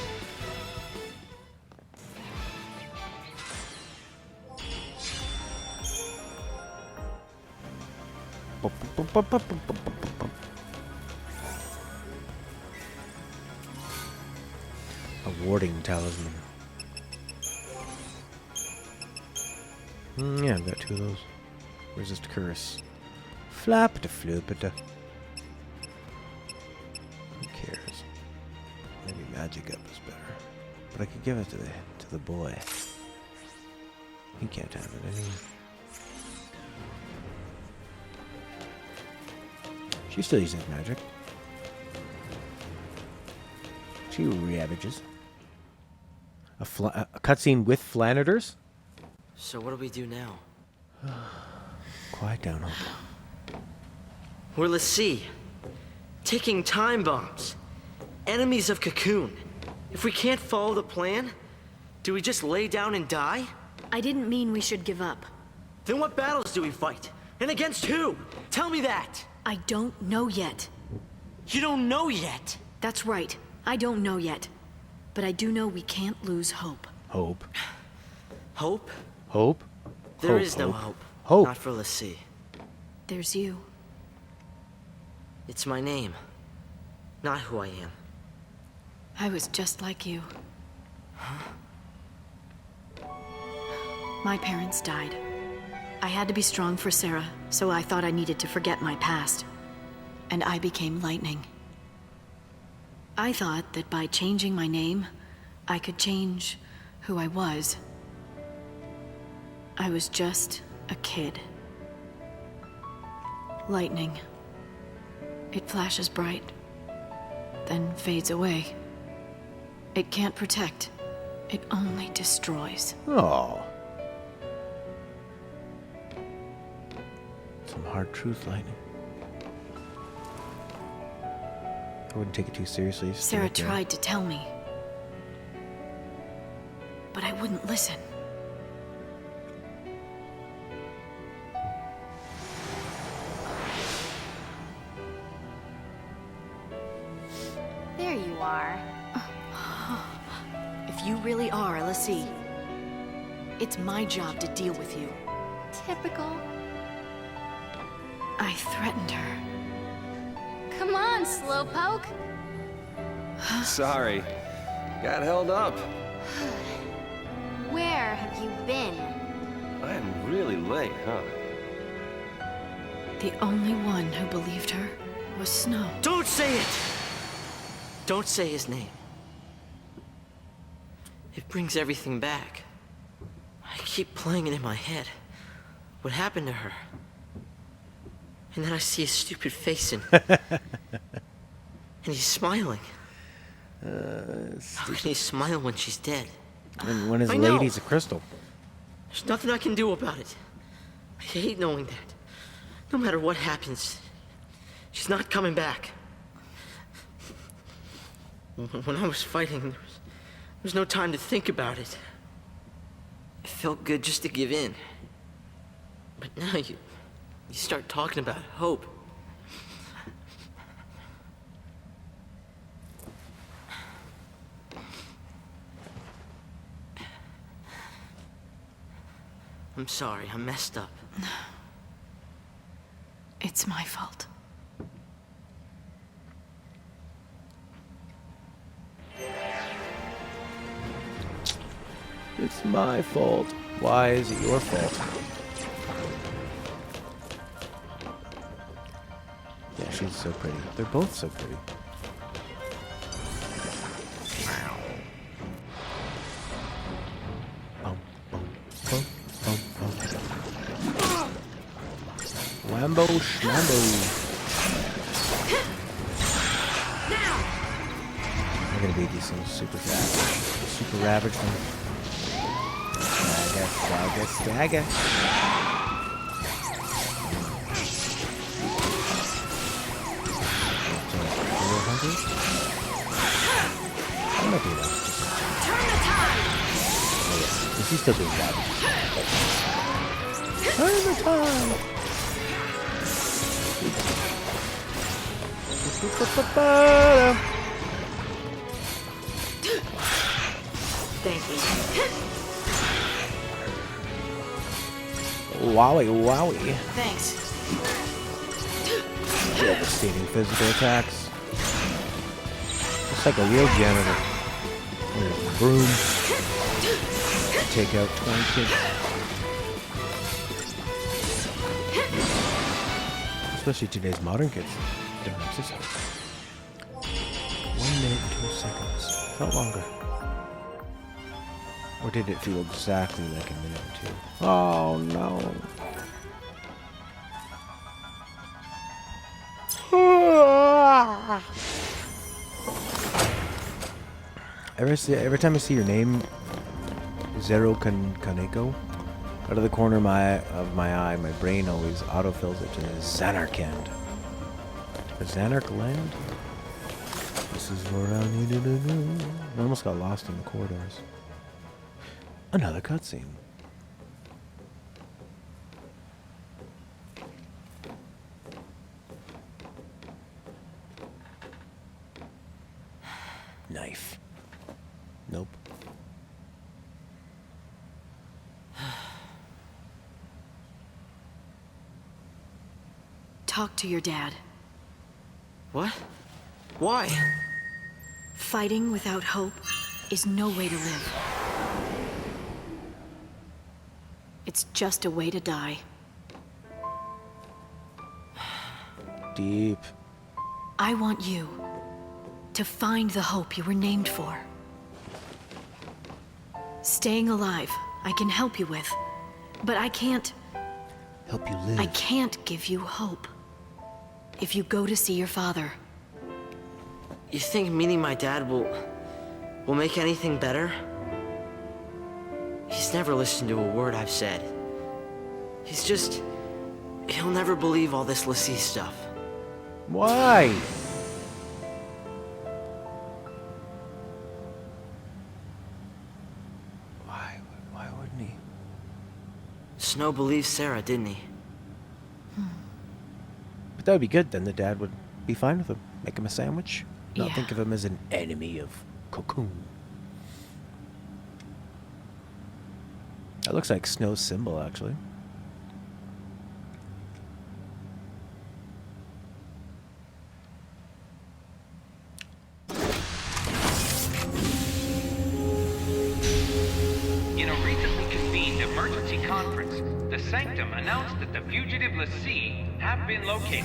A warding talisman. Yeah, I've got 2 of those. Resist curse. Flap to flip it. Who cares? Maybe magic up is better. But I could give it to the boy. He can't have it anyway. She still uses magic. She ravages. A cutscene with Flanaders? So what do we do now? Quiet down, Hope. We're Lassie, taking time bombs, enemies of Cocoon. If we can't follow the plan, do we just lay down and die? I didn't mean we should give up. Then what battles do we fight? And against who? Tell me that! I don't know yet. You don't know yet? That's right. I don't know yet. But I do know we can't lose hope. Hope? Hope? Hope? There is no hope. Hope. Not for Lassie. There's you. It's my name. Not who I am. I was just like you. Huh? My parents died. I had to be strong for Sarah, so I thought I needed to forget my past. And I became Lightning. I thought that by changing my name, I could change who I was. I was just a kid. Lightning. It flashes bright, then fades away. It can't protect. It only destroys. Oh. Some hard truth, Lightning. I wouldn't take it too seriously. Sarah tried to tell me, but I wouldn't listen. There you are. If you really are a Lassie, it's my job to deal with you. Typical. I threatened her. Come on, Slowpoke. Sorry. Got held up. Where have you been? I am really late, huh? The only one who believed her was Snow. Don't say it! Don't say his name. It brings everything back. I keep playing it in my head. What happened to her? And then I see his stupid face and he's smiling. How can he smile when she's dead? And when his I know. lady's a crystal. There's nothing I can do about it. I hate knowing that. No matter what happens, she's not coming back. When I was fighting, there was no time to think about it. It felt good just to give in. But now you start talking about hope. I'm sorry, I messed up. It's my fault. It's my fault. Why is it your fault? Yeah, she's so pretty. They're both so pretty. Whambo schmambo. I'm gonna beat these things super fast. Super ravage them. Stagger, stagger, stagger. I'm not doing that. Turn the tide! Oh yeah, because he's still doing ravage. Turn the tide! Thank you. Wowie, wowie. Thanks. Devastating physical attacks. Just like a real janitor. With a broom. Take out 20 kids. Especially today's modern kids. Don't exercise. 1 minute and 2 seconds. Felt longer. Or did it feel exactly like a minute or 2? Oh no. Every time I see your name, Zero Kaneko, out of the corner of my eye, my brain always autofills it to Xanarkand. Xanark land? This is what I needed to do. I almost got lost in the corridors. Another cutscene. Knife. Nope. Talk to your dad. What? Why? Fighting without hope is no way to live. It's just a way to die. Deep. I want you to find the hope you were named for. Staying alive, I can help you with, but I can't... Help you live. I can't give you hope. If you go to see your father. You think meeting my dad will make anything better? He's never listened to a word I've said. He's just... he'll never believe all this Lassie stuff. Why? Why wouldn't he? Snow believed Sarah, didn't he? But that would be good, then the dad would be fine with him. Make him a sandwich. Not Yeah. think of him as an enemy of Cocoon. That looks like Snow's symbol, actually. In a recently convened emergency conference, the Sanctum announced that the fugitive Lassie have been located.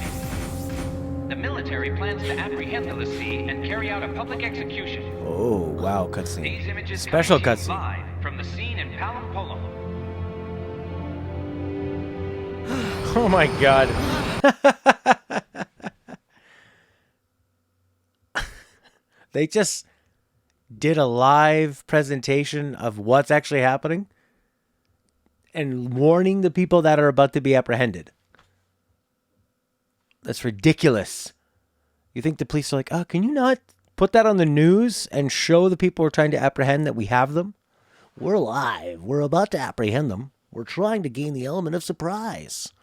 The military plans to apprehend the Lassie and carry out a public execution. Oh, wow, cutscene. These images Special coming to you cutscene. live from the scene in Palampolo. Oh my god. They just did a live presentation of what's actually happening and warning the people that are about to be apprehended. That's ridiculous. You think the police are like, oh, can you not put that on the news and show the people we're trying to apprehend that we have them? We're live. We're about to apprehend them. We're trying to gain the element of surprise.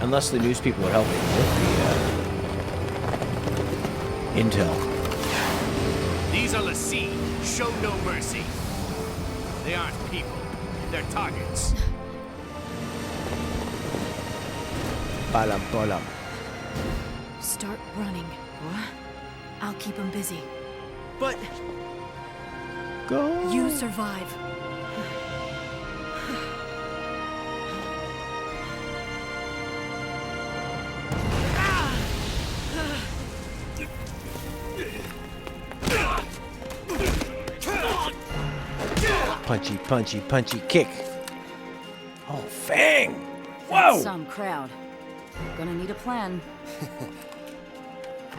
Unless the news people are helping with the intel. These are Lassie. Show no mercy. They aren't people. They're targets. Palam, palam. Start running. What? I'll keep him busy. But... Go! You survive. Punchy, punchy, punchy kick. Oh, Fang! Whoa! Some crowd. Gonna need a plan.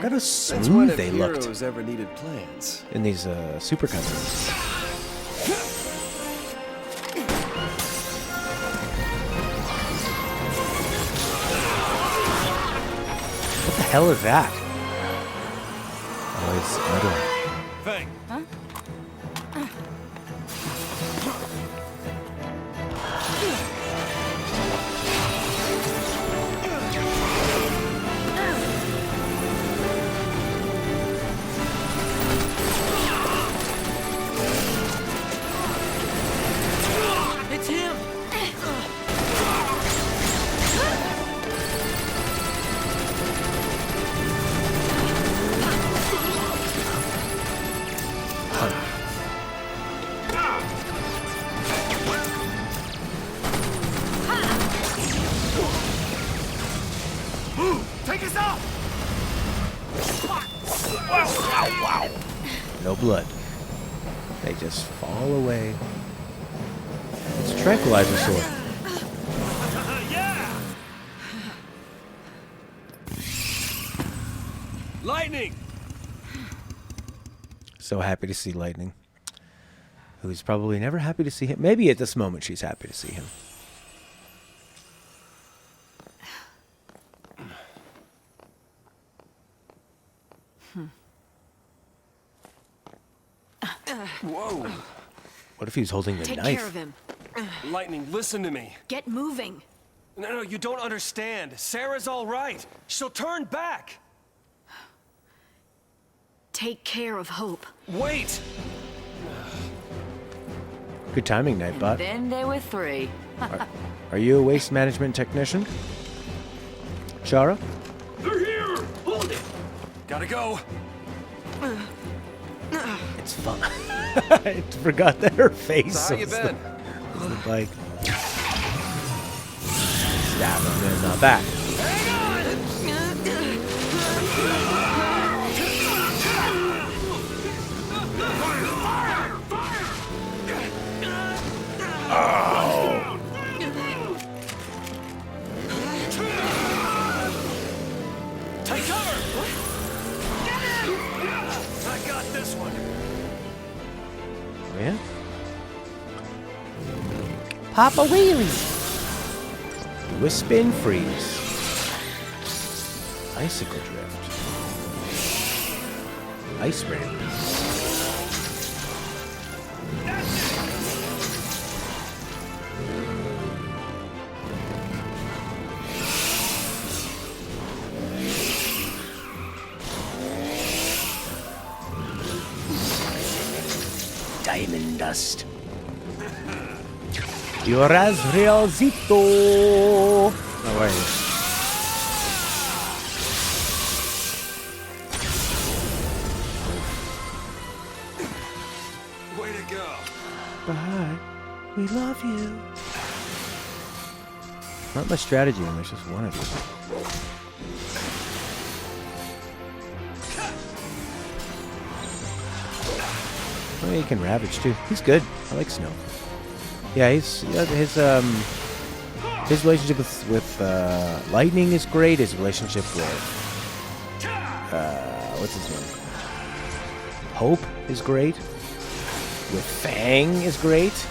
Look how Since when smooth have they looked heroes ever needed plans? in these super cutscenes. What the hell is that? Oh, it's metal. Fang. Huh? It's him! Take us out! Wow. No blood. They just fall away. It's a tranquilizer sword. Yeah! Lightning! So happy to see Lightning. Who's probably never happy to see him. Maybe at this moment she's happy to see him. Whoa! What if he was holding the Take knife? care of him. Lightning, listen to me. Get moving. No, you don't understand. Sarah's all right. She'll turn back. Take care of Hope. Wait! Good timing, Nightbot. Then there were three. Are you a waste management technician? Chara? They're here! Hold it! Gotta go. It's fun. I forgot that her face So how you was been? the bike. Stab him in the back. Oh. Take cover! I got this one. Oh, yeah? Papa Wheelie. Wisp and freeze. Icicle drift. Ice ramp. Diamond dust. You're Azraelzito. Oh, where are you? Way to go. Bye. We love you. Not much strategy, and there's just one of you. Oh, yeah, he can ravage too. He's good. I like Snow. Yeah, his relationship with Lightning is great. His relationship with what's his name? Hope is great. With Fang is great.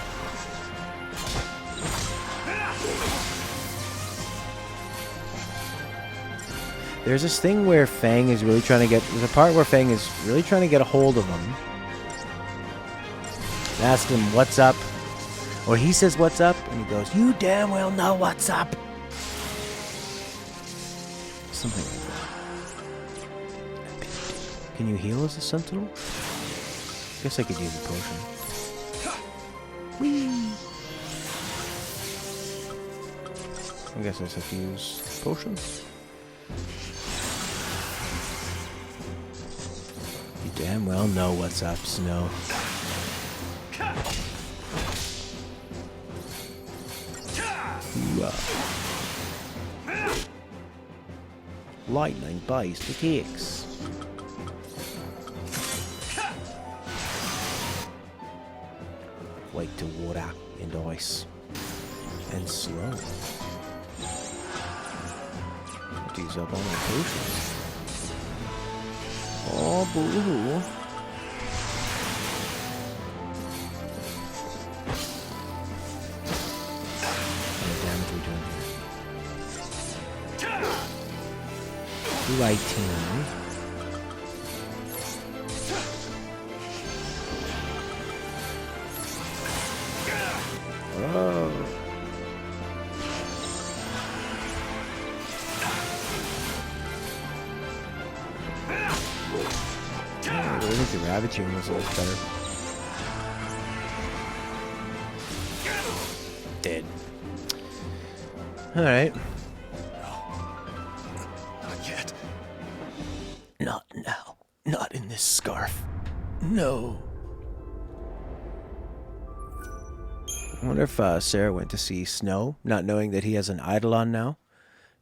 There's this thing where Fang is really trying to get... There's a part where Fang is really trying to get a hold of him. Ask him what's up. Or he says what's up, and he goes, "You damn well know what's up." Something like that. Can you heal as a sentinel? Guess I could use a potion. Whee! I guess I just have to use potions. damn well know what's up, Snow. Lightning-based attacks. Like to water and ice. And slow. These up all my potions. Oh, boo. How much damage are we doing here? 218. Oh. I think the Ravaging was a little better. Dead. Alright. Not yet. Not now. Not in this scarf. No. I wonder if Sarah went to see Snow, not knowing that he has an Eidolon now.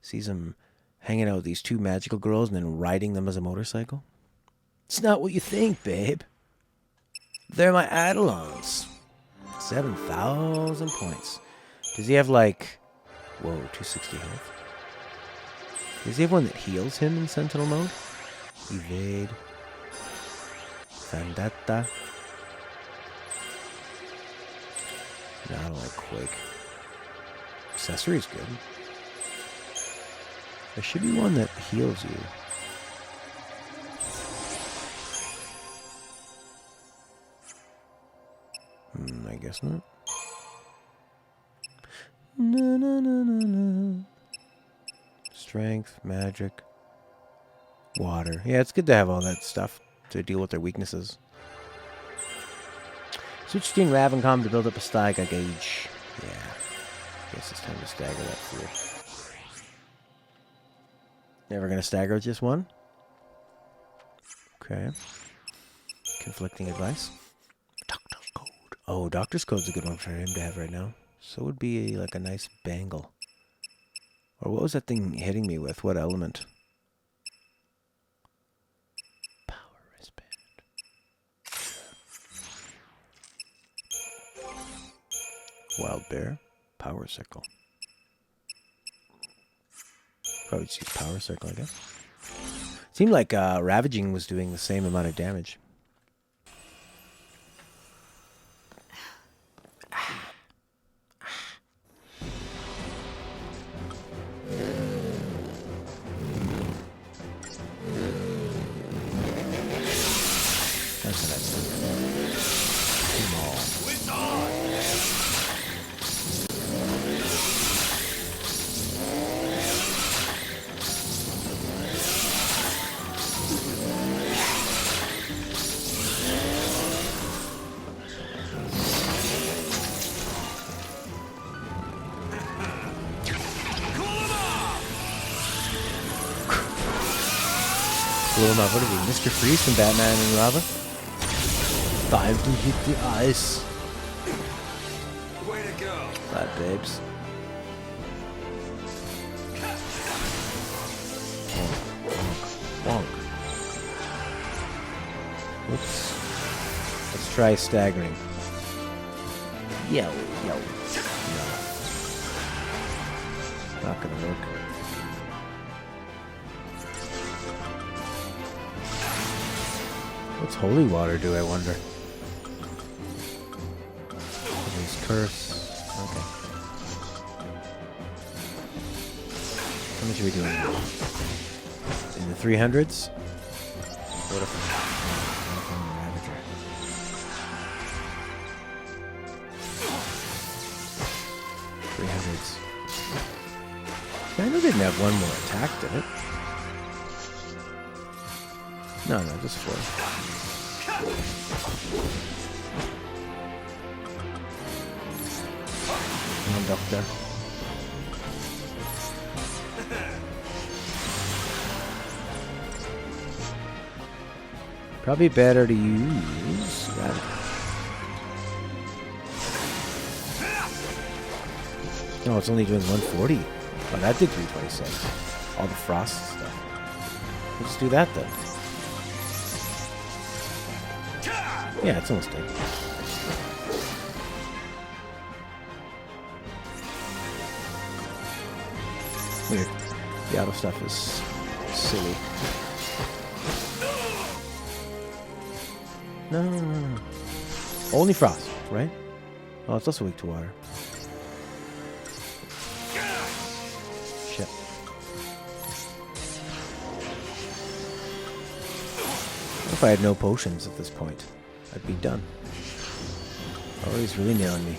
Sees him hanging out with these two magical girls and then riding them as a motorcycle. It's not what you think, babe. They're my Eidolons. 7,000 points. Does he have like... Whoa, 260 health. Does he have one that heals him in Sentinel mode? Evade. Vendetta. No, I don't like Quake. Accessory's good. There should be one that heals you. I guess not. No, no, no, no, no. Strength, magic, water. Yeah, it's good to have all that stuff to deal with their weaknesses. Switch between Rav and Com to build up a stagger gauge. Yeah. Guess it's time to stagger that fool. Never gonna stagger with just one? Okay. Conflicting advice. Doctor's Code. Oh, Doctor's Code's a good one for him to have right now. So would be like a nice bangle. Or what was that thing hitting me with? What element? Power wristband. Wild bear. Power circle. Probably just use power circle, I guess. Seemed like Ravaging was doing the same amount of damage. That's what I said. Small. Cool enough. What are we, Mr. Freeze from Batman and Robin? Time to hit the ice. Way to go. Bad babes. Wonk. Oops. Let's try staggering. Yo. No. Not gonna work. What's holy water do, I wonder? His curse. Okay. How much are we doing now? In the 300s? What if... Ravager. I know they didn't have one more attack, did it? No, just 4. Come on, Doctor. Probably better to use that. No, it's only doing 140. Oh, that did 326. All the frost stuff. We'll just do that then. Yeah, it's almost dead. Weird. The auto stuff is silly. No. Only frost, right? Oh, it's also weak to water. Shit. If I had no potions at this point, I'd be done. Oh, he's really nailing me.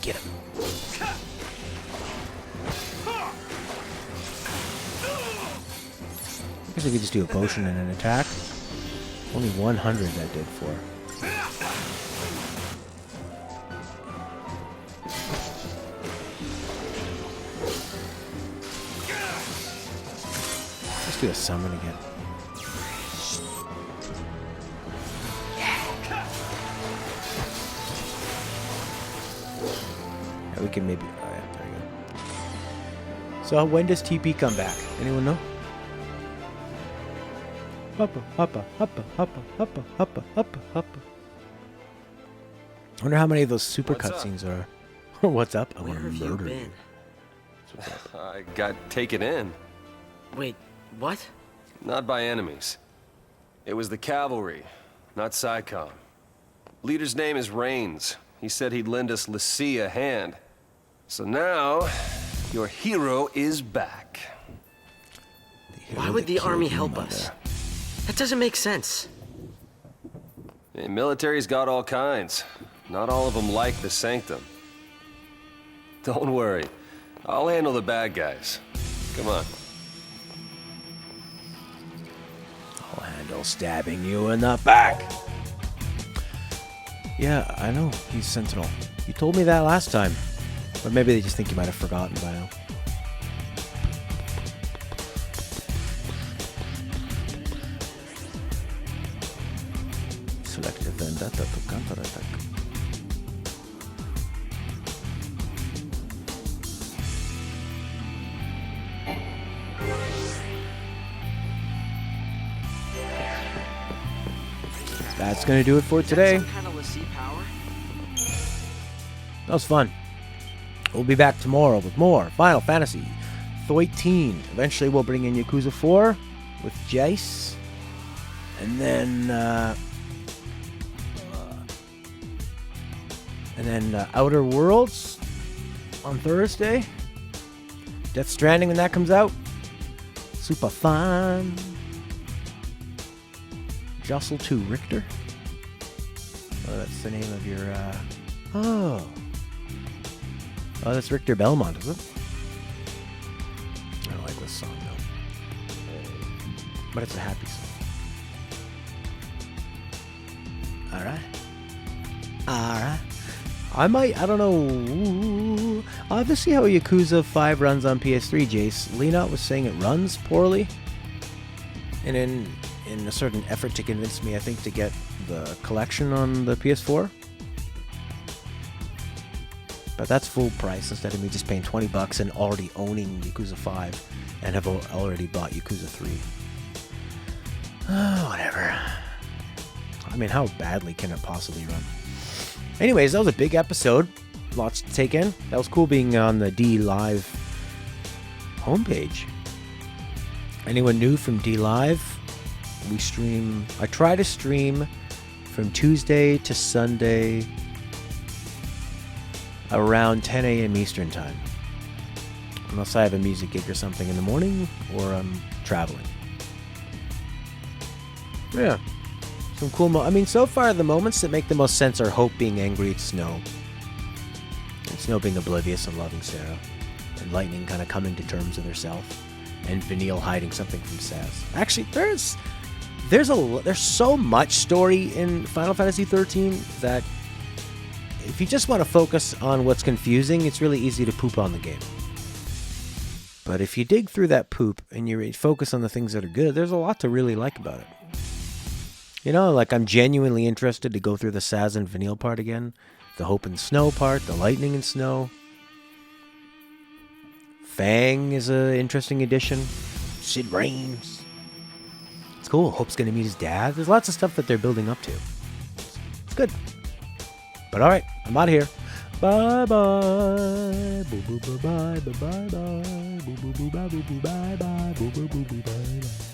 Get him. I guess I could just do a potion and an attack. Only 100 that did for. Let's do a summon again. Yeah, we can maybe. Oh yeah, there you go. So when does TP come back? Anyone know? Hoppa, hoppa, hoppa, hoppa, hoppa, hoppa, hoppa, hoppa. I wonder how many of those super cutscenes are. What's up? I want to murder you. I got taken in. Wait, what? Not by enemies. It was the cavalry, not SciComm. Leader's name is Rains. He said he'd lend us l'Cie a hand. So now, your hero is back. Why would the army help us? That doesn't make sense. The military's got all kinds. Not all of them like the Sanctum. Don't worry. I'll handle the bad guys. Come on. I'll handle stabbing you in the back. Yeah, I know. He's Sentinel. You told me that last time. Or maybe they just think you might have forgotten by now. Selective vendetta to counterattack. That's gonna do it for today. Some kind of l'Cie power? That was fun. We'll be back tomorrow with more Final Fantasy XIII. Eventually we'll bring in Yakuza 4 with Jace. And then Outer Worlds on Thursday. Death Stranding when that comes out. Super fun. Jostle 2 Richter. Oh, that's the name of your, Oh, that's Richter Belmont, is it? I don't like this song, though. But it's a happy song. Alright. I don't know. I'll have to see how Yakuza 5 runs on PS3, Jace. Lena was saying it runs poorly. And in a certain effort to convince me, I think, to get the collection on the PS4. But that's full price instead of me just paying $20 and already owning Yakuza 5 and have already bought Yakuza 3. Whatever. I mean, how badly can it possibly run? Anyways, that was a big episode. Lots to take in. That was cool being on the D Live homepage. Anyone new from D Live? We stream. I try to stream from Tuesday to Sunday around 10 a.m. Eastern time. Unless I have a music gig or something in the morning or I'm traveling. Yeah. Some cool I mean, so far the moments that make the most sense are Hope being angry at Snow. And Snow being oblivious and loving Sarah. And Lightning kind of coming to terms with herself. And Vanille hiding something from Saz. Actually, there's so much story in Final Fantasy XIII that if you just want to focus on what's confusing, it's really easy to poop on the game. But if you dig through that poop and you focus on the things that are good, there's a lot to really like about it. You know, like I'm genuinely interested to go through the Saz and Vanille part again. The Hope and Snow part, the Lightning and Snow. Fang is an interesting addition. Sid Raines. It's cool. Hope's going to meet his dad. There's lots of stuff that they're building up to. It's good. But alright, I'm out of here. Bye bye. Boo boo bye bye bye bye bye. Boo boo bye boo bye bye bye. Boo boo bye bye.